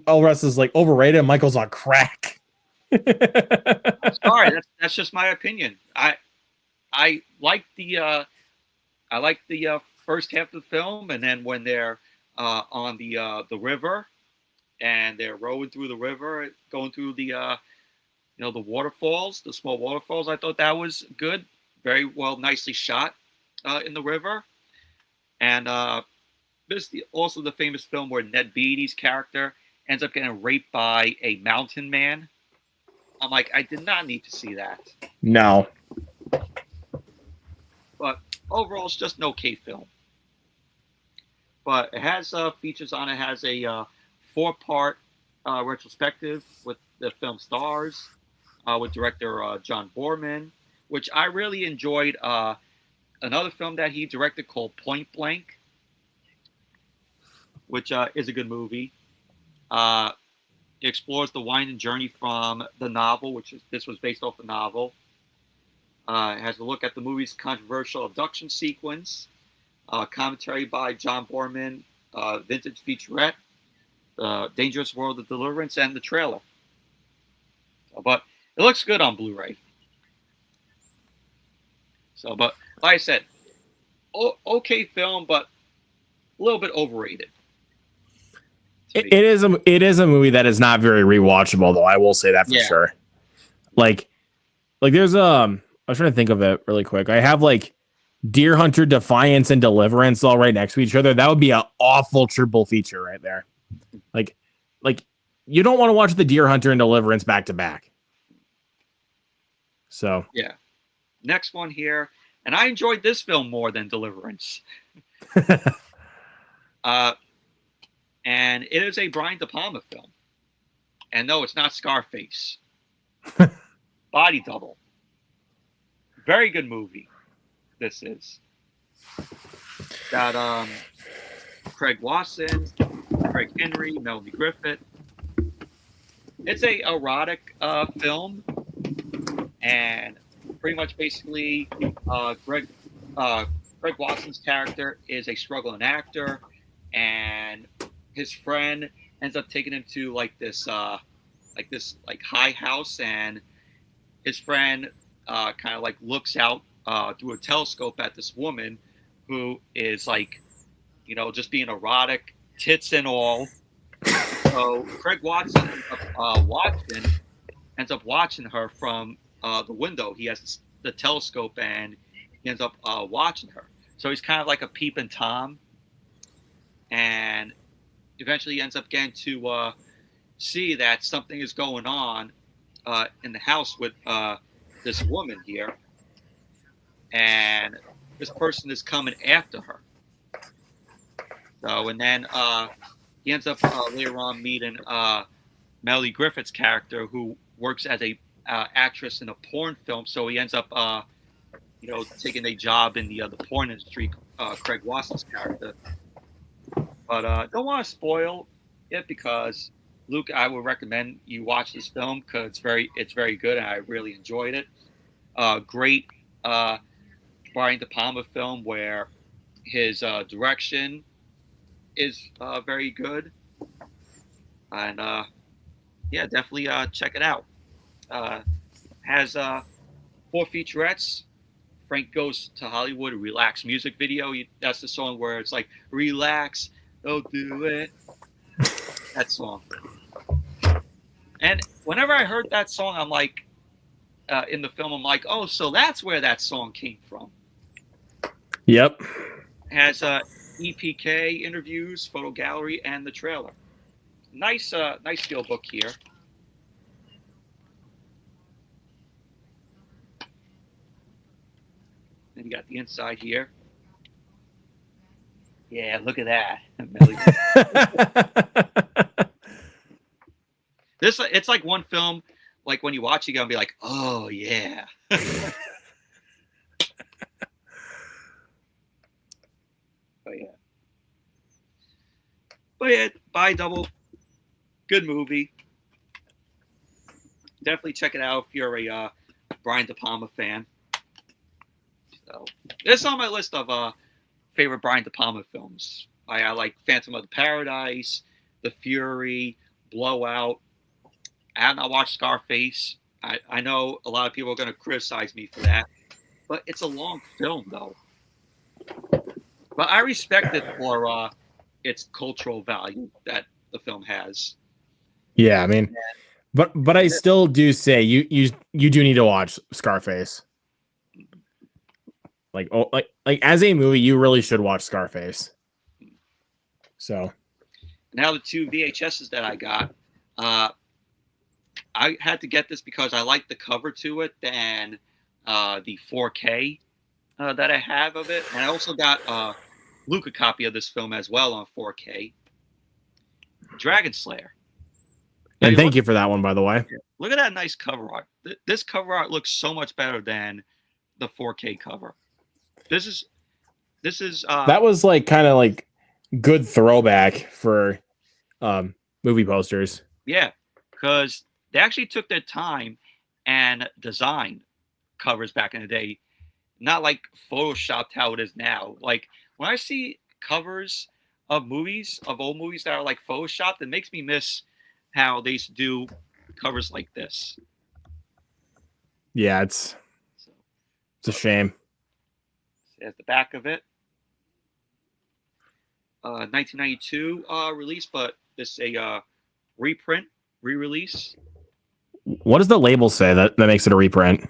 All Russ is like overrated. Michael's on crack. Sorry, that's just my opinion. I like the first half of the film, and then when they're on the river, and they're rowing through the river, going through the the waterfalls, the small waterfalls. I thought that was good, very well, nicely shot in the river, and this is also the famous film where Ned Beatty's character ends up getting raped by a mountain man. I'm like, I did not need to see that. No. But overall, it's just an okay film. But it has features on it. It has a 4-part retrospective with the film stars, with director John Boorman, which I really enjoyed. Another film that he directed called Point Blank, which is a good movie. It explores the winding journey from the novel, this was based off the novel. It has a look at the movie's controversial abduction sequence, commentary by John Boorman, vintage featurette, Dangerous World of Deliverance, and the trailer. But it looks good on Blu-ray. So, but like I said, okay film, but a little bit overrated. It is a movie that is not very rewatchable, though. I will say that for sure. Like there's I was trying to think of it really quick. I have like Deer Hunter, Defiance, and Deliverance all right next to each other. That would be an awful triple feature right there. Like you don't want to watch the Deer Hunter and Deliverance back to back. So yeah. Next one here, and I enjoyed this film more than Deliverance. And it is a Brian De Palma film. And no, it's not Scarface. Body Double. Very good movie. This is. Got Craig Wasson, Craig Henry, Melanie Griffith. It's a erotic film, and pretty much basically Craig Wasson's character is a struggling actor, and his friend ends up taking him to this high house, and his friend kind of looks out through a telescope at this woman who is just being erotic, tits and all. So Craig Watson ends up watching her from the window. He has the telescope, and he ends up watching her. So he's kind of like a peeping Tom, and eventually he ends up getting to see that something is going on in the house with this woman here, and this person is coming after her. So, and then he ends up later on meeting Melanie Griffith's character, who works as a actress in a porn film. So he ends up, taking a job in the porn industry. Craig Wasson's character, But don't want to spoil it because Luke, I would recommend you watch this film because it's very good and I really enjoyed it. Great Brian De Palma film where his direction is very good, and yeah, definitely check it out. Uh, has 4 featurettes. Frank Goes to Hollywood, a relax music video. That's the song where it's like, relax, don't do it. That song. And whenever I heard that song, I'm like, in the film, I'm like, oh, so that's where that song came from. Yep. Has EPK interviews, photo gallery, and the trailer. Nice steel book here. Then you got the inside here. Yeah, look at that. It's like one film, like when you watch it, you're gonna be like, oh yeah. But yeah, buy double. Good movie. Definitely check it out if you're a Brian De Palma fan. So it's on my list of favorite Brian De Palma films. I like Phantom of the Paradise, The Fury, Blowout. I have not watched Scarface. I know a lot of people are going to criticize me for that, but it's a long film though. But I respect it for its cultural value that the film has. Yeah, I mean, but I still do say you do need to watch Scarface. Like as a movie, you really should watch Scarface. So now the 2 VHSs that I got, I had to get this because I like the cover to it than the 4K that I have of it, and I also got Luke a copy of this film as well on 4K. Dragon Slayer. And thank you for that one, by the way. Look at that nice cover art. This cover art looks so much better than the 4K cover. This is that was like kind of like good throwback for movie posters. Yeah, because they actually took their time and designed covers back in the day, not like photoshopped how it is now. Like when I see covers of old movies that are like photoshopped, it makes me miss how they used to do covers like this. Yeah, it's a shame. At the back of it, 1992 release, but this is a reprint, re-release. What does the label say that makes it a reprint?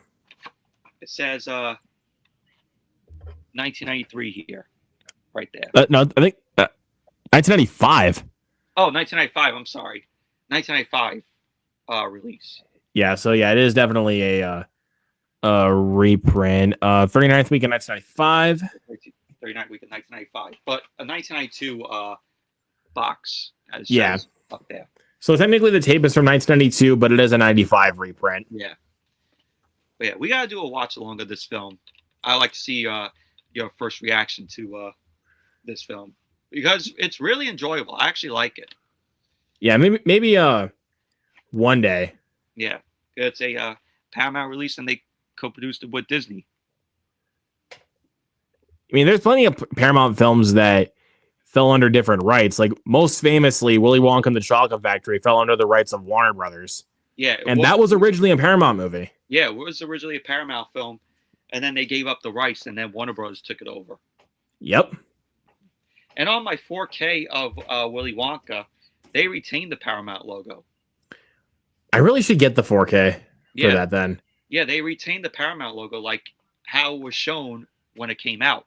It says 1993 here, right there. No, I think 1995. Oh, 1995. I'm sorry, 1995 release. Yeah, so yeah, it is definitely a reprint. 39th week in 1995. 39th week in 1995, but a 1992 box. As yeah, up there. So technically, the tape is from 1992, but it is a 95 reprint. Yeah. But yeah, we gotta do a watch along of this film. I like to see your first reaction to this film because it's really enjoyable. I actually like it. Yeah, maybe one day. Yeah, it's a Paramount release, and they co-produced it with Disney. I mean, there's plenty of Paramount films that fell under different rights. Like most famously, Willy Wonka and the Chocolate Factory fell under the rights of Warner Brothers. Yeah, and that was originally a Paramount movie. Yeah, it was originally a Paramount film, and then they gave up the rights, and then Warner Brothers took it over. Yep. And on my 4K of Willy Wonka, they retained the Paramount logo. I really should get the 4K for that then. Yeah, they retained the Paramount logo like how it was shown when it came out.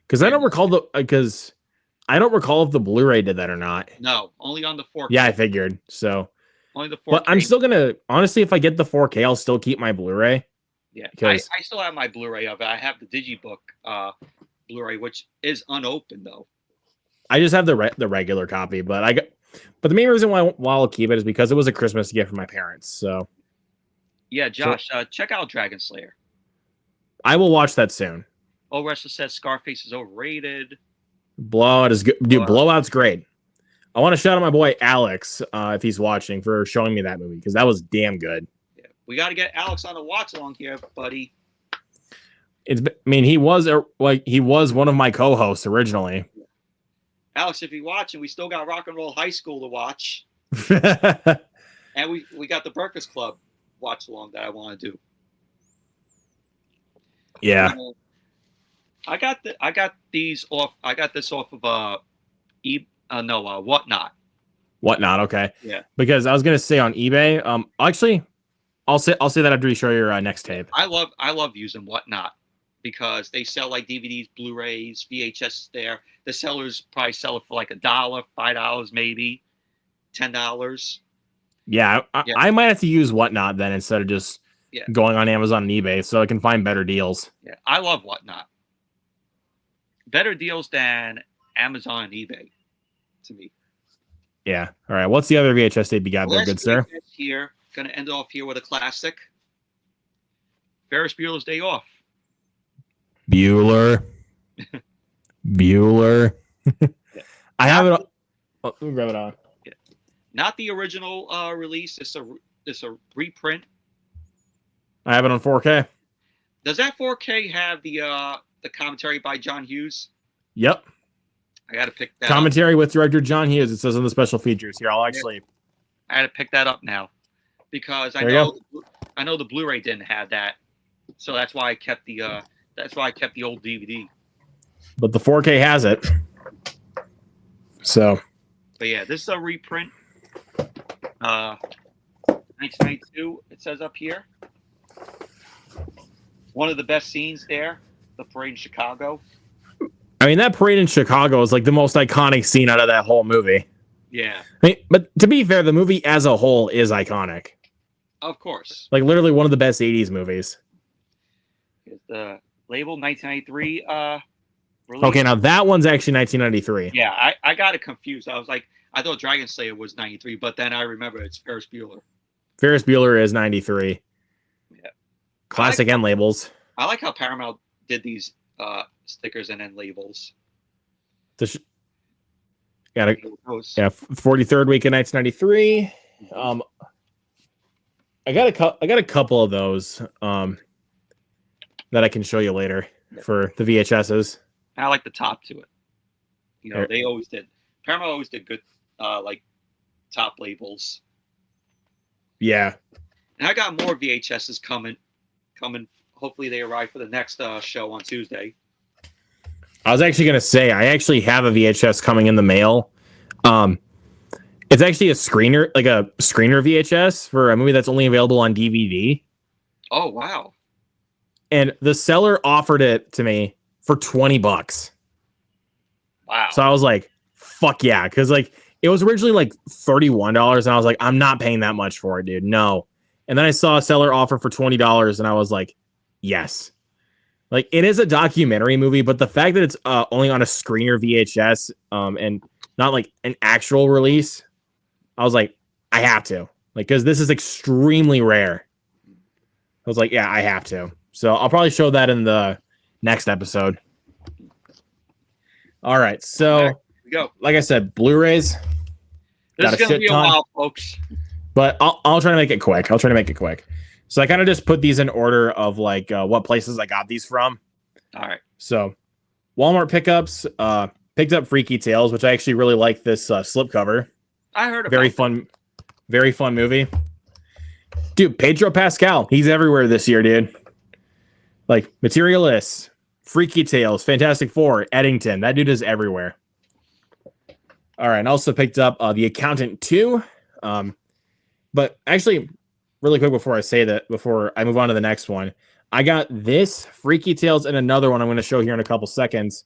Because I don't recall if the Blu-ray did that or not. No, only on the 4K. Yeah, I figured. So only the 4K. But I'm still gonna honestly, if I get the 4K, I'll still keep my Blu-ray. Yeah, I still have my Blu-ray of it. I have the Digibook Blu-ray, which is unopened though. I just have the regular copy, but the main reason why I'll keep it is because it was a Christmas gift from my parents. So yeah, Josh, check out Dragon Slayer. I will watch that soon. Wrestler says Scarface is overrated. Blowout is good. Dude, Blowout's great. I want to shout out my boy Alex, if he's watching, for showing me that movie, because that was damn good. Yeah. We got to get Alex on a watch along here, buddy. He was one of my co-hosts originally. Alex, if you're watching, we still got Rock and Roll High School to watch. And we got the Breakfast Club watch along that I want to do. Yeah. I got this off of Whatnot. Whatnot, okay. Yeah. Because I was gonna say on eBay, actually, I'll say that after you show your next tape. I love using Whatnot because they sell like DVDs, Blu-rays, VHS there. The sellers probably sell it for like $1, $5 maybe, $10. Yeah, I might have to use Whatnot then instead of just going on Amazon and eBay so I can find better deals. Yeah, I love Whatnot. Better deals than Amazon and eBay, to me. Yeah. All right. What's the other VHS tape you got there, good sir? Here, gonna end off here with a classic. Ferris Bueller's Day Off. Bueller. I have it. Let me grab it on. Yeah. Not the original release. It's a reprint. I have it on 4K. Does that 4K have the commentary by John Hughes? Yep. I got to pick that commentary up with director John Hughes. It says in the special features here. I had to pick that up now because I know the Blu-ray didn't have that, so that's why I kept the old DVD. But the 4K has it. So. But yeah, this is a reprint. 1992. It says up here. One of the best scenes there, the parade in Chicago. I mean, that parade in Chicago is like the most iconic scene out of that whole movie. Yeah. But to be fair, the movie as a whole is iconic. Of course. Like literally one of the best 80s movies. Here's the label, 1993 release. Okay, now that one's actually 1993. Yeah, I got it confused. I was like, I thought Dragon Slayer was 93, but then I remember it's Ferris Bueller. Ferris Bueller is 93. Yeah. Classic end labels. I like how Paramount did these stickers and end labels. Got it. Yeah, 43rd week in 1993. I got a couple of those that I can show you later for the VHSs. I like the top to it. You know, they always did. Paramount always did good like top labels. Yeah. And I got more VHSs coming. Hopefully they arrive for the next show on Tuesday. I was actually going to say, I actually have a VHS coming in the mail. It's actually a screener VHS for a movie that's only available on DVD. Oh, wow. And the seller offered it to me for $20. Wow. So I was like, fuck yeah. Cause like it was originally like $31 and I was like, I'm not paying that much for it, dude. No. And then I saw a seller offer for $20 and I was like, yes. Like it is a documentary movie, but the fact that it's only on a screener VHS and not like an actual release, I was like, I have to. Like, because this is extremely rare. I was like, yeah, I have to. So I'll probably show that in the next episode. All right. So, there we go. Like I said, Blu-rays. This is going to be a while, folks. But I'll try to make it quick. So I kind of just put these in order of like what places I got these from. All right. So Walmart pickups, picked up Freaky Tales, which I actually really like this slipcover. I heard about very fun movie. Dude, Pedro Pascal, he's everywhere this year, dude. Like Materialists, Freaky Tales, Fantastic Four, Eddington. That dude is everywhere. All right, and also picked up The Accountant 2. But actually, really quick before I move on to the next one, I got this Freaky Tales and another one I'm going to show here in a couple seconds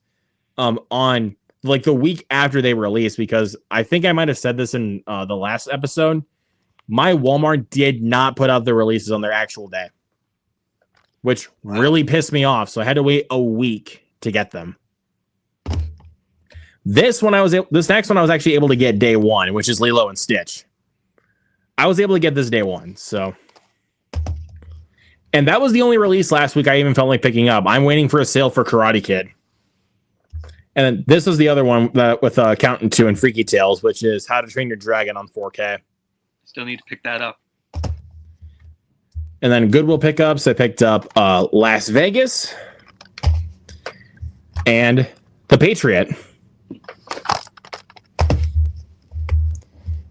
on like the week after they released, because I think I might have said this in the last episode. My Walmart did not put out the releases on their actual day, which really pissed me off. So I had to wait a week to get them. This next one I was actually able to get day one, which is Lilo and Stitch. I was able to get this day one, so. And that was the only release last week I even felt like picking up. I'm waiting for a sale for Karate Kid. And then this is the other one that with Accountant 2 and Freaky Tales, which is How to Train Your Dragon on 4K. Still need to pick that up. And then Goodwill pickups, I picked up Las Vegas and The Patriot.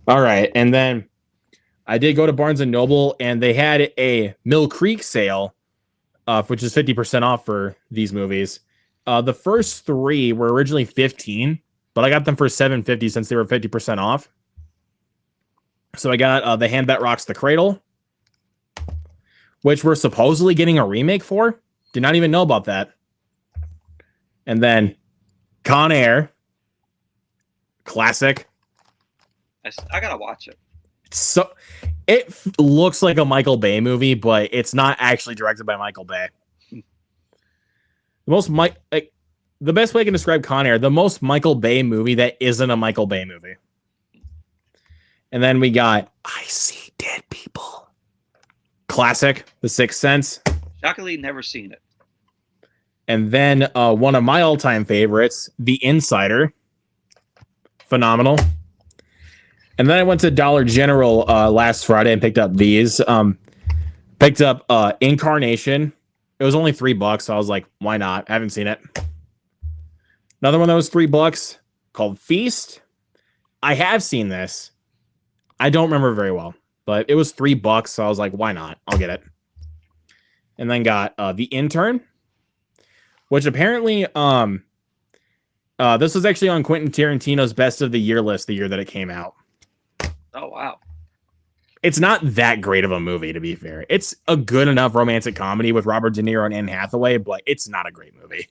All right, and then I did go to Barnes & Noble, and they had a Mill Creek sale, which is 50% off for these movies. The first three were originally $15, but I got them for $7.50 since they were 50% off. So I got The Hand That Rocks the Cradle, which we're supposedly getting a remake for. Did not even know about that. And then Con Air, classic. I gotta watch it. So it looks like a Michael Bay movie, but it's not actually directed by Michael Bay. The best way I can describe Con Air, the most Michael Bay movie that isn't a Michael Bay movie. And then we got I See Dead People. Classic, The Sixth Sense. Shockingly, never seen it. And then one of my all-time favorites, The Insider. Phenomenal. And then I went to Dollar General last Friday and picked up these. Picked up Incarnation. It was only $3, so I was like, why not? I haven't seen it. Another one that was $3 called Feast. I have seen this. I don't remember very well, but it was $3, so I was like, why not? I'll get it. And then got The Intern, which apparently this was actually on Quentin Tarantino's best of the year list the year that it came out. Oh, wow. It's not that great of a movie, to be fair. It's a good enough romantic comedy with Robert De Niro and Anne Hathaway, but it's not a great movie.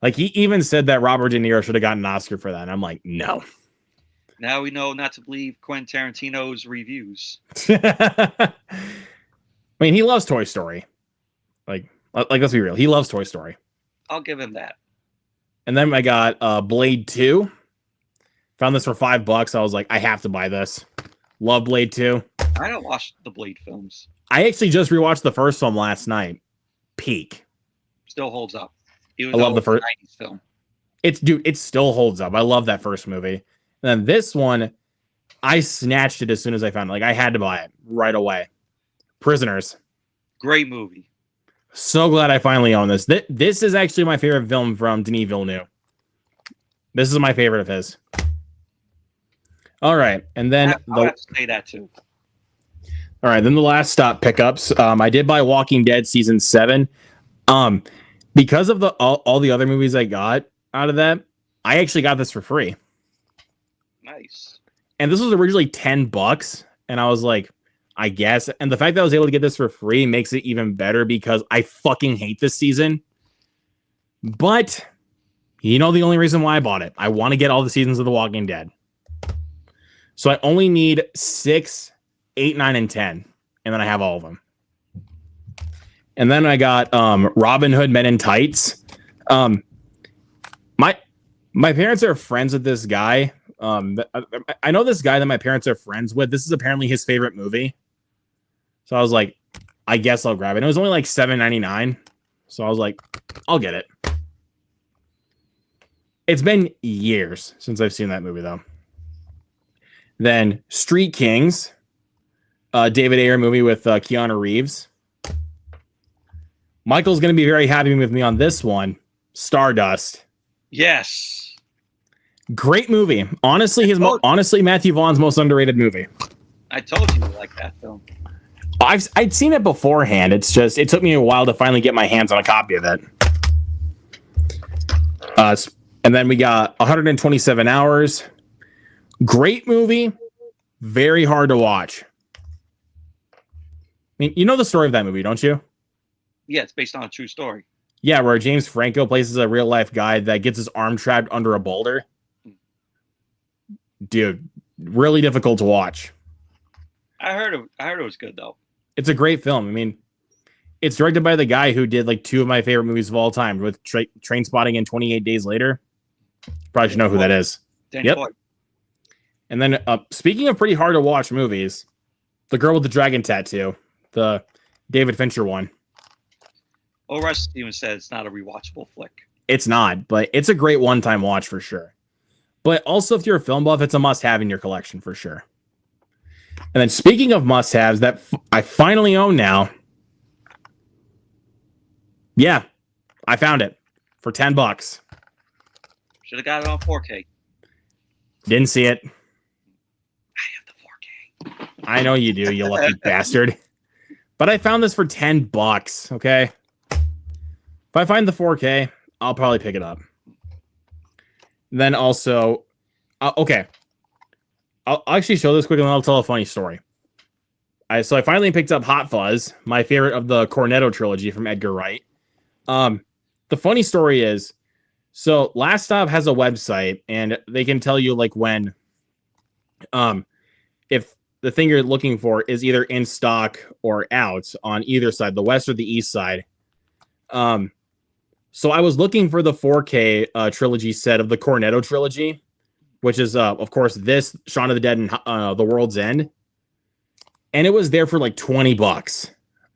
Like, he even said that Robert De Niro should have gotten an Oscar for that. And I'm like, no. Now we know not to believe Quentin Tarantino's reviews. I mean, he loves Toy Story. Like, let's be real. He loves Toy Story. I'll give him that. And then I got Blade 2. Found this for $5. I was like, I have to buy this. Love Blade 2. I don't watch the Blade films. I actually just rewatched the first one last night. Peak. Still holds up. I love the first 90s film. It still holds up. I love that first movie. And then this one, I snatched it as soon as I found it. Like, I had to buy it right away. Prisoners. Great movie. So glad I finally own this. This is actually my favorite film from Denis Villeneuve. This is my favorite of his. All right, and then I'll have to say that too. All right, then the last stop pickups. I did buy Walking Dead season 7. Because of all the other movies I got out of that, I actually got this for free. Nice. And this was originally $10, and I was like, I guess. And the fact that I was able to get this for free makes it even better because I fucking hate this season. But you know the only reason why I bought it. I want to get all the seasons of The Walking Dead. So I only need 6, 8, 9, and 10. And then I have all of them. And then I got Robin Hood Men in Tights. My parents are friends with this guy. I know this guy that my parents are friends with. This is apparently his favorite movie. So I was like, I guess I'll grab it. And it was only like $7.99. So I was like, I'll get it. It's been years since I've seen that movie, though. Then Street Kings, David Ayer movie with Keanu Reeves. Michael's going to be very happy with me on this one. Stardust. Yes. Great movie. Honestly, honestly Matthew Vaughn's most underrated movie. I told you like that film. I'd seen it beforehand. It's just it took me a while to finally get my hands on a copy of it. And then we got 127 Hours. Great movie. Very hard to watch. I mean, you know the story of that movie, don't you? Yeah, it's based on a true story. Yeah, where James Franco plays a real life guy that gets his arm trapped under a boulder. Dude, really difficult to watch. I heard it was good though. It's a great film. I mean, it's directed by the guy who did like 2 of my favorite movies of all time with Trainspotting and 28 Days Later. Probably should know who that is. Yep. And then speaking of pretty hard to watch movies, The Girl with the Dragon Tattoo, the David Fincher one. Russ Stevens said it's not a rewatchable flick. It's not, but it's a great one-time watch for sure. But also, if you're a film buff, it's a must-have in your collection for sure. And then speaking of must-haves that I finally own now. Yeah, I found it for $10. Should have got it on 4K. Didn't see it. I have the 4K. I know you do, you lucky bastard. But I found this for $10, okay? If I find the 4K, I'll probably pick it up. Then also, okay. I'll actually show this quick and then I'll tell a funny story. So I finally picked up Hot Fuzz, my favorite of the Cornetto trilogy from Edgar Wright. The funny story is, so Last Stop has a website and they can tell you like when, if the thing you're looking for is either in stock or out on either side, the west or the east side. So I was looking for the 4K trilogy set of the Cornetto trilogy, which is, of course, this Shaun of the Dead and The World's End. And it was there for like $20.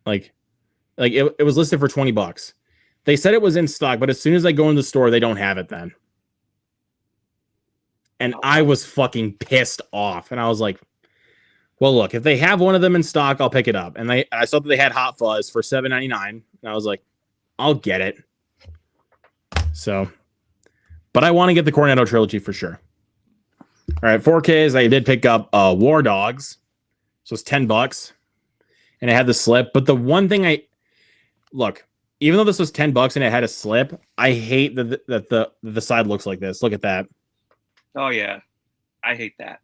Like it was listed for $20. They said it was in stock, but as soon as I go in the store, they don't have it then. And I was fucking pissed off. And I was like, well, look, if they have one of them in stock, I'll pick it up. And I saw that they had Hot Fuzz for $7.99. And I was like, I'll get it. So, but I want to get the Cornetto trilogy for sure. All right, 4Ks. I did pick up War Dogs. So it's $10. And it had the slip. But the one thing look, even though this was $10 and it had a slip, I hate that the side looks like this. Look at that. Oh, yeah. I hate that.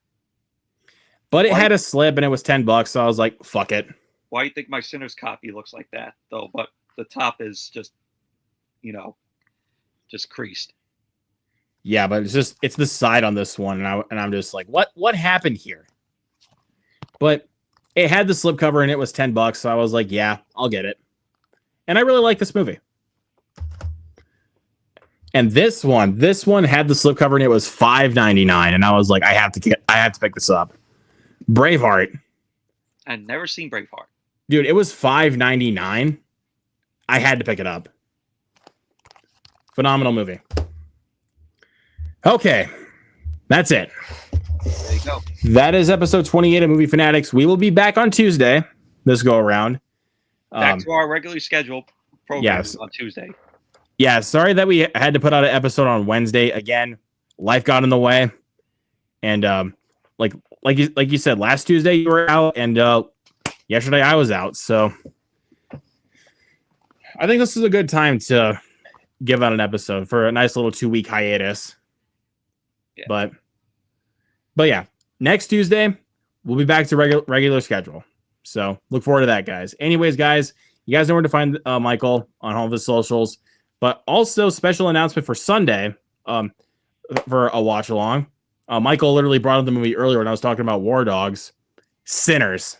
But it had a slip and it was $10, so I was like, fuck it. Why do you think my Sinners copy looks like that, though? But the top is just, just creased. Yeah, but it's the side on this one, and I'm just like, what happened here? But it had the slipcover and it was $10, so I was like, yeah, I'll get it. And I really like this movie. And this one had the slipcover and it was $5.99, and I was like, I have to pick this up. Braveheart. I've never seen Braveheart. Dude, it was $5.99. I had to pick it up. Phenomenal movie. Okay. That's it. There you go. That is episode 28 of Movie Fanatics. We will be back on Tuesday, this go around. Back to our regularly scheduled program on Tuesday. Yeah, sorry that we had to put out an episode on Wednesday. Again, life got in the way. And like you said, last Tuesday you were out, and yesterday I was out. So I think this is a good time to give out an episode for a nice little 2-week hiatus. Yeah. But yeah, next Tuesday we'll be back to regular schedule. So look forward to that, guys. Anyways, guys, you guys know where to find Michael on all of his socials. But also special announcement for Sunday for a watch along. Michael literally brought up the movie earlier when I was talking about War Dogs. Sinners.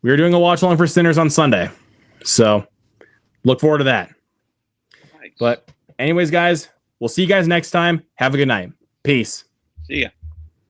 We are doing a watch along for Sinners on Sunday. So look forward to that. Nice. But anyways, guys, we'll see you guys next time. Have a good night. Peace. See ya.